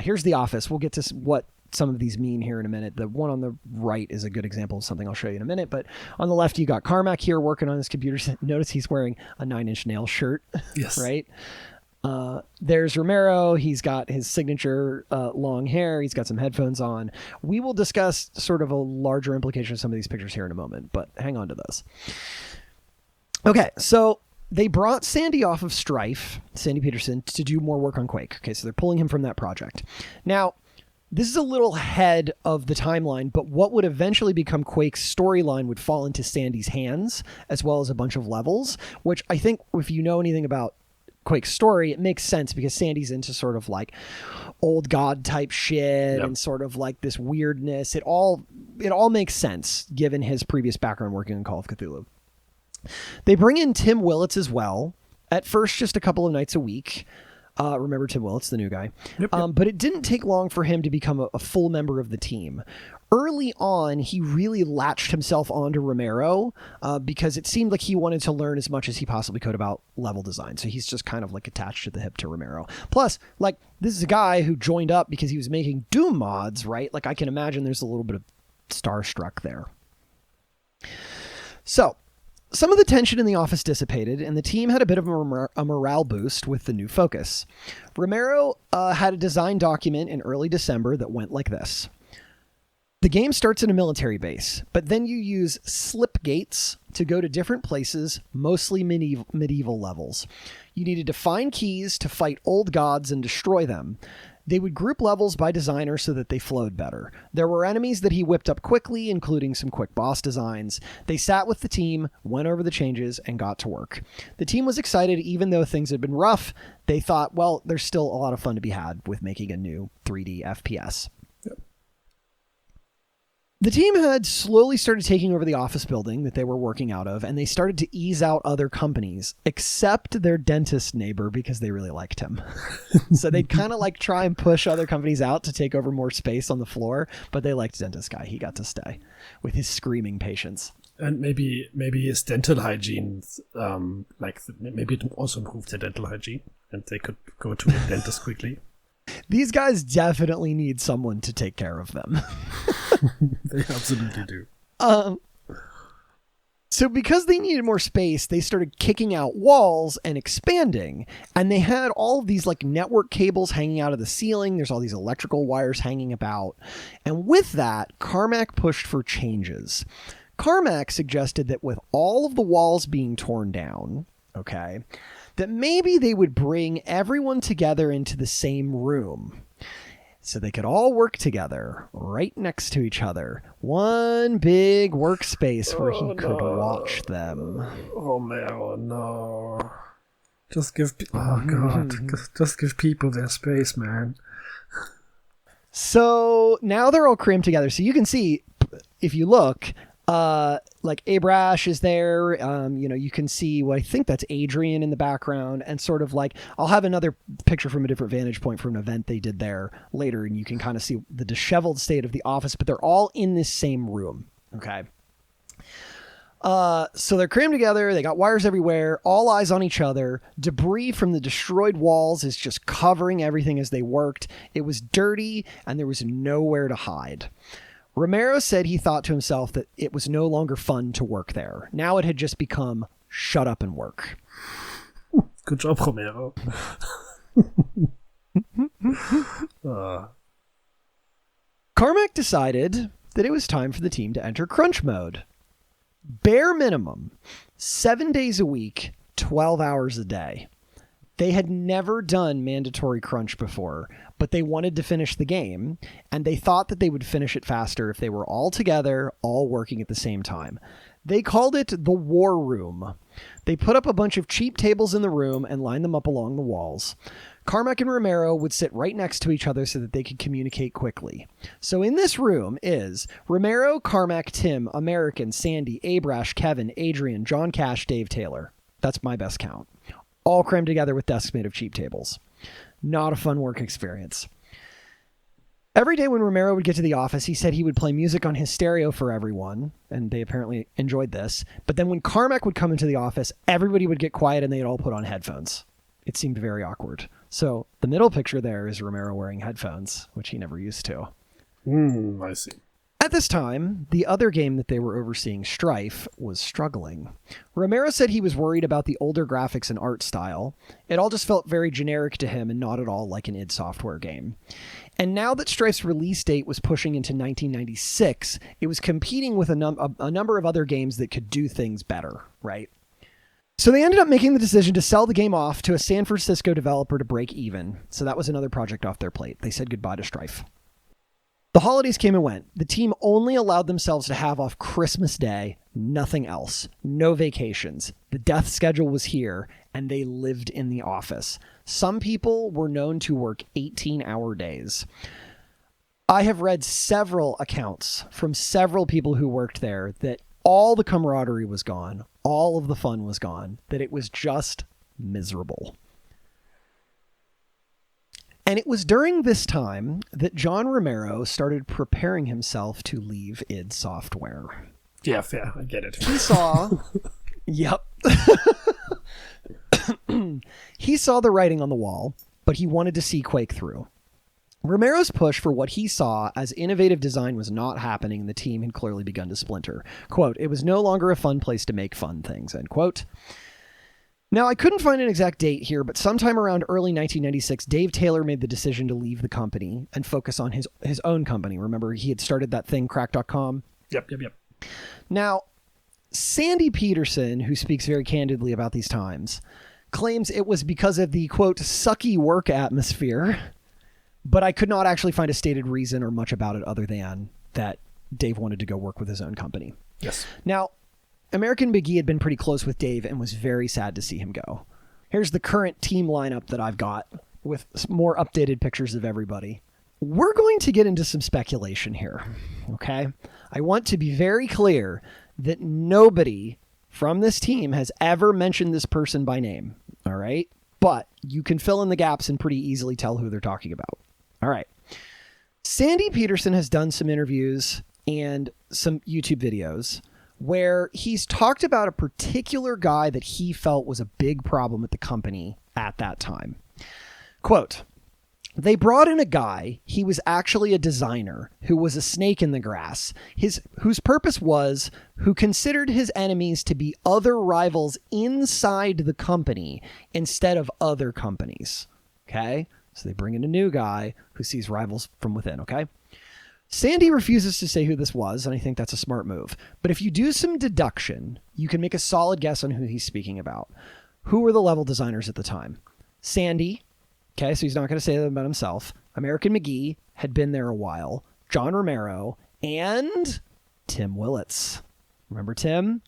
Here's the office. We'll get to what some of these mean here in a minute. The one on the right is a good example of something I'll show you in a minute. But on the left, you got Carmack here working on his computer. Notice he's wearing a 9-inch nail shirt. Yes. Right? There's Romero. He's got his signature long hair. He's got some headphones on. We will discuss sort of a larger implication of some of these pictures here in a moment, but hang on to those. Okay, so they brought Sandy off of Strife, Sandy Peterson, to do more work on Quake. Okay, so they're pulling him from that project. Now, this is a little ahead of the timeline, but what would eventually become Quake's storyline would fall into Sandy's hands, as well as a bunch of levels, which I think if you know anything about Quake's story, it makes sense because Sandy's into sort of like old god type shit and sort of like this weirdness. It all makes sense given his previous background working on Call of Cthulhu. They bring in Tim Willits as well. At first, just a couple of nights a week. Remember Tim Willits, the new guy. Yep. But it didn't take long for him to become a full member of the team. Early on, he really latched himself onto Romero because it seemed like he wanted to learn as much as he possibly could about level design. So he's just kind of like attached to the hip to Romero. Plus, like, this is a guy who joined up because he was making Doom mods, right? Like, I can imagine there's a little bit of starstruck there. So some of the tension in the office dissipated, and the team had a bit of a morale boost with the new focus. Romero had a design document in early December that went like this. The game starts in a military base, but then you use slip gates to go to different places, mostly medieval levels. You needed to find keys to fight old gods and destroy them. They would group levels by designer so that they flowed better. There were enemies that he whipped up quickly, including some quick boss designs. They sat with the team, went over the changes, and got to work. The team was excited even though things had been rough. They thought, well, there's still a lot of fun to be had with making a new 3D FPS. The team had slowly started taking over the office building that they were working out of, and they started to ease out other companies, except their dentist neighbor, because they really liked him. So they'd kind of like try and push other companies out to take over more space on the floor, but they liked dentist guy. He got to stay with his screaming patients. And maybe his dental hygiene, maybe it also improved their dental hygiene, and they could go to a dentist quickly. These guys definitely need someone to take care of them. They absolutely do. So because they needed more space, they started kicking out walls and expanding. And they had all of these like network cables hanging out of the ceiling. There's all these electrical wires hanging about. And with that, Carmack pushed for changes. Carmack suggested that with all of the walls being torn down, okay, that maybe they would bring everyone together into the same room so they could all work together right next to each other. One big workspace where he could watch them. Oh, man, oh, no. Just give people their space, man. So now they're all crammed together. So you can see, if you look, like Abrash is there. You can see what I think that's Adrian in the background, and sort of like I'll have another picture from a different vantage point from an event they did there later, and you can kind of see the disheveled state of the office, but they're all in this same room. Okay. So they're crammed together. They got wires everywhere, all eyes on each other. Debris from the destroyed walls is just covering everything as they worked. It was dirty and there was nowhere to hide. Romero said he thought to himself that it was no longer fun to work there. Now it had just become shut up and work. Good job, Romero. Carmack decided that it was time for the team to enter crunch mode. Bare minimum, 7 days a week, 12 hours a day. They had never done mandatory crunch before, but they wanted to finish the game, and they thought that they would finish it faster if they were all together, all working at the same time. They called it the War Room. They put up a bunch of cheap tables in the room and lined them up along the walls. Carmack and Romero would sit right next to each other so that they could communicate quickly. So in this room is Romero, Carmack, Tim, American, Sandy, Abrash, Kevin, Adrian, John Cash, Dave Taylor. That's my best count. All crammed together with desks made of cheap tables. Not a fun work experience. Every day when Romero would get to the office, he said he would play music on his stereo for everyone, and they apparently enjoyed this. But then when Carmack would come into the office, everybody would get quiet and they'd all put on headphones. It seemed very awkward. So the middle picture there is Romero wearing headphones, which he never used to. I see. At this time, the other game that they were overseeing, Strife, was struggling. Romero said he was worried about the older graphics and art style. It all just felt very generic to him and not at all like an id Software game. And now that Strife's release date was pushing into 1996, it was competing with a number of other games that could do things better, right? So they ended up making the decision to sell the game off to a San Francisco developer to break even. So that was another project off their plate. They said goodbye to Strife. The holidays came and went. The team only allowed themselves to have off Christmas Day, nothing else. No vacations. The death schedule was here, and they lived in the office. Some people were known to work 18-hour days. I have read several accounts from several people who worked there that all the camaraderie was gone, all of the fun was gone, that it was just miserable. And it was during this time that John Romero started preparing himself to leave id Software. Yeah, fair. I get it. He saw... Yep. He saw the writing on the wall, but he wanted to see Quake through. Romero's push for what he saw as innovative design was not happening, and the team had clearly begun to splinter. Quote, "It was no longer a fun place to make fun things," end quote. Now, I couldn't find an exact date here, but sometime around early 1996, Dave Taylor made the decision to leave the company and focus on his own company. Remember, he had started that thing, Crack.com? Yep. Now, Sandy Peterson, who speaks very candidly about these times, claims it was because of the, quote, sucky work atmosphere, but I could not actually find a stated reason or much about it other than that Dave wanted to go work with his own company. Yes. Now, American McGee had been pretty close with Dave and was very sad to see him go. Here's the current team lineup that I've got with more updated pictures of everybody. We're going to get into some speculation here, okay? I want to be very clear that nobody from this team has ever mentioned this person by name, all right? But you can fill in the gaps and pretty easily tell who they're talking about. All right. Sandy Peterson has done some interviews and some YouTube videos where he's talked about a particular guy that he felt was a big problem at the company at that time. Quote, "They brought in a guy, he was actually a designer, who was a snake in the grass, whose purpose was, who considered his enemies to be other rivals inside the company instead of other companies." Okay? So they bring in a new guy who sees rivals from within, okay? Sandy refuses to say who this was, and I think that's a smart move. But if you do some deduction, you can make a solid guess on who he's speaking about. Who were the level designers at the time? Sandy, okay, so he's not going to say that about himself. American McGee had been there a while. John Romero, and Tim Willits. Remember Tim?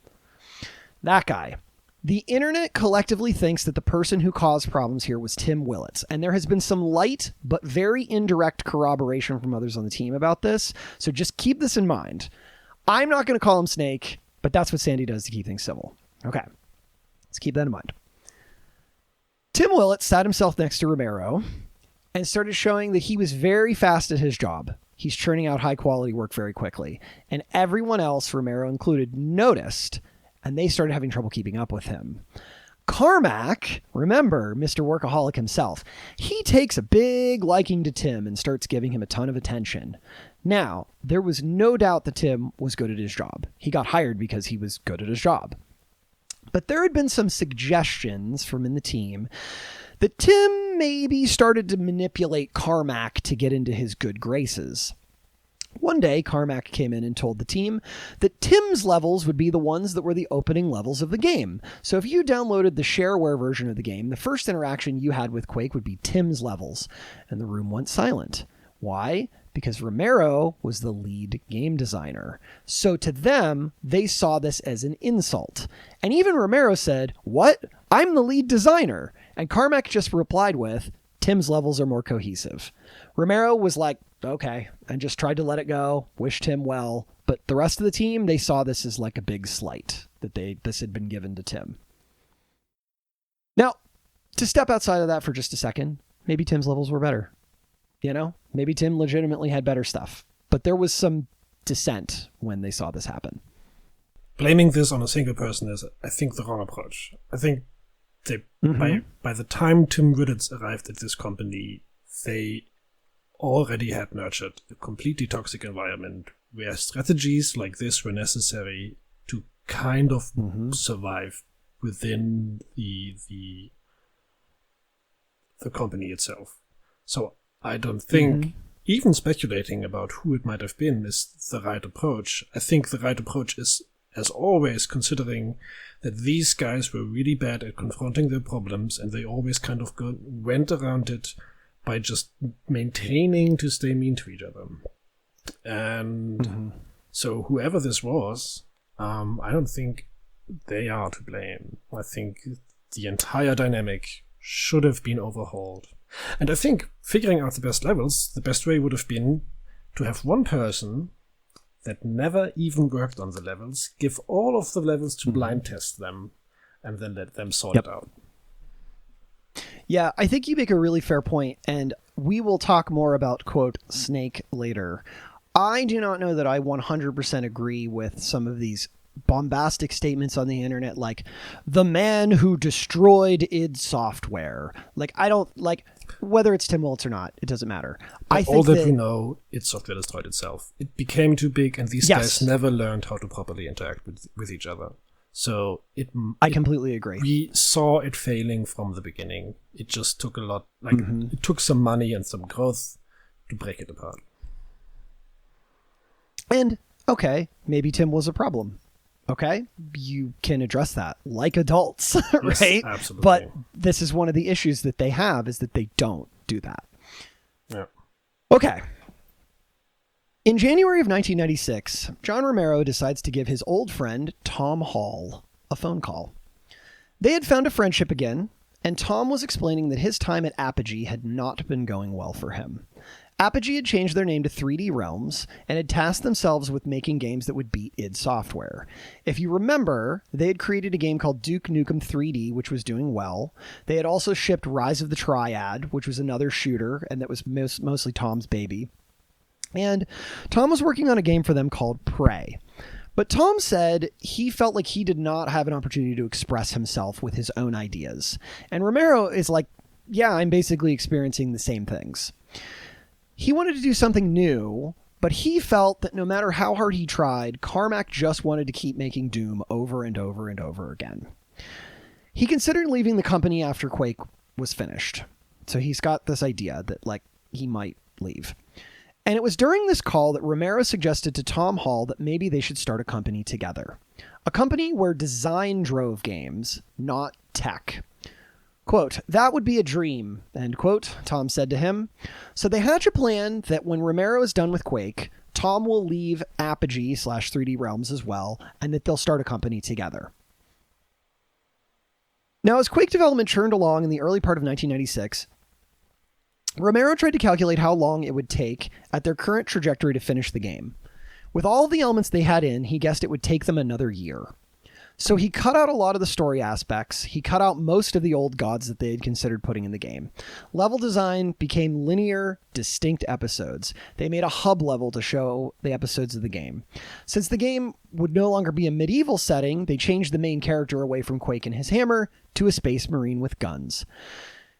That guy. The internet collectively thinks that the person who caused problems here was Tim Willits, and there has been some light but very indirect corroboration from others on the team about this, so just keep this in mind. I'm not going to call him Snake, but that's what Sandy does to keep things civil. Okay, let's keep that in mind. Tim Willits sat himself next to Romero and started showing that he was very fast at his job. He's churning out high-quality work very quickly, and everyone else, Romero included, noticed, and they started having trouble keeping up with him. Carmack, remember, Mr. Workaholic himself, he takes a big liking to Tim and starts giving him a ton of attention. Now, there was no doubt that Tim was good at his job. He got hired because he was good at his job. But there had been some suggestions from in the team that Tim maybe started to manipulate Carmack to get into his good graces. One day, Carmack came in and told the team that Tim's levels would be the ones that were the opening levels of the game. So if you downloaded the shareware version of the game, the first interaction you had with Quake would be Tim's levels, and the room went silent. Why? Because Romero was the lead game designer. So to them, they saw this as an insult. And even Romero said, "What? I'm the lead designer." And Carmack just replied with, Tim's levels are more cohesive. Romero was like, okay, and just tried to let it go, wished Tim well. But the rest of the team, they saw this as like a big slight that this had been given to Tim. Now, to step outside of that for just a second, maybe Tim's levels were better. Maybe Tim legitimately had better stuff. But there was some dissent when they saw this happen. Blaming this on a single person is, I think, the wrong approach. I think by the time Tim Ridditz arrived at this company, they already had nurtured a completely toxic environment where strategies like this were necessary to kind of survive within the company itself. So I don't think even speculating about who it might have been is the right approach. I think the right approach is, as always, considering that these guys were really bad at confronting their problems, and they always kind of went around it by just maintaining to stay mean to each other. And so whoever this was, I don't think they are to blame. I think the entire dynamic should have been overhauled. And I think figuring out the best levels, the best way would have been to have one person that never even worked on the levels, give all of the levels to blind test them, and then let them sort it out. Yeah, I think you make a really fair point, and we will talk more about, quote, Snake later. I do not know that I 100% agree with some of these bombastic statements on the internet, like the man who destroyed id Software. Like, I don't like whether it's Tim Waltz or not. It doesn't matter. I think all that we know, id Software destroyed itself. It became too big, and these guys never learned how to properly interact with each other. So I completely agree. We saw it failing from the beginning. It just took a lot. Like it took some money and some growth to break it apart. And okay, maybe Tim was a problem. Okay, you can address that like adults, right? Yes, absolutely. But this is one of the issues that they have, is that they don't do that. Yeah. Okay. In January of 1996, John Romero decides to give his old friend Tom Hall a phone call. They had found a friendship again, and Tom was explaining that his time at Apogee had not been going well for him. Apogee had changed their name to 3D Realms and had tasked themselves with making games that would beat id Software. If you remember, they had created a game called Duke Nukem 3D, which was doing well. They had also shipped Rise of the Triad, which was another shooter, and that was mostly Tom's baby. And Tom was working on a game for them called Prey. But Tom said he felt like he did not have an opportunity to express himself with his own ideas. And Romero is like, yeah, I'm basically experiencing the same things. He wanted to do something new, but he felt that no matter how hard he tried, Carmack just wanted to keep making Doom over and over and over again. He considered leaving the company after Quake was finished. So he's got this idea that, like, he might leave. And it was during this call that Romero suggested to Tom Hall that maybe they should start a company together. A company where design drove games, not tech. Quote, that would be a dream, end quote, Tom said to him. So they hatch a plan that when Romero is done with Quake, Tom will leave Apogee / 3D Realms as well, and that they'll start a company together. Now, as Quake development churned along in the early part of 1996, Romero tried to calculate how long it would take at their current trajectory to finish the game. With all the elements they had in, he guessed it would take them another year. So he cut out a lot of the story aspects. He cut out most of the old gods that they had considered putting in the game. Level design became linear, distinct episodes. They made a hub level to show the episodes of the game. Since the game would no longer be a medieval setting, they changed the main character away from Quake and his hammer to a space marine with guns.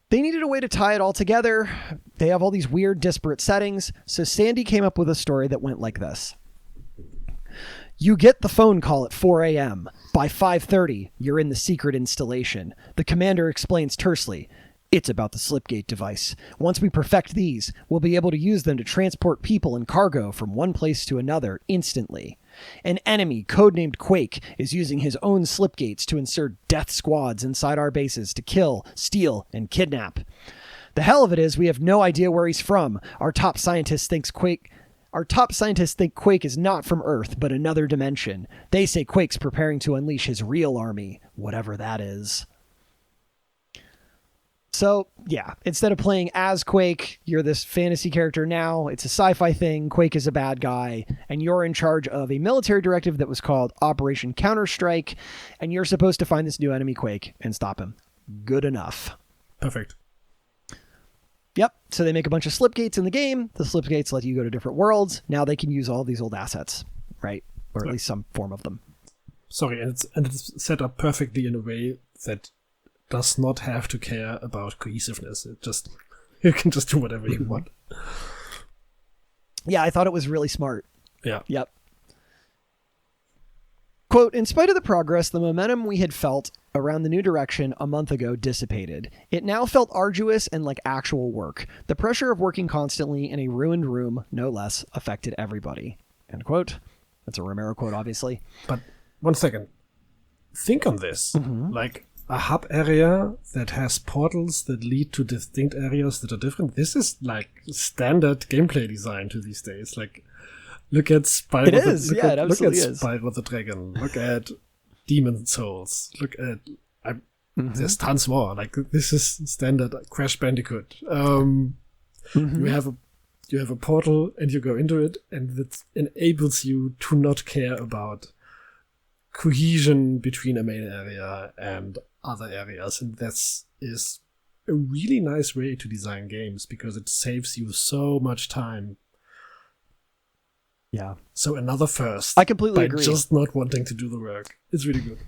They needed a way to tie it all together. They have all these weird, disparate settings. So Sandy came up with a story that went like this. You get the phone call at 4 a.m. By 5:30, you're in the secret installation. The commander explains tersely, it's about the Slipgate device. Once we perfect these, we'll be able to use them to transport people and cargo from one place to another instantly. An enemy, codenamed Quake, is using his own Slipgates to insert death squads inside our bases to kill, steal, and kidnap. The hell of it is we have no idea where he's from. Our top scientists think Quake is not from Earth, but another dimension. They say Quake's preparing to unleash his real army, whatever that is. So, yeah, instead of playing as Quake, you're this fantasy character now. It's a sci-fi thing. Quake is a bad guy, and you're in charge of a military directive that was called Operation Counter-Strike, and you're supposed to find this new enemy, Quake, and stop him. Good enough. Perfect. Yep, so they make a bunch of slipgates in the game. The slipgates let you go to different worlds. Now they can use all these old assets, right? Or at least some form of them. Sorry, and it's set up perfectly in a way that does not have to care about cohesiveness. You can just do whatever you want. Yeah, I thought it was really smart. Yeah. Yep. Quote, in spite of the progress, the momentum we had felt around the new direction a month ago dissipated. It now felt arduous and like actual work. The pressure of working constantly in a ruined room, no less, affected everybody. End quote. That's a Romero quote, obviously. But one second. Think on this. Mm-hmm. Like, a hub area that has portals that lead to distinct areas that are different. This is like standard gameplay design to these days. Like, look at Spyro. It is, yeah, it absolutely is. Spyro the Dragon. Look at Demon Souls. Look at there's tons more. Like, this is standard Crash Bandicoot. You have a portal and you go into it, and that enables you to not care about cohesion between a main area and other areas, and this is a really nice way to design games because it saves you so much time. Yeah. So another first. I completely agree. Just not wanting to do the work. It's really good.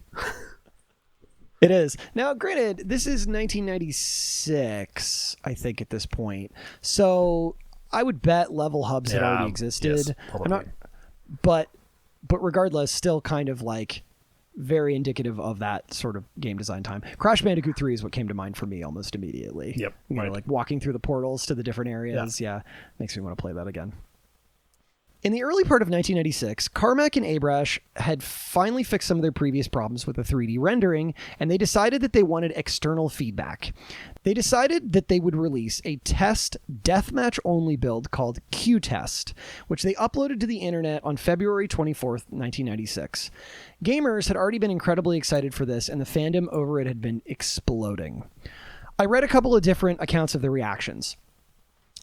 It is. Now, granted, this is 1996, I think, at this point. So I would bet level hubs had already existed. Yes, probably. But regardless, still kind of like very indicative of that sort of game design time. Crash Bandicoot 3 is what came to mind for me almost immediately. Yep. You know, like walking through the portals to the different areas. Yeah. Makes me want to play that again. In the early part of 1996, Carmack and Abrash had finally fixed some of their previous problems with the 3D rendering, and they decided that they wanted external feedback. They decided that they would release a test deathmatch-only build called Q-Test, which they uploaded to the internet on February 24th, 1996. Gamers had already been incredibly excited for this, and the fandom over it had been exploding. I read a couple of different accounts of the reactions.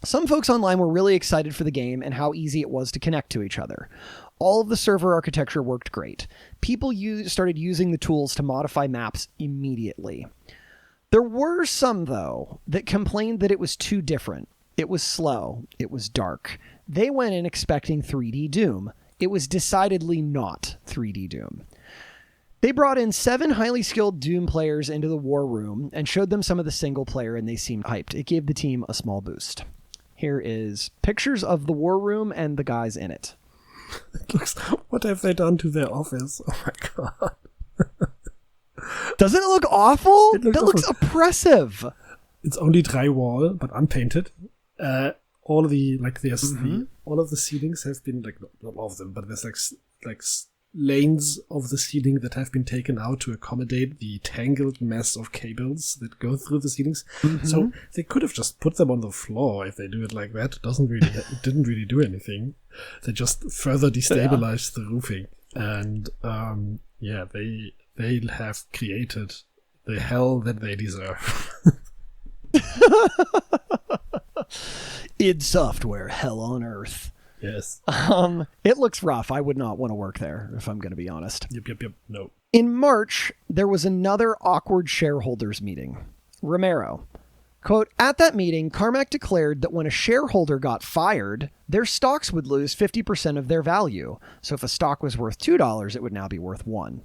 Some folks online were really excited for the game and how easy it was to connect to each other. All of the server architecture worked great. People started using the tools to modify maps immediately. There were some, though, that complained that it was too different. It was slow. It was dark. They went in expecting 3D Doom. It was decidedly not 3D Doom. They brought in 7 highly skilled Doom players into the war room and showed them some of the single player, and they seemed hyped. It gave the team a small boost. Here is pictures of the war room and the guys in it. What have they done to their office? Oh my god. Doesn't it look awful? Looks oppressive. It's only drywall, but unpainted. All of the all of the ceilings have been not all of them, but there's like lanes of the ceiling that have been taken out to accommodate the tangled mess of cables that go through the ceilings. So they could have just put them on the floor if they do it like that. It didn't really do anything. They just further destabilized the roofing. And they have created the hell that they deserve. id Software, hell on earth. Yes. It looks rough. I would not want to work there, if I'm going to be honest. Yep. No. In March, there was another awkward shareholders meeting. Romero. Quote, at that meeting, Carmack declared that when a shareholder got fired, their stocks would lose 50% of their value. So if a stock was worth $2, it would now be worth $1.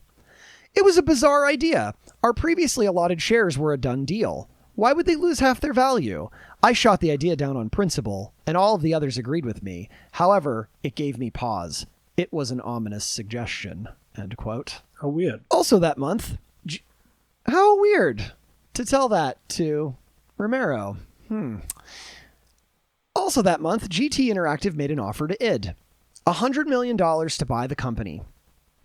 It was a bizarre idea. Our previously allotted shares were a done deal. Why would they lose half their value? I shot the idea down on principle, and all of the others agreed with me. However, it gave me pause. It was an ominous suggestion. End quote. How weird. Also that month, how weird to tell that to Romero. Also that month, GT Interactive made an offer to id. $100 million to buy the company.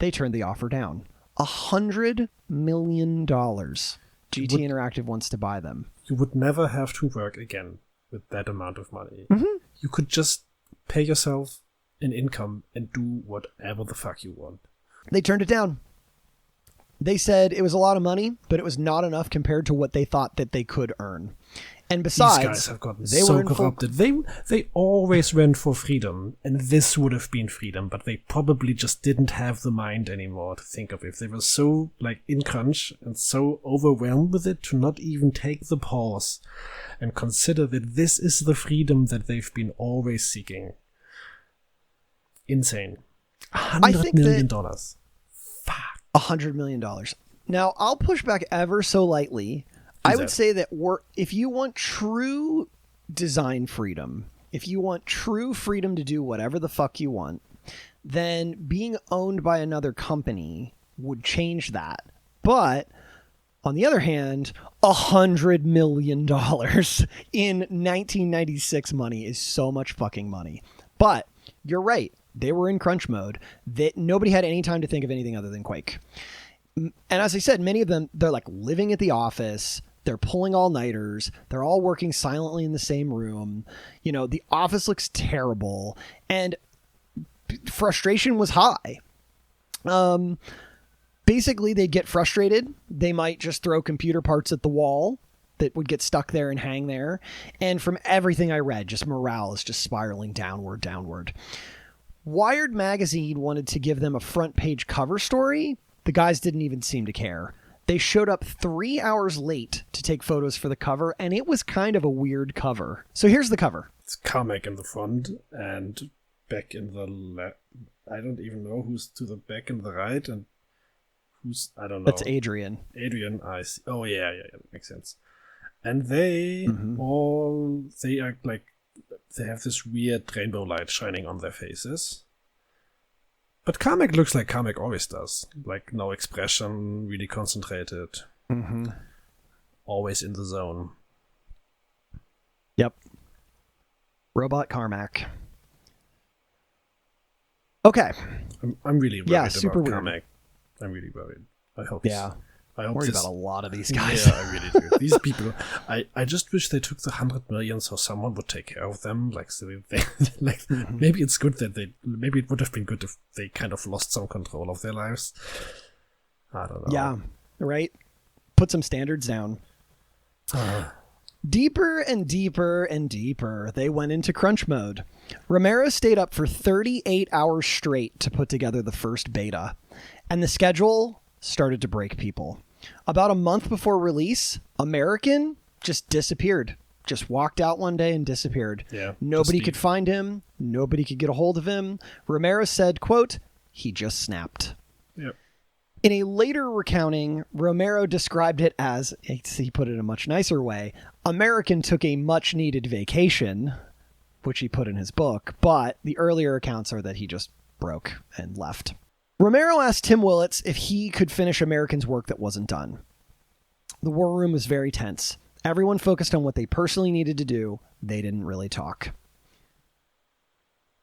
They turned the offer down. $100 million. GT Interactive wants to buy them. You would never have to work again with that amount of money. You could just pay yourself an income and do whatever the fuck you want. They turned it down. They said it was a lot of money, but it was not enough compared to what they thought that they could earn. And besides, these guys have gotten so corrupted. They always went for freedom, and this would have been freedom, but they probably just didn't have the mind anymore to think of it. They were so in crunch and so overwhelmed with it to not even take the pause and consider that this is the freedom that they've been always seeking. Insane. $100 million. Fuck. $100 million. Now, I'll push back ever so lightly. I would say that if you want true design freedom, if you want true freedom to do whatever the fuck you want, then being owned by another company would change that. But on the other hand, $100 million in 1996 money is so much fucking money. But you're right. They were in crunch mode. That nobody had any time to think of anything other than Quake. And as I said, many of them, they're living at the office. They're pulling all-nighters. They're all working silently in the same room. The office looks terrible. And frustration was high. Basically, they'd get frustrated. They might just throw computer parts at the wall that would get stuck there and hang there. And from everything I read, just morale is just spiraling downward. Wired magazine wanted to give them a front-page cover story. The guys didn't even seem to care. They showed up 3 hours late to take photos for the cover, and it was kind of a weird cover. So here's the cover. It's Carmack in the front, and back in the left. I don't even know who's to the back and the right, and who's, I don't know. That's Adrian. Adrian, I see. Oh, yeah, makes sense. And they they are they have this weird rainbow light shining on their faces. But Carmack looks like Carmack always does. No expression, really concentrated. Mm-hmm. Always in the zone. Yep. Robot Carmack. Okay. I'm really worried super about weird. Carmack. I'm really worried. I hope I'm worried about a lot of these guys. Yeah, I really do. These people, I just wish they took the 100 million so someone would take care of them. Maybe it's good that maybe it would have been good if they kind of lost some control of their lives. I don't know. Yeah, right? Put some standards down. Deeper and deeper and deeper, they went into crunch mode. Romero stayed up for 38 hours straight to put together the first beta. And the schedule started to break people. About a month before release, American just disappeared. Just walked out one day and disappeared. Yeah, nobody could find him. Nobody could get a hold of him. Romero said, quote, he just snapped. Yep. In a later recounting, Romero described it as, he put it in a much nicer way, American took a much-needed vacation, which he put in his book, but the earlier accounts are that he just broke and left. Romero asked Tim Willits if he could finish American's work that wasn't done. The war room was very tense. Everyone focused on what they personally needed to do. They didn't really talk.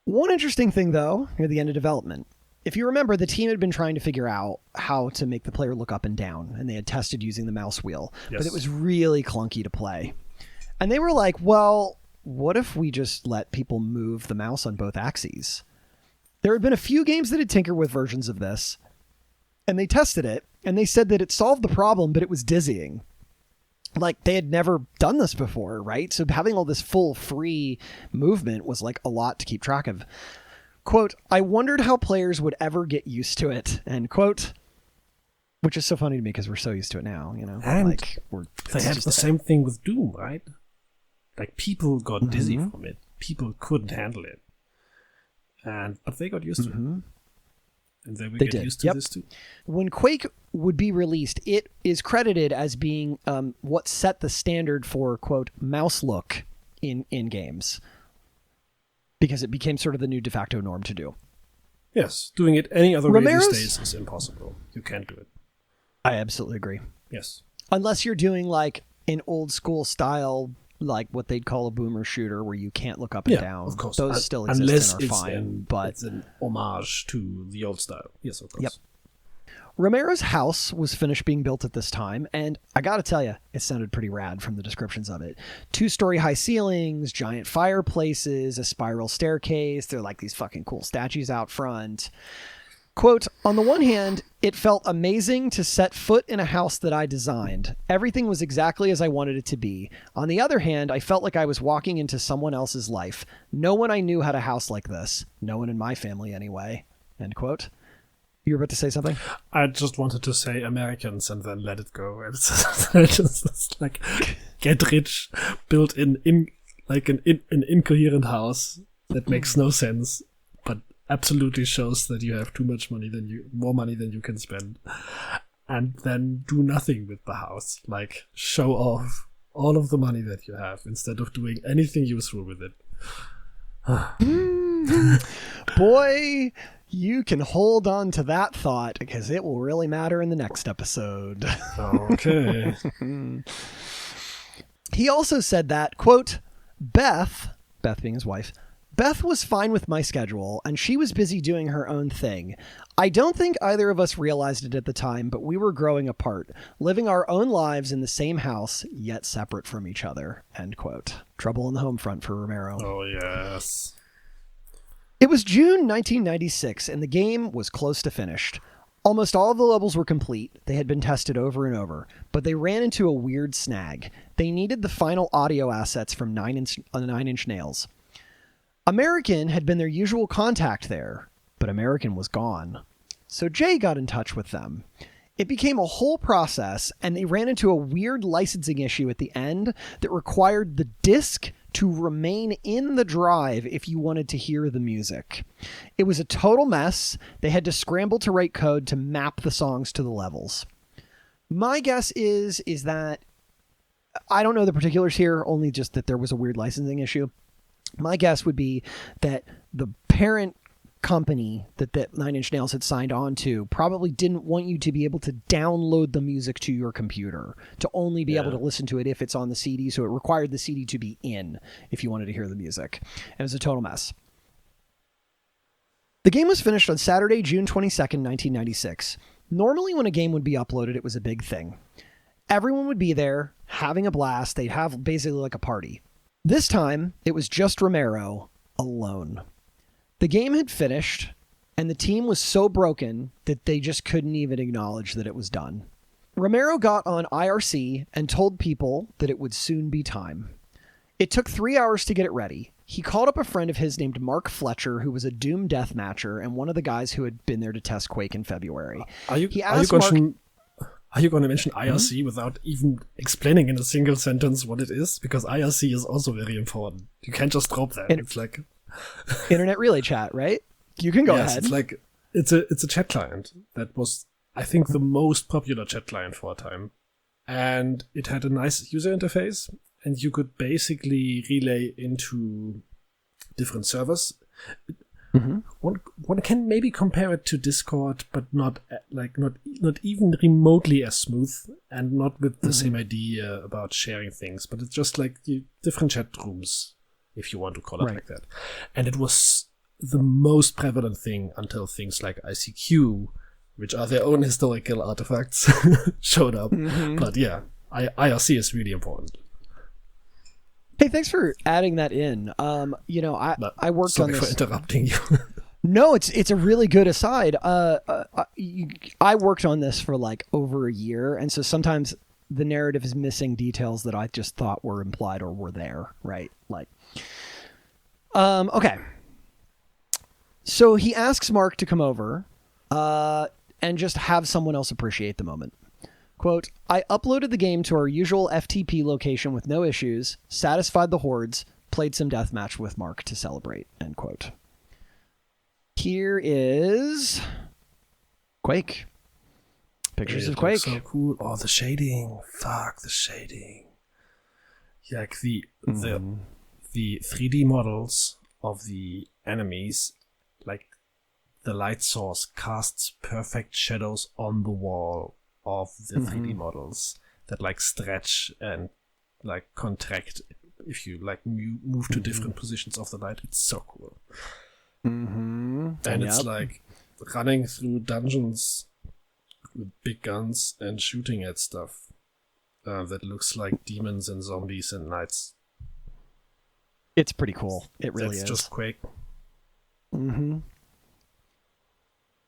One interesting thing, though, near the end of development. If you remember, the team had been trying to figure out how to make the player look up and down, and they had tested using the mouse wheel, but it was really clunky to play. And they were like, well, what if we just let people move the mouse on both axes? There had been a few games that had tinkered with versions of this, and they tested it, and they said that it solved the problem, but it was dizzying. They had never done this before, right? So having all this full free movement was a lot to keep track of. Quote, I wondered how players would ever get used to it, end quote. Which is so funny to me because we're so used to it now, And they had the same thing with Doom, right? People got dizzy from it. People couldn't handle it. But they got used to it. And they would get used to this too. When Quake would be released, it is credited as being what set the standard for, quote, mouse look in games. Because it became sort of the new de facto norm to do. Yes, doing it any other way these days is impossible. You can't do it. I absolutely agree. Yes. Unless you're doing an old school style, what they'd call a boomer shooter where you can't look up and down. Of course. Those still exist and are fine. But it's an homage to the old style. Yes, of course. Yep. Romero's house was finished being built at this time, and I gotta tell you, it sounded pretty rad from the descriptions of it. 2-story high ceilings, giant fireplaces, a spiral staircase. They're these fucking cool statues out front. Quote, on the one hand, it felt amazing to set foot in a house that I designed. Everything was exactly as I wanted it to be. On the other hand, I felt like I was walking into someone else's life. No one I knew had a house like this. No one in my family anyway. End quote. You were about to say something? I just wanted to say Americans and then let it go. It's like get rich, build in like an incoherent house that makes no sense, but absolutely shows that you have too much money more money than you can spend, and then do nothing with the house, like show off all of the money that you have instead of doing anything useful with it. Boy, you can hold on to that thought because it will really matter in the next episode. Okay. He also said that, quote, Beth being his wife, Beth was fine with my schedule, and she was busy doing her own thing. I don't think either of us realized it at the time, but we were growing apart, living our own lives in the same house, yet separate from each other. End quote. Trouble in the home front for Romero. Oh, yes. It was June 1996, and the game was close to finished. Almost all of the levels were complete. They had been tested over and over, but they ran into a weird snag. They needed the final audio assets from Nine Inch Nails. American had been their usual contact there, but American was gone. So Jay got in touch with them. It became a whole process, and they ran into a weird licensing issue at the end that required the disc to remain in the drive if you wanted to hear the music. It was a total mess. They had to scramble to write code to map the songs to the levels. My guess is that, I don't know the particulars here, only just that there was a weird licensing issue. My guess would be that the parent company that Nine Inch Nails had signed on to probably didn't want you to be able to download the music to your computer, to only be able to listen to it if it's on the CD. So it required the CD to be in if you wanted to hear the music. And it was a total mess. The game was finished on Saturday, June 22nd, 1996. Normally when a game would be uploaded, it was a big thing. Everyone would be there having a blast. They'd have basically like a party. This time, it was just Romero alone. The game had finished, and the team was so broken that they just couldn't even acknowledge that it was done. Romero got on IRC and told people that it would soon be time. It took 3 hours to get it ready. He called up a friend of his named Mark Fletcher, who was a Doom deathmatcher and one of the guys who had been there to test Quake in February. Are you going to mention IRC without even explaining in a single sentence what it is? Because IRC is also very important. You can't just drop that. It's like Internet Relay Chat, right? You can go ahead. It's like it's a chat client that was, I think, the most popular chat client for a time, and it had a nice user interface, and you could basically relay into different servers. Mm-hmm. One can maybe compare it to Discord, but not even remotely as smooth, and not with the same idea about sharing things. But it's just like different chat rooms, if you want to call it like that. And it was the most prevalent thing until things like ICQ, which are their own historical artifacts, showed up. Mm-hmm. But yeah, IRC is really important. Hey, thanks for adding that in. I worked on this. Sorry for interrupting you. No, it's a really good aside. I worked on this for like over a year, and so sometimes the narrative is missing details that I just thought were implied or were there, right? Like, okay. So he asks Mark to come over, and just have someone else appreciate the moment. Quote, I uploaded the game to our usual FTP location with no issues, satisfied the hordes, played some deathmatch with Mark to celebrate, end quote. Here is Quake. Pictures of Quake. So cool. Oh, the shading. Fuck, the shading. Like the 3D models of the enemies, like the light source casts perfect shadows on the wall of the 3D models that like stretch and like contract if you like move to different positions of the light. It's so cool. And it's like running through dungeons with big guns and shooting at stuff that looks like demons and zombies and knights. It's pretty cool. It really is. It's just Quake.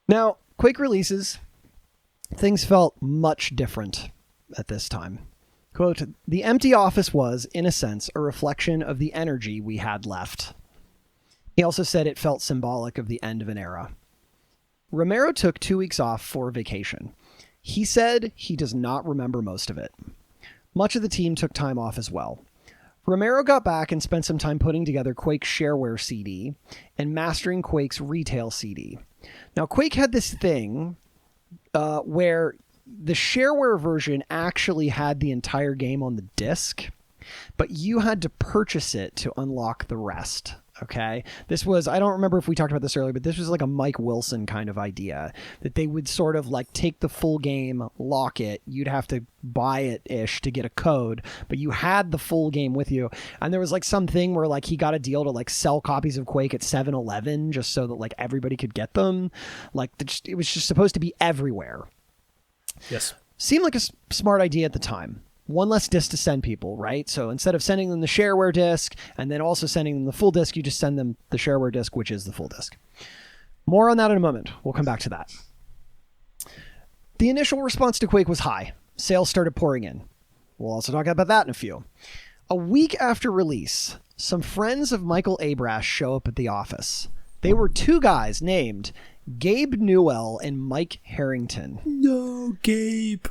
Now, Quake releases, things felt much different at this time. Quote, "The empty office was, in a sense, a reflection of the energy we had left." He also said it felt symbolic of the end of an era. Romero took 2 weeks off for vacation. He said he does not remember most of it. Much of the team took time off as well. Romero got back and spent some time putting together Quake's shareware CD and mastering Quake's retail CD. Now, Quake had this thing where the shareware version actually had the entire game on the disc, but you had to purchase it to unlock the rest. Okay. This was, I don't remember if we talked about this earlier, but this was like a Mike Wilson kind of idea that they would sort of like take the full game, lock it. You'd have to buy it ish to get a code, but you had the full game with you. And there was like something where like he got a deal to like sell copies of Quake at 7-Eleven just so that like everybody could get them. Like it was just supposed to be everywhere. Yes. Seemed like a smart idea at the time. One less disc to send people, right? So instead of sending them the shareware disc and then also sending them the full disc, you just send them the shareware disc, which is the full disc. More on that in a moment. We'll come back to that. The initial response to Quake was high. Sales started pouring in. We'll also talk about that in a few. A week after release, some friends of Michael Abrash show up at the office. They were 2 guys named Gabe Newell and Mike Harrington. No, Gabe.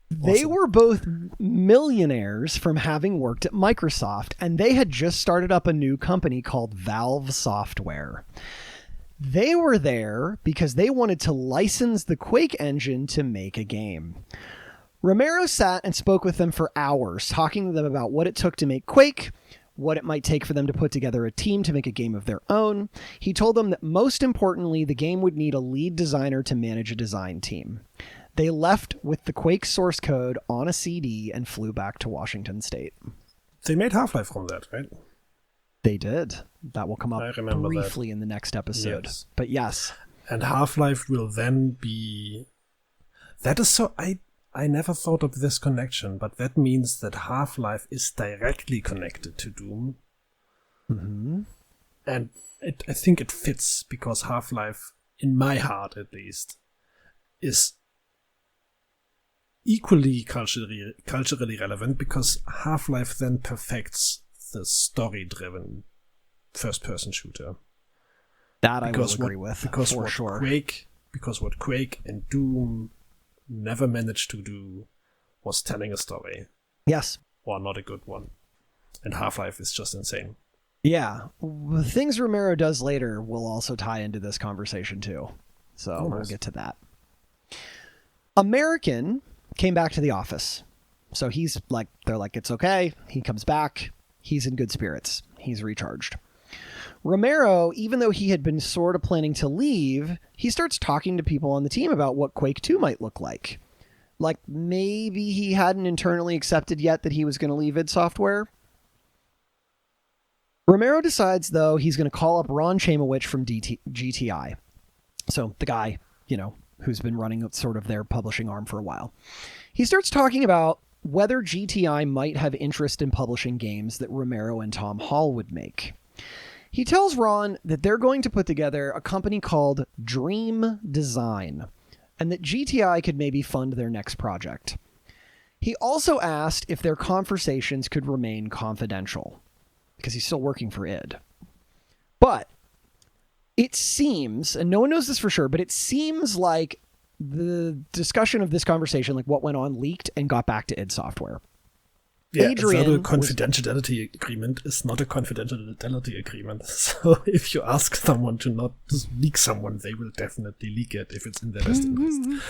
They were both millionaires from having worked at Microsoft, and they had just started up a new company called Valve Software. They were there because they wanted to license the Quake engine to make a game. Romero sat and spoke with them for hours, talking to them about what it took to make Quake, what it might take for them to put together a team to make a game of their own. He told them that most importantly, the game would need a lead designer to manage a design team. They left with the Quake source code on a CD and flew back to Washington State. They made Half-Life from that, right? They did. That will come up briefly in the next episode. Yes. But yes. And Half-Life will then be... That is so... I never thought of this connection, but that means that Half-Life is directly connected to Doom. Mm-hmm. And I think it fits, because Half-Life, in my heart at least, is equally culturally relevant, because Half-Life then perfects the story-driven first-person shooter. That I will agree with, because for what sure. Because what Quake and Doom never managed to do was telling a story. Yes. Or not a good one. And Half-Life is just insane. Yeah. The things Romero does later will also tie into this conversation too. So we'll get to that. American came back to the office. So he's like, they're like, it's okay. He comes back. He's in good spirits. He's recharged. Romero, even though he had been sort of planning to leave, he starts talking to people on the team about what Quake 2 might look like. Like maybe he hadn't internally accepted yet that he was going to leave id Software. Romero decides, though, he's going to call up Ron Chamowich from GTI. So the guy, who's been running sort of their publishing arm for a while. He starts talking about whether GTI might have interest in publishing games that Romero and Tom Hall would make. He tells Ron that they're going to put together a company called Dream Design, and that GTI could maybe fund their next project. He also asked if their conversations could remain confidential, because he's still working for id. But it seems, and no one knows this for sure, but it seems like the discussion of this conversation, like what went on, leaked and got back to id Software. Yeah, a confidentiality agreement is not a confidentiality agreement. So if you ask someone to not leak someone, they will definitely leak it if it's in their best interest.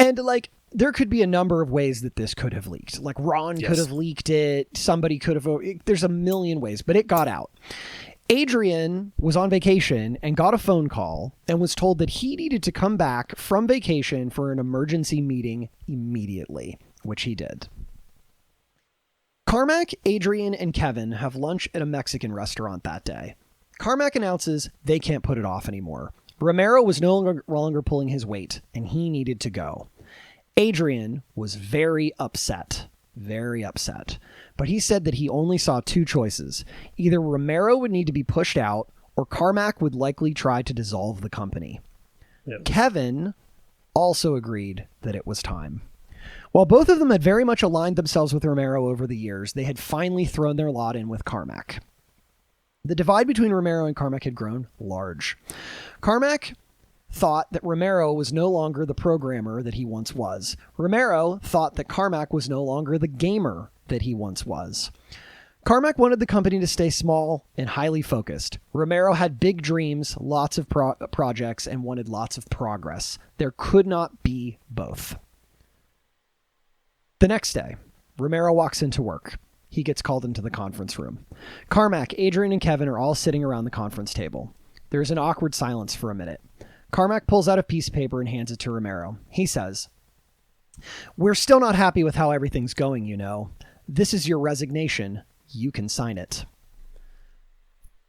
And like, there could be a number of ways that this could have leaked. Like Ron could have leaked it. Somebody could have. There's a million ways, but it got out. Adrian was on vacation and got a phone call and was told that he needed to come back from vacation for an emergency meeting immediately, which he did. Carmack, Adrian, and Kevin have lunch at a Mexican restaurant that day. Carmack announces they can't put it off anymore. Romero was no longer pulling his weight, and he needed to go. Adrian was very upset, but he said that he only saw 2 choices. Either Romero would need to be pushed out, or Carmack would likely try to dissolve the company. Yep. Kevin also agreed that it was time. While both of them had very much aligned themselves with Romero over the years, they had finally thrown their lot in with Carmack. The divide between Romero and Carmack had grown large. Carmack thought that Romero was no longer the programmer that he once was. Romero thought that Carmack was no longer the gamer that he once was. Carmack wanted the company to stay small and highly focused. Romero had big dreams, lots of projects, and wanted lots of progress. There could not be both. The next day, Romero walks into work. He gets called into the conference room. Carmack, Adrian, and Kevin are all sitting around the conference table. There's an awkward silence for a minute. Carmack pulls out a piece of paper and hands it to Romero. He says, "We're still not happy with how everything's going, you know. This is your resignation. You can sign it."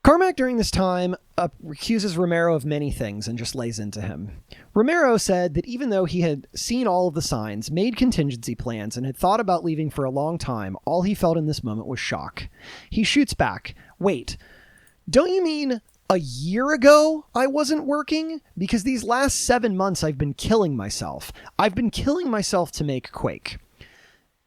Carmack during this time accuses Romero of many things and just lays into him. Romero said that even though he had seen all of the signs, made contingency plans, and had thought about leaving for a long time, all he felt in this moment was shock. He shoots back. "Wait, don't you mean a year ago I wasn't working? Because these last 7 months I've been killing myself. I've been killing myself to make Quake."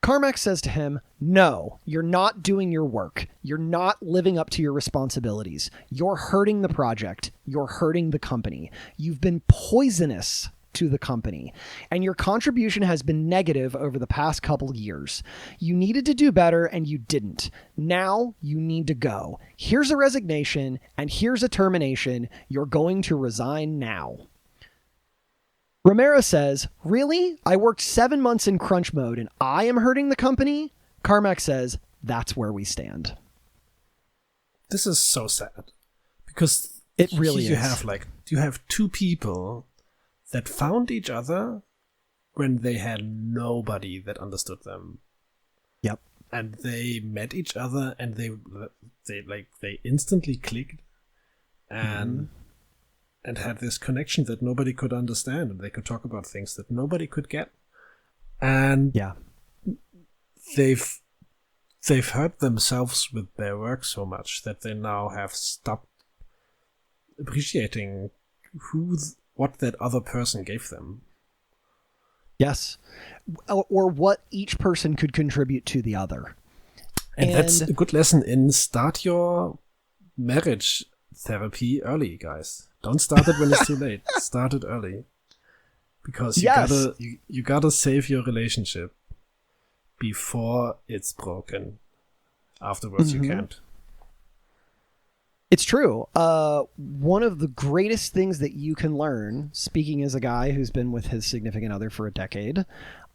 Carmack says to him, "No, you're not doing your work. You're not living up to your responsibilities. You're hurting the project. You're hurting the company. You've been poisonous to the company, and your contribution has been negative over the past couple years. You needed to do better, and you didn't. Now you need to go. Here's a resignation, and here's a termination. You're going to resign now." Romero says, "Really? I worked 7 months in crunch mode and I am hurting the company?" Carmack says, "That's where we stand." This is so sad. Because it really you have two people that found each other when they had nobody that understood them. Yep. And they met each other and they instantly clicked and had this connection that nobody could understand, and they could talk about things that nobody could get. And they've hurt themselves with their work so much that they now have stopped appreciating what that other person gave them. Yes. Or what each person could contribute to the other. And that's a good lesson in start your marriage therapy early, guys. Don't start it when it's too late. Start it early. Because you gotta save your relationship before it's broken. Afterwards you can't. It's true. One of the greatest things that you can learn, speaking as a guy who's been with his significant other for a decade,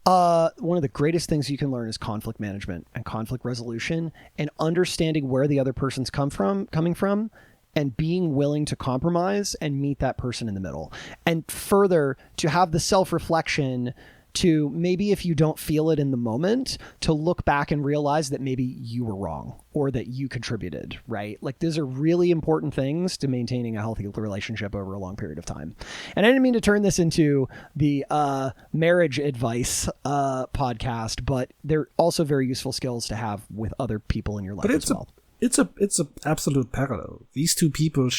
one of the greatest things you can learn is conflict management and conflict resolution, and understanding where the other person's coming from, and being willing to compromise and meet that person in the middle. And further, to have the self-reflection to, maybe if you don't feel it in the moment, to look back and realize that maybe you were wrong or that you contributed, right? Like, those are really important things to maintaining a healthy relationship over a long period of time. And I didn't mean to turn this into the marriage advice podcast, but they're also very useful skills to have with other people in your life as well. It's a absolute parallel. These two people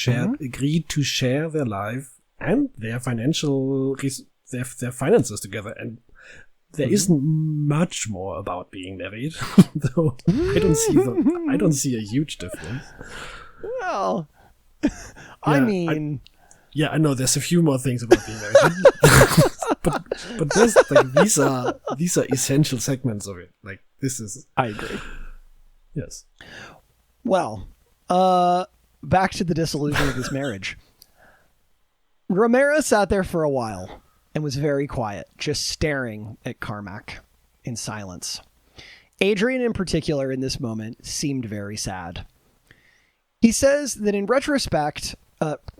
agreed to share their life and their their finances together, and there isn't much more about being married. Though I don't see a huge difference. Well, I mean, I know there's a few more things about being married, but there's, these are essential segments of it. Like, this is. I agree. Yes. Well, back to the dissolution of this marriage. Romero sat there for a while and was very quiet, just staring at Carmack in silence. Adrian, in particular, in this moment, seemed very sad. He says that in retrospect,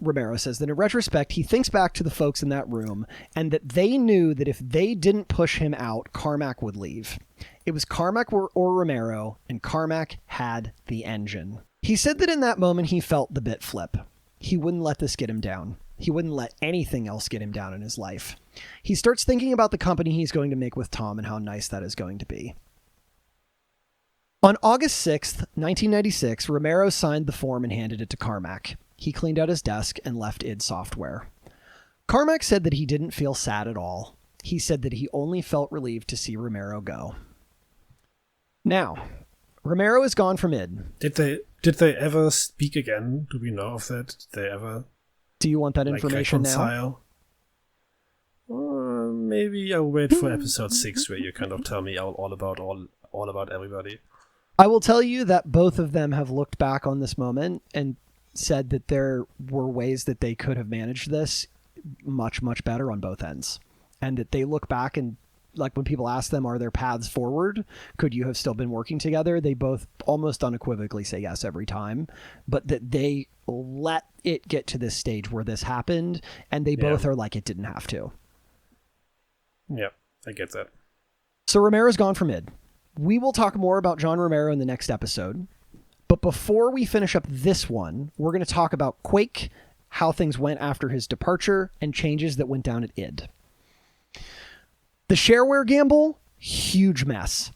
Romero says that in retrospect, he thinks back to the folks in that room and that they knew that if they didn't push him out, Carmack would leave. It was Carmack or Romero, and Carmack had the engine. He said that in that moment he felt the bit flip. He wouldn't let this get him down. He wouldn't let anything else get him down in his life. He starts thinking about the company he's going to make with Tom and how nice that is going to be. On August 6th, 1996, Romero signed the form and handed it to Carmack. He cleaned out his desk and left id Software. Carmack said that he didn't feel sad at all. He said that he only felt relieved to see Romero go. Now, Romero is gone from id. Did they ever speak again? Do we know of that? Did they ever? Do you want that information now? Maybe I'll wait for episode 6 where you kind of tell me all about everybody. I will tell you that both of them have looked back on this moment and said that there were ways that they could have managed this much, much better on both ends. And that they look back and, like, when people ask them, are there paths forward? Could you have still been working together? They both almost unequivocally say yes every time, but that they let it get to this stage where this happened, and they both are like, it didn't have to. Yeah, I get that. So Romero's gone from id. We will talk more about John Romero in the next episode. But before we finish up this one, we're going to talk about Quake, how things went after his departure, and changes that went down at id. The shareware gamble, huge mess.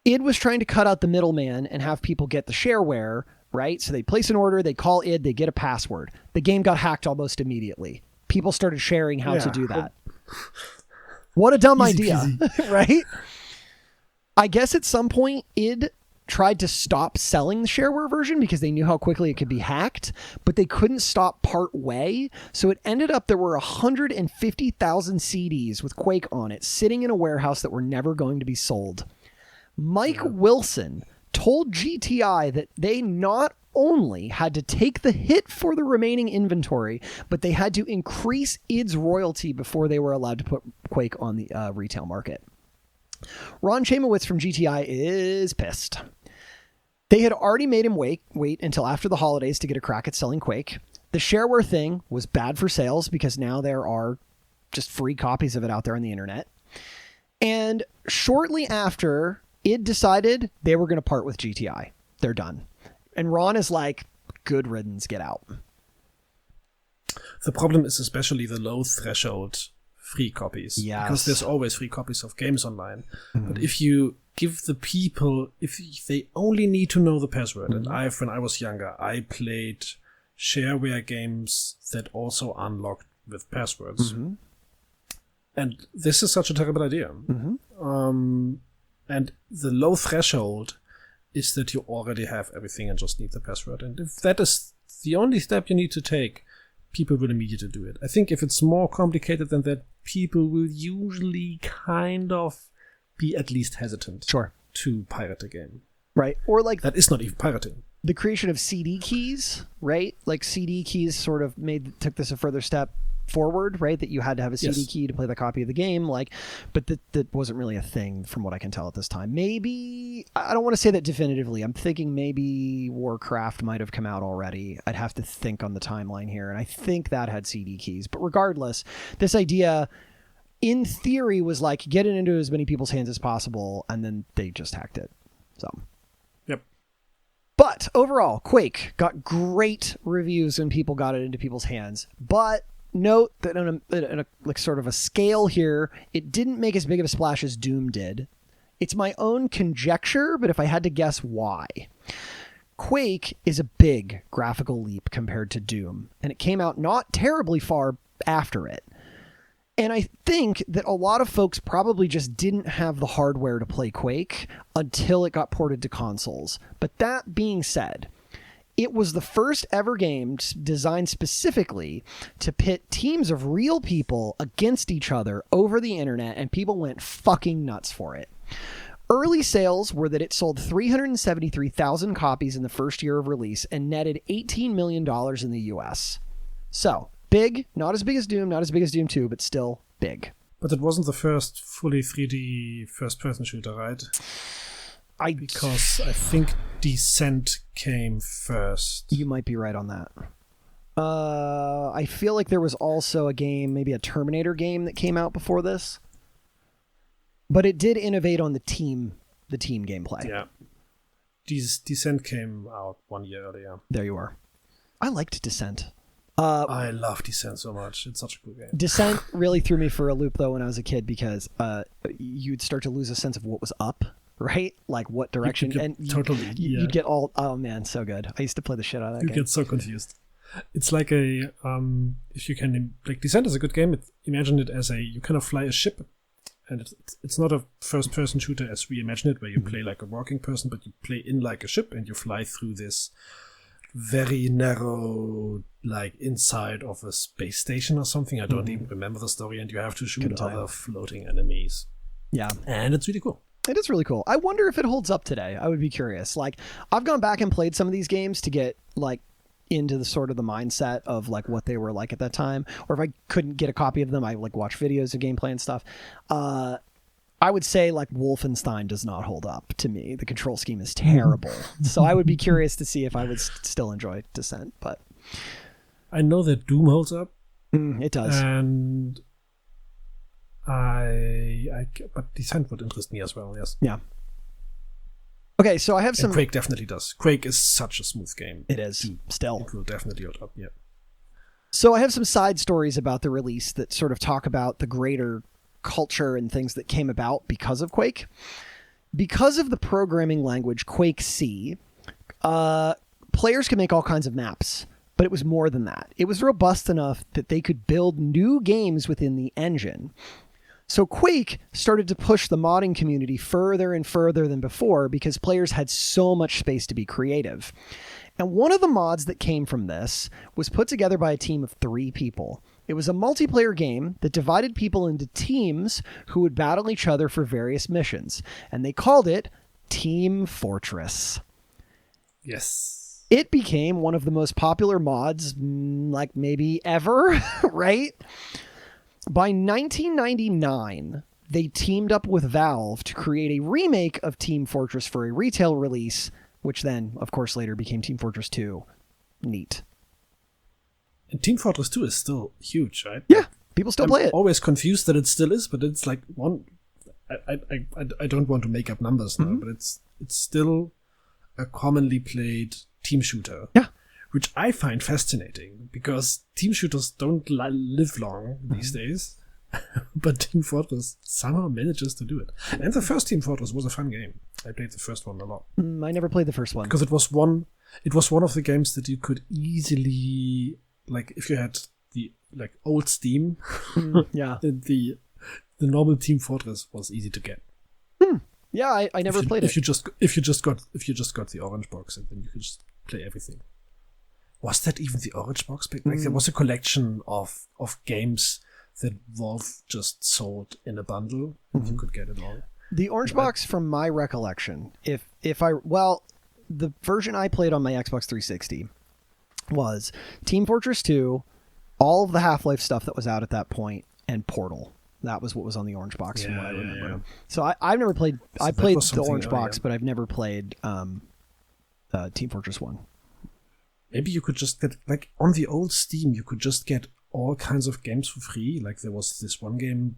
id was trying to cut out the middleman and have people get the shareware, right? So they place an order, they call id, they get a password. The game got hacked almost immediately. People started sharing how to do that. What a dumb idea, right? I guess at some point, id tried to stop selling the shareware version because they knew how quickly it could be hacked, but they couldn't stop part way. So it ended up there were 150,000 CDs with Quake on it sitting in a warehouse that were never going to be sold. Mike Wilson told GTI that they not only had to take the hit for the remaining inventory, but they had to increase id's royalty before they were allowed to put Quake on the retail market. Ron Chamowitz from GTI is pissed. They had already made him wait until after the holidays to get a crack at selling Quake. The shareware thing was bad for sales because now there are just free copies of it out there on the internet. And shortly after, id decided they were going to part with GTI. They're done. And Ron is like, good riddance, get out. The problem is especially the low threshold free copies. Yes. Because there's always free copies of games online. Mm-hmm. But if you give the people, if they only need to know the password, and when I was younger, I played shareware games that also unlocked with passwords. Mm-hmm. And this is such a terrible idea. Mm-hmm. And the low threshold is that you already have everything and just need the password. And if that is the only step you need to take, people will immediately do it. I think if it's more complicated than that, people will usually kind of be at least hesitant to pirate a game. Right. Or like that is not even pirating. The creation of CD keys, right? Like CD keys sort of took this a further step forward, right? That you had to have a CD key to play the copy of the game, but that wasn't really a thing from what I can tell at this time. Maybe, I don't want to say that definitively. I'm thinking maybe Warcraft might have come out already. I'd have to think on the timeline here, and I think that had CD keys. But regardless, this idea, in theory, was like, get it into as many people's hands as possible, and then they just hacked it. So... But overall, Quake got great reviews when people got it into people's hands. But note that on a like sort of a scale here, it didn't make as big of a splash as Doom did. It's my own conjecture, but if I had to guess why. Quake is a big graphical leap compared to Doom, and it came out not terribly far after it. And I think that a lot of folks probably just didn't have the hardware to play Quake until it got ported to consoles. But that being said, it was the first ever game designed specifically to pit teams of real people against each other over the internet, and people went fucking nuts for it. Early sales were that it sold 373,000 copies in the first year of release and netted $18 million in the US. So... big, not as big as Doom, not as big as Doom 2, but still big. But it wasn't the first fully 3D first-person shooter, right? Because I think Descent came first. You might be right on that. I feel like there was also a game, maybe a Terminator game that came out before this. But it did innovate on the team gameplay. Yeah. Descent came out 1 year earlier. There you are. I liked Descent. I love Descent so much. It's such a cool game. Descent really threw me for a loop, though, when I was a kid, because you'd start to lose a sense of what was up, right? Like what direction. You'd get all... You'd get all... Oh, man, so good. I used to play the shit out of that game. You get so confused. It's like if you can, like, Descent is a good game. Imagine it as you kind of fly a ship, and it's not a first-person shooter as we imagine it, where you play like a walking person, but you play in like a ship, and you fly through this very narrow, like, inside of a space station or something. I don't even remember the story, and you have to shoot other floating enemies. Yeah. And it's really cool. It is really cool. I wonder if it holds up today. I would be curious. Like, I've gone back and played some of these games to get, like, into the sort of the mindset of, like, what they were like at that time. Or if I couldn't get a copy of them, I, like, watch videos of gameplay and stuff. I would say, like, Wolfenstein does not hold up to me. The control scheme is terrible. So I would be curious to see if I would still enjoy Descent. But I know that Doom holds up. It does. And but Descent would interest me as well, yes. Yeah. Okay, so I have some... And Quake definitely does. Quake is such a smooth game. It is, still. It will definitely hold up, yeah. So I have some side stories about the release that sort of talk about the greater culture and things that came about because of Quake. Because of the programming language Quake C, players could make all kinds of maps, but it was more than that. It was robust enough that they could build new games within the engine. So Quake started to push the modding community further and further than before because players had so much space to be creative. And one of the mods that came from this was put together by a team of 3 people. It was a multiplayer game that divided people into teams who would battle each other for various missions, and they called it Team Fortress. Yes. It became one of the most popular mods, like, maybe ever, right? By 1999, they teamed up with Valve to create a remake of Team Fortress for a retail release, which then, of course, later became Team Fortress 2. Neat. And Team Fortress 2 is still huge, right? Yeah, people still play it. I'm always confused that it still is, but it's like one... I don't want to make up numbers now, but it's still a commonly played team shooter. Yeah. Which I find fascinating, because team shooters don't live long these days, but Team Fortress somehow manages to do it. And the first Team Fortress was a fun game. I played the first one a lot. I never played the first one. Because it was one of the games that you could easily, like, if you had the, like, old Steam, yeah, the normal Team Fortress was easy to get. Yeah, I never played it. If you just got the orange box, and then you could just play everything. Was that even the orange box? Like, there was a collection of games that Valve just sold in a bundle, and you could get it all. The orange box, from my recollection, the version I played on my Xbox 360 was Team Fortress 2, all of the Half-Life stuff that was out at that point, and Portal. That was what was on the orange box from what I remember. Yeah. So I've never played... So I played the orange box, but I've never played Team Fortress 1. Maybe you could just get, like, on the old Steam, you could just get all kinds of games for free. Like, there was this one game,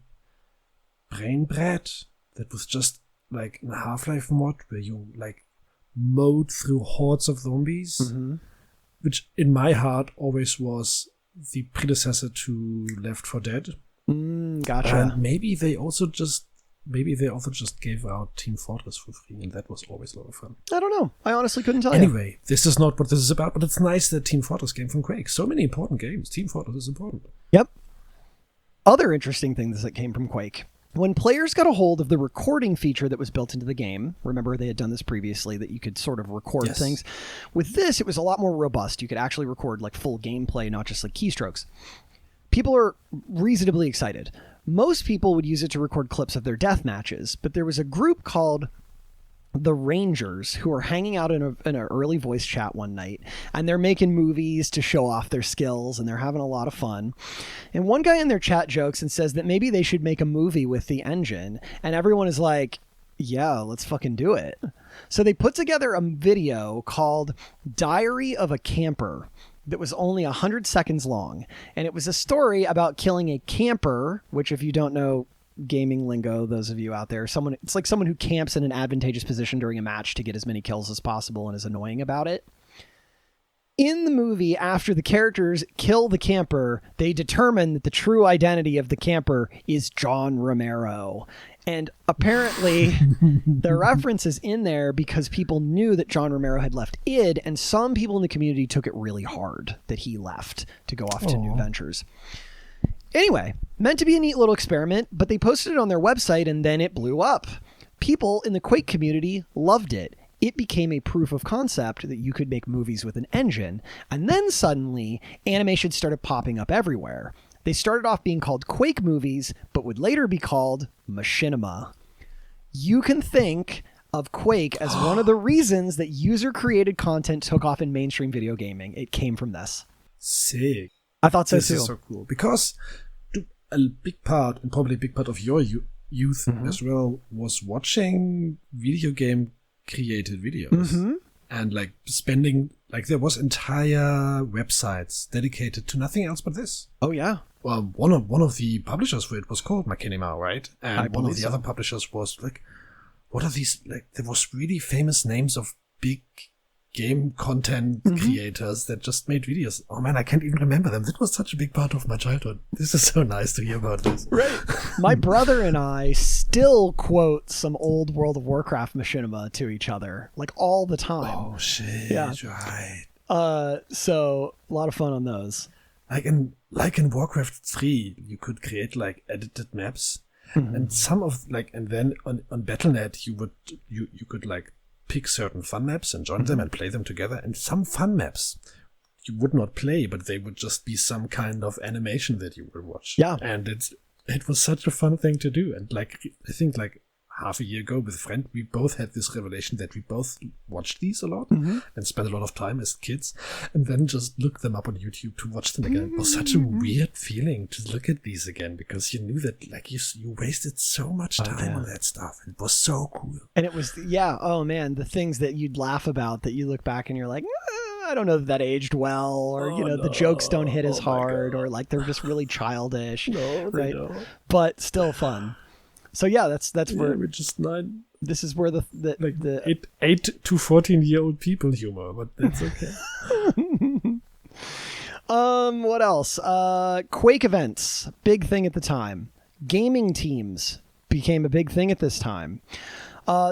Brain Bread, that was just, like, a Half-Life mod where you, like, mowed through hordes of zombies, which in my heart always was the predecessor to Left 4 Dead. Gotcha. And maybe they also just gave out Team Fortress for free, and that was always a lot of fun. I don't know. I honestly couldn't tell you. Anyway, this is not what this is about, but it's nice that Team Fortress came from Quake. So many important games. Team Fortress is important. Yep. Other interesting things that came from Quake. When players got a hold of the recording feature that was built into the game, remember they had done this previously, that you could sort of record things. With this, it was a lot more robust. You could actually record, like, full gameplay, not just, like, keystrokes. People are reasonably excited. Most people would use it to record clips of their death matches, but there was a group called the Rangers who were hanging out in an early voice chat one night, and they're making movies to show off their skills, and they're having a lot of fun. And one guy in their chat jokes and says that maybe they should make a movie with the engine, and everyone is like, yeah, let's fucking do it. So they put together a video called Diary of a Camper that was only 100 seconds long. And it was a story about killing a camper, which, if you don't know gaming lingo, those of you out there, it's like someone who camps in an advantageous position during a match to get as many kills as possible and is annoying about it. In the movie, after the characters kill the camper, they determine that the true identity of the camper is John Romero. And apparently, the reference is in there because people knew that John Romero had left id, and some people in the community took it really hard that he left to go off to new ventures. Anyway, meant to be a neat little experiment, but they posted it on their website and then it blew up. People in the Quake community loved it. It became a proof of concept that you could make movies with an engine, and then suddenly animation started popping up everywhere. They started off being called Quake movies, but would later be called machinima. You can think of Quake as one of the reasons that user-created content took off in mainstream video gaming. It came from this. Sick. I thought so too. This is so cool. Because a big part, and probably a big part of your youth as well, was watching video game created videos. And like spending, like there was entire websites dedicated to nothing else but this. Oh yeah. Well, one of the publishers for it was called Machinima, right? And one of the other publishers was like, what are these? Like, there was really famous names of big game content creators that just made videos. Oh man, I can't even remember them. That was such a big part of my childhood. This is so nice to hear about this. Right. My brother and I still quote some old World of Warcraft machinima to each other, like all the time. Oh shit! Yeah. Right. So a lot of fun on those. Like in Warcraft 3, you could create like edited maps, and some of like, and then on Battle.net you could like pick certain fun maps and join them and play them together. And some fun maps you would not play, but they would just be some kind of animation that you would watch. Yeah. And it was such a fun thing to do. And like, I think like half a year ago with a friend, we both had this revelation that we both watched these a lot and spent a lot of time as kids, and then just looked them up on YouTube to watch them again. It was such a weird feeling to look at these again, because you knew that like you wasted so much time on that stuff. It was so cool. And it was, oh man, the things that you'd laugh about that you look back and you're like, I don't know that aged well, or the jokes don't hit as hard, or like they're just really childish. No, right? Don't. But still fun. So yeah, that's where we're just 9. This is where the 8 to 14-year-old people humor, but that's okay. What else? Quake events, big thing at the time. Gaming teams became a big thing at this time.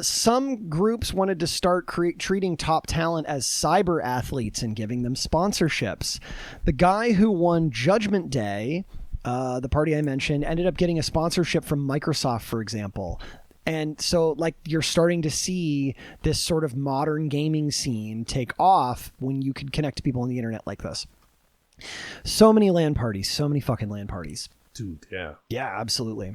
Some groups wanted to start treating top talent as cyber athletes and giving them sponsorships. The guy who won Judgment Day, the party I mentioned, ended up getting a sponsorship from Microsoft, for example. And so like you're starting to see this sort of modern gaming scene take off when you can connect to people on the internet like this. So many LAN parties, so many fucking LAN parties. Dude, yeah. Yeah, absolutely.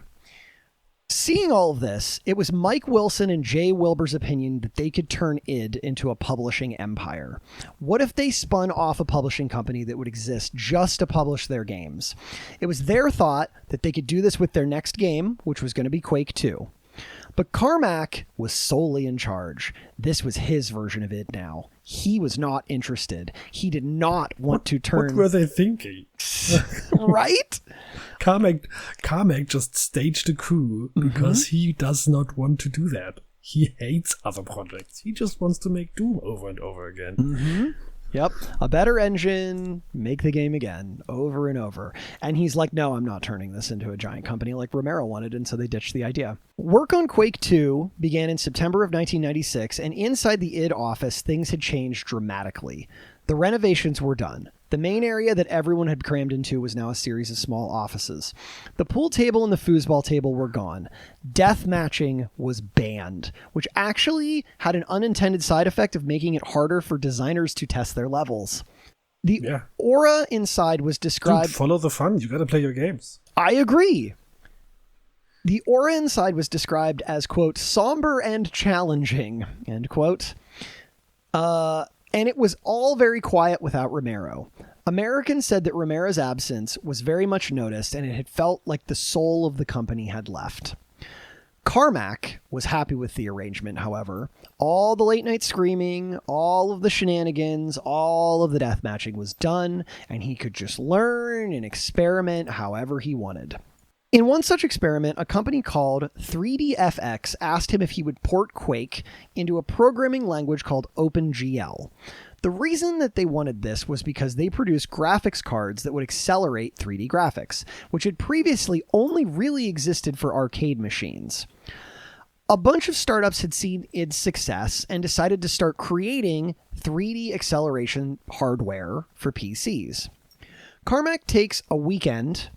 Seeing all of this, it was Mike Wilson and Jay Wilbur's opinion that they could turn id into a publishing empire. What if they spun off a publishing company that would exist just to publish their games? It was their thought that they could do this with their next game, which was going to be Quake 2. But Carmack was solely in charge. This was his version of id now. He was not interested. He did not want to turn... What were they thinking? Right? Carmack just staged a coup because he does not want to do that. He hates other projects. He just wants to make Doom over and over again. Yep. A better engine, make the game again, over and over. And he's like, no, I'm not turning this into a giant company like Romero wanted, and so they ditched the idea. Work on Quake 2 began in September of 1996, and inside the id office, things had changed dramatically. The renovations were done. The main area that everyone had crammed into was now a series of small offices. The pool table and the foosball table were gone. Death matching was banned, which actually had an unintended side effect of making it harder for designers to test their levels. The aura inside was described... Dude, follow the fun. You gotta play your games. I agree. The aura inside was described as, quote, somber and challenging, end quote. And it was all very quiet without Romero. Americans said that Romero's absence was very much noticed, and it had felt like the soul of the company had left. Carmack was happy with the arrangement, however. All the late night screaming, all of the shenanigans, all of the death matching was done, and he could just learn and experiment however he wanted. In one such experiment, a company called 3DFX asked him if he would port Quake into a programming language called OpenGL. The reason that they wanted this was because they produced graphics cards that would accelerate 3D graphics, which had previously only really existed for arcade machines. A bunch of startups had seen its success and decided to start creating 3D acceleration hardware for PCs. Carmack takes a weekend,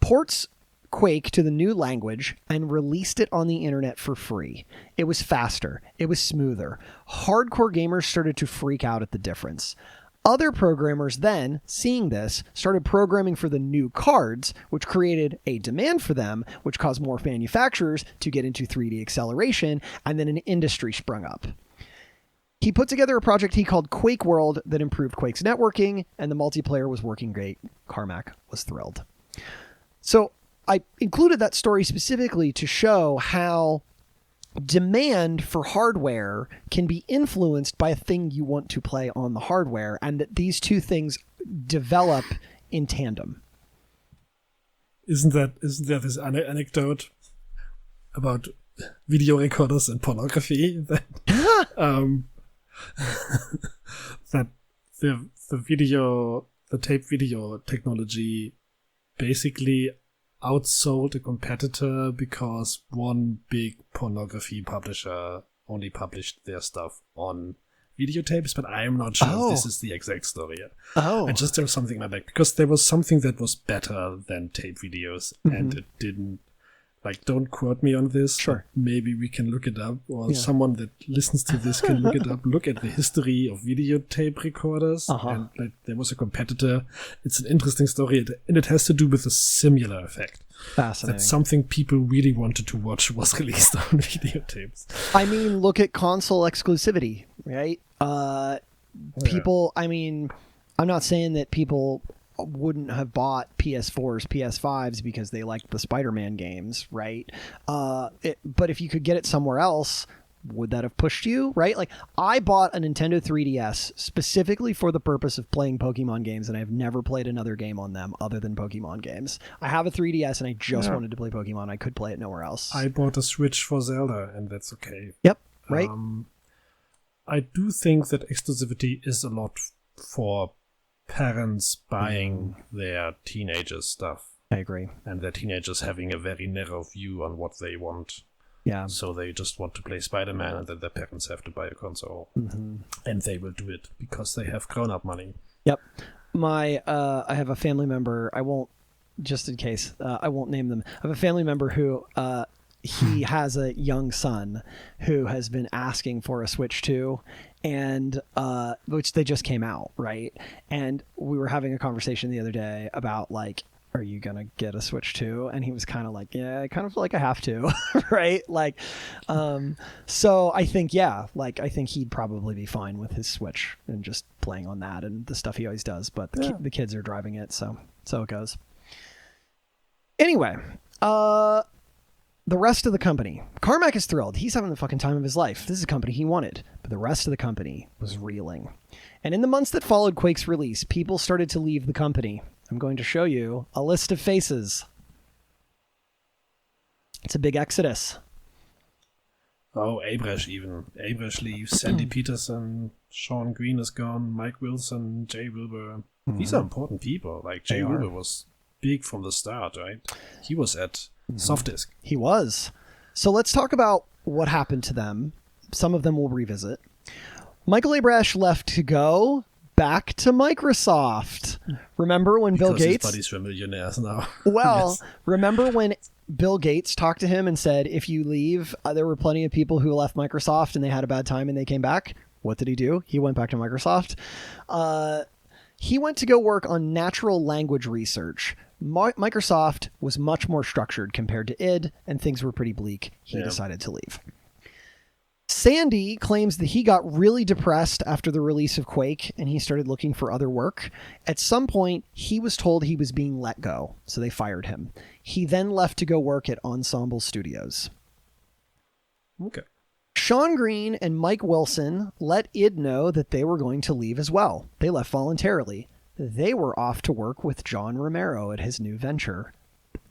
ports Quake to the new language, and released it on the internet for free. It was faster. It was smoother. Hardcore gamers started to freak out at the difference. Other programmers then, seeing this, started programming for the new cards, which created a demand for them, which caused more manufacturers to get into 3D acceleration, and then an industry sprung up. He put together a project he called Quake World that improved Quake's networking, and the multiplayer was working great. Carmack was thrilled. So I included that story specifically to show how demand for hardware can be influenced by a thing you want to play on the hardware, and that these two things develop in tandem. Isn't there this anecdote about video recorders and pornography that that the tape video technology basically outsold a competitor because one big pornography publisher only published their stuff on videotapes, but I am not sure if this is the exact story. I just heard something like that, because there was something that was better than tape videos, and it didn't, like, don't quote me on this. Sure. Maybe we can look it up, or someone that listens to this can look it up. Look at the history of videotape recorders, and like, there was a competitor. It's an interesting story, and it has to do with a similar effect. Fascinating. That something people really wanted to watch was released on videotapes. I mean, look at console exclusivity, right? People, I mean, I'm not saying that people wouldn't have bought PS4s, PS5s because they liked the Spider-Man games, right? But if you could get it somewhere else, would that have pushed you, right? Like, I bought a Nintendo 3DS specifically for the purpose of playing Pokemon games, and I've never played another game on them other than Pokemon games. I have a 3DS, and I just wanted to play Pokemon. I could play it nowhere else. I bought a Switch for Zelda, and that's okay. Yep, right? I do think that exclusivity is a lot for parents buying their teenagers stuff. I agree. And their teenagers having a very narrow view on what they want. Yeah. So they just want to play Spider-Man, and then their parents have to buy a console. And they will do it because they have grown-up money. Yep. I have a family member, I won't name them. I have a family member who, he has a young son who has been asking for a Switch 2, and which they just came out, right? And we were having a conversation the other day about, like, are you gonna get a Switch 2? And he was kind of like, yeah, I kind of feel like I have to. Right? Like, so I think, I think he'd probably be fine with his Switch and just playing on that and the stuff he always does, but the kids are driving it, so it goes. Anyway, the rest of the company. Carmack is thrilled. He's having the fucking time of his life. This is a company he wanted. But the rest of the company was reeling. And in the months that followed Quake's release, people started to leave the company. I'm going to show you a list of faces. It's a big exodus. Oh, Abresh even. Abresh leaves, Sandy Peterson, Sean Green is gone, Mike Wilson, Jay Wilbur. These are important people. Like, Jay Wilbur was big from the start, right? He was at Softdisk. He was. So let's talk about what happened to them. Some of them we'll revisit. Michael Abrash left to go back to Microsoft. Remember when Bill Gates... His buddies were millionaires now. Well, remember when Bill Gates talked to him and said, if you leave, there were plenty of people who left Microsoft and they had a bad time and they came back? What did he do? He went back to Microsoft. He went to go work on natural language research. Microsoft was much more structured compared to id, and things were pretty bleak. He decided to leave. Sandy claims that he got really depressed after the release of Quake, and he started looking for other work. At some point, he was told he was being let go, so they fired him. He then left to go work at Ensemble Studios. Okay. Sean Green and Mike Wilson let id know that they were going to leave as well. They left voluntarily. They were off to work with John Romero at his new venture.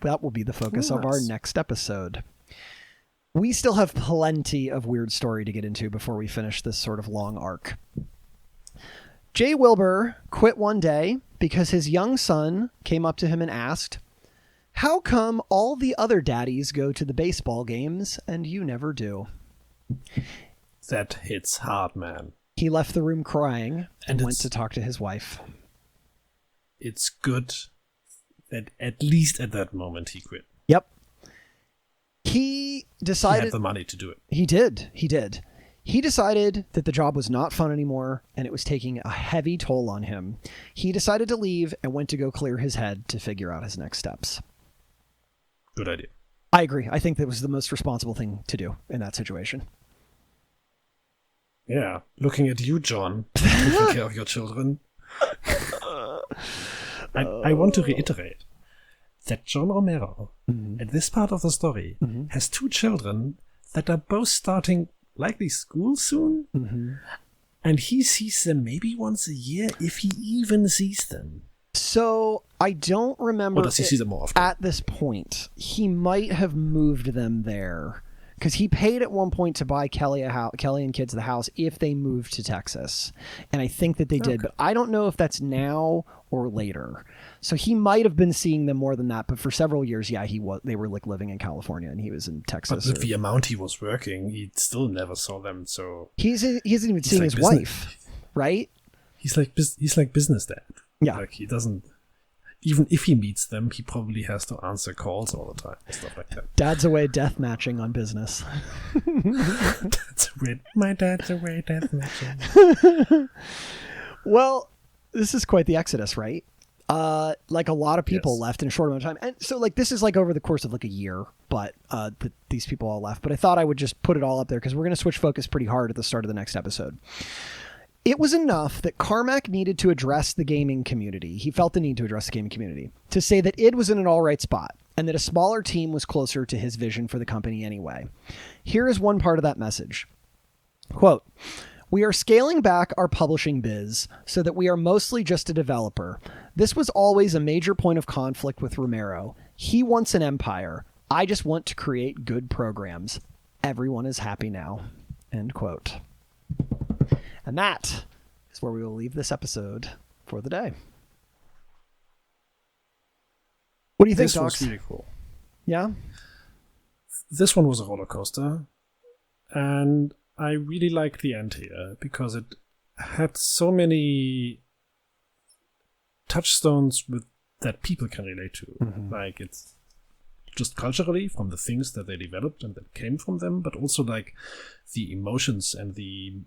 That will be the focus of our next episode. We still have plenty of weird story to get into before we finish this sort of long arc. Jay Wilbur quit one day because his young son came up to him and asked, "How come all the other daddies go to the baseball games and you never do?" That hits hard, man. He left the room crying and went to talk to his wife. It's good that at least at that moment he quit. Yep. He decided... He had the money to do it. He did. He decided that the job was not fun anymore and it was taking a heavy toll on him. He decided to leave and went to go clear his head to figure out his next steps. Good idea. I agree. I think that was the most responsible thing to do in that situation. Yeah. Looking at you, John, taking care of your children. I want to reiterate that John Romero, at this part of the story, has 2 children that are both starting likely school soon, and he sees them maybe once a year, if he even sees them. So I don't remember. Or does he see them more often? At this point, he might have moved them there because he paid at one point to buy Kelly and kids the house if they moved to Texas, and I think that they did, but I don't know if that's now or later. So he might have been seeing them more than that, but for several years, yeah, they were like living in California and he was in Texas. But with the amount he was working, he still never saw them. So he isn't even seeing his wife, right? He's like business dad. Yeah, like he doesn't. Even if he meets them, he probably has to answer calls all the time, stuff like that. Dad's away death matching on business. My dad's away death matching. Well, this is quite the exodus, right? Like a lot of people left in a short amount of time. And so like this is like over the course of like a year, but these people all left. But I thought I would just put it all up there because we're going to switch focus pretty hard at the start of the next episode. It was enough that Carmack needed to address the gaming community. He felt the need to address the gaming community to say that id was in an all right spot and that a smaller team was closer to his vision for the company anyway. Here is one part of that message. Quote, "We are scaling back our publishing biz so that we are mostly just a developer. This was always a major point of conflict with Romero. He wants an empire. I just want to create good programs. Everyone is happy now." End quote. And that is where we will leave this episode for the day. What do you think, Doc? This was really cool. Yeah? This one was a roller coaster. And I really liked the end here because it had so many touchstones that people can relate to. Like it's just culturally from the things that they developed and that came from them, but also like the emotions and the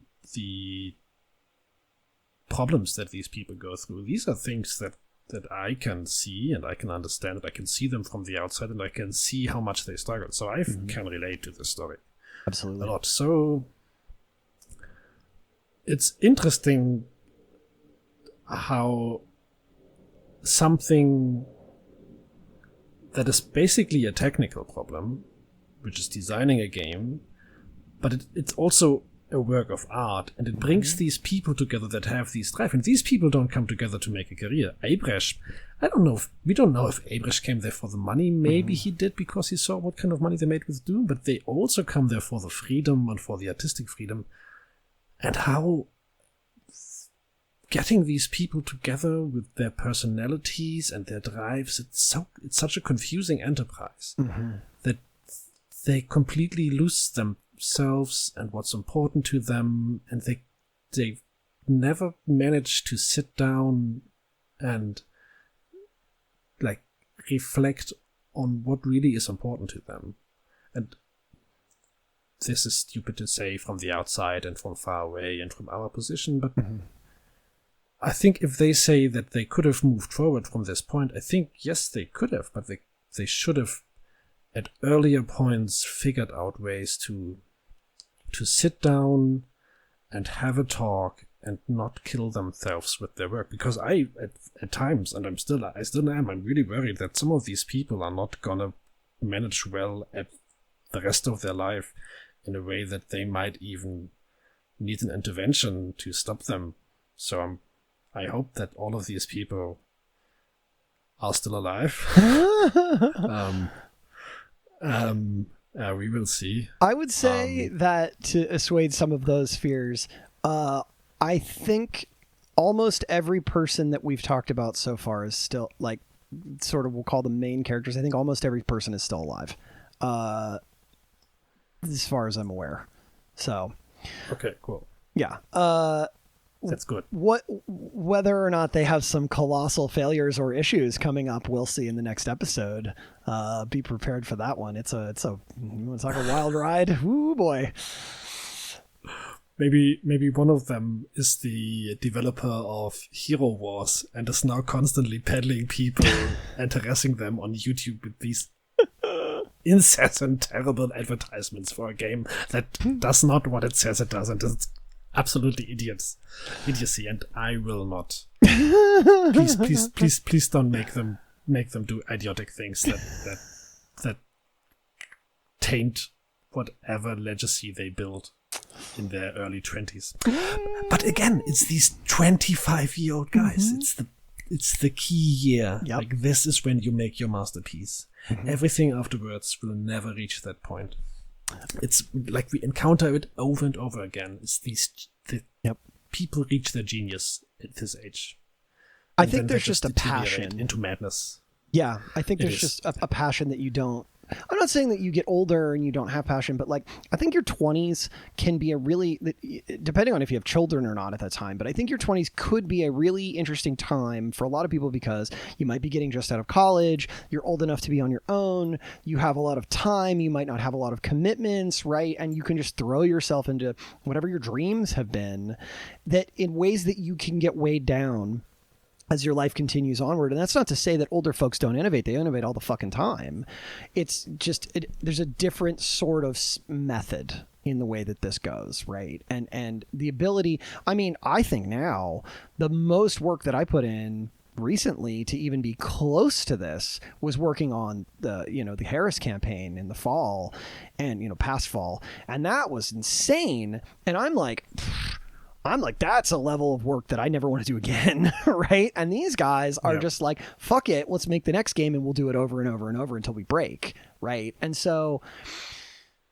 problems that these people go through. These are things that I can see and I can understand, and I can see them from the outside and I can see how much they struggle. So I can relate to this story. Absolutely. A lot. So it's interesting how something that is basically a technical problem, which is designing a game, but it's also a work of art, and it brings these people together that have these drive. And these people don't come together to make a career. Abresh, we don't know if Abresh came there for the money. Maybe he did because he saw what kind of money they made with Doom, but they also come there for the freedom and for the artistic freedom. And how getting these people together with their personalities and their drives, it's such a confusing enterprise that they completely lose themselves and what's important to them, and they never manage to sit down and like reflect on what really is important to them. And this is stupid to say from the outside and from far away and from our position, but I think if they say that they could have moved forward from this point, I think, yes, they could have, but they should have at earlier points figured out ways to sit down and have a talk and not kill themselves with their work. Because at times, and I still am, I'm really worried that some of these people are not gonna manage well at the rest of their life in a way that they might even need an intervention to stop them. So I hope that all of these people are still alive. We will see. I would say that to assuage some of those fears, I think almost every person that we've talked about so far is still like sort of, we'll call them main characters. I think almost every person is still alive, as far as I'm aware. So, okay, cool. Yeah. That's good. Whether or not they have some colossal failures or issues coming up, we'll see in the next episode. Be prepared for that one. It's a you want to talk a wild ride? Ooh boy. Maybe one of them is the developer of Hero Wars and is now constantly peddling people and harassing them on YouTube with these incessant, terrible advertisements for a game that does not what it says it does, and it's absolutely idiocy, and I will not. Please don't make them do idiotic things that taint whatever legacy they build in their early 20s. But again, it's these 25-year-old guys. It's the key year. Yep. Like, this is when you make your masterpiece. Everything afterwards will never reach that point. It's like we encounter it over and over again. It's people reach their genius at this age. I think there's just a passion into madness. Yeah, I think there's just a passion that you don't. I'm not saying that you get older and you don't have passion, but like I think your 20s can be a really, depending on if you have children or not at that time, but I think your 20s could be a really interesting time for a lot of people because you might be getting just out of college, you're old enough to be on your own, you have a lot of time, you might not have a lot of commitments, right? And you can just throw yourself into whatever your dreams have been, that in ways that you can get weighed down as your life continues onward. And that's not to say that older folks don't innovate. They innovate all the fucking time. It's just, there's a different sort of method in the way that this goes, right? And the ability, I mean, I think now the most work that I put in recently to even be close to this was working on the Harris campaign in the fall and, past fall. And that was insane. And I'm like, that's a level of work that I never want to do again, right? And these guys are just like, fuck it, let's make the next game and we'll do it over and over and over until we break, right? And so,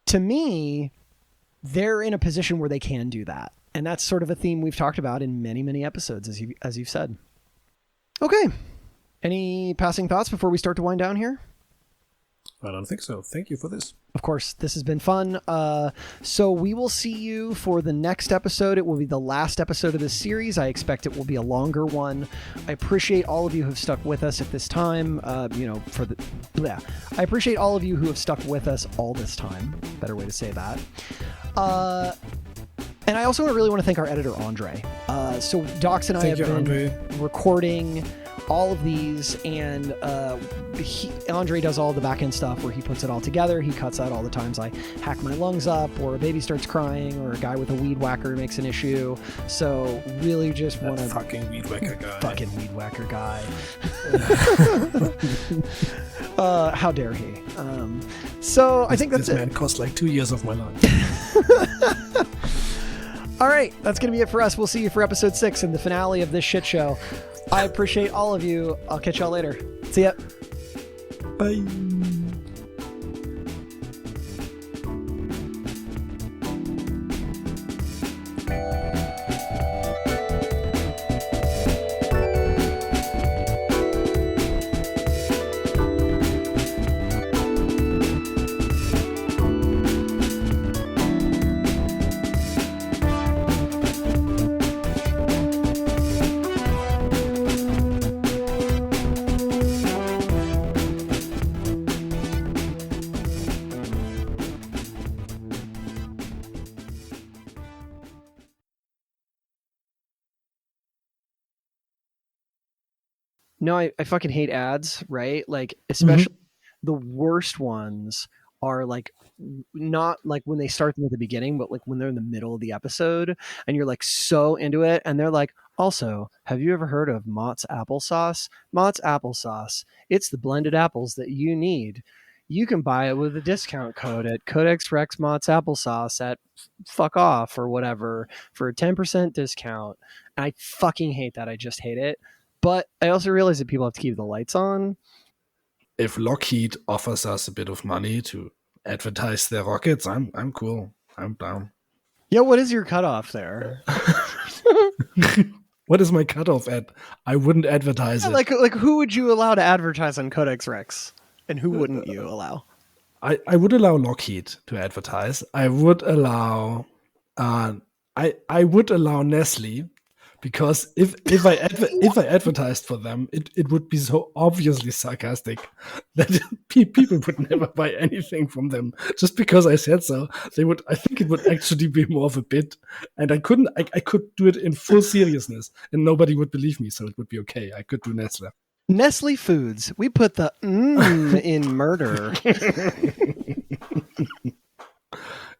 to me, they're in a position where they can do that. And that's sort of a theme we've talked about in many, many episodes, as you've said. Okay. Any passing thoughts before we start to wind down here? I don't think so. Thank you for this. Of course, this has been fun. So we will see you for the next episode. It will be the last episode of this series. I expect it will be a longer one. I appreciate all of you who have stuck with us at this time. I appreciate all of you who have stuck with us all this time. Better way to say that. And I also really want to thank our editor, Andre. So Docs and I have been recording all of these, and Andre does all the back end stuff where he puts it all together. He cuts out all the times I hack my lungs up, or a baby starts crying, or a guy with a weed whacker makes an issue. So really just want to fucking weed whacker guy. How dare he? I think that's this man cost like 2 years of my life. All right, that's going to be it for us. We'll see you for episode 6 and the finale of this shit show. I appreciate all of you. I'll catch y'all later. See ya. Bye. No, I fucking hate ads, right? Like, especially the worst ones are like not like when they start them at the beginning, but like when they're in the middle of the episode and you're like so into it, and they're like, also, have you ever heard of Mott's applesauce? Mott's applesauce. It's the blended apples that you need. You can buy it with a discount code at Codex Rex Mott's applesauce at fuck off or whatever for a 10% discount. And I fucking hate that. I just hate it. But I also realize that people have to keep the lights on. If Lockheed offers us a bit of money to advertise their rockets, I'm cool. I'm down. Yeah, what is your cutoff there? what is my cutoff at? I wouldn't advertise it. Like who would you allow to advertise on Codex Rex, and who wouldn't you allow? I would allow Lockheed to advertise. I would allow I would allow Nestle, because if I advertised for them, it would be so obviously sarcastic that people would never buy anything from them just because I said so. I think it would actually be more of a bit, and I could do it in full seriousness, and nobody would believe me, so it would be okay. I could do Nestle. Nestle Foods. We put the in murder.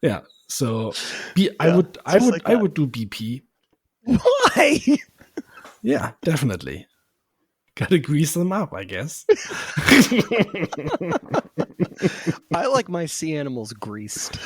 Yeah. So I would do BP. Why? Yeah, definitely. Gotta grease them up, I guess. I like my sea animals greased.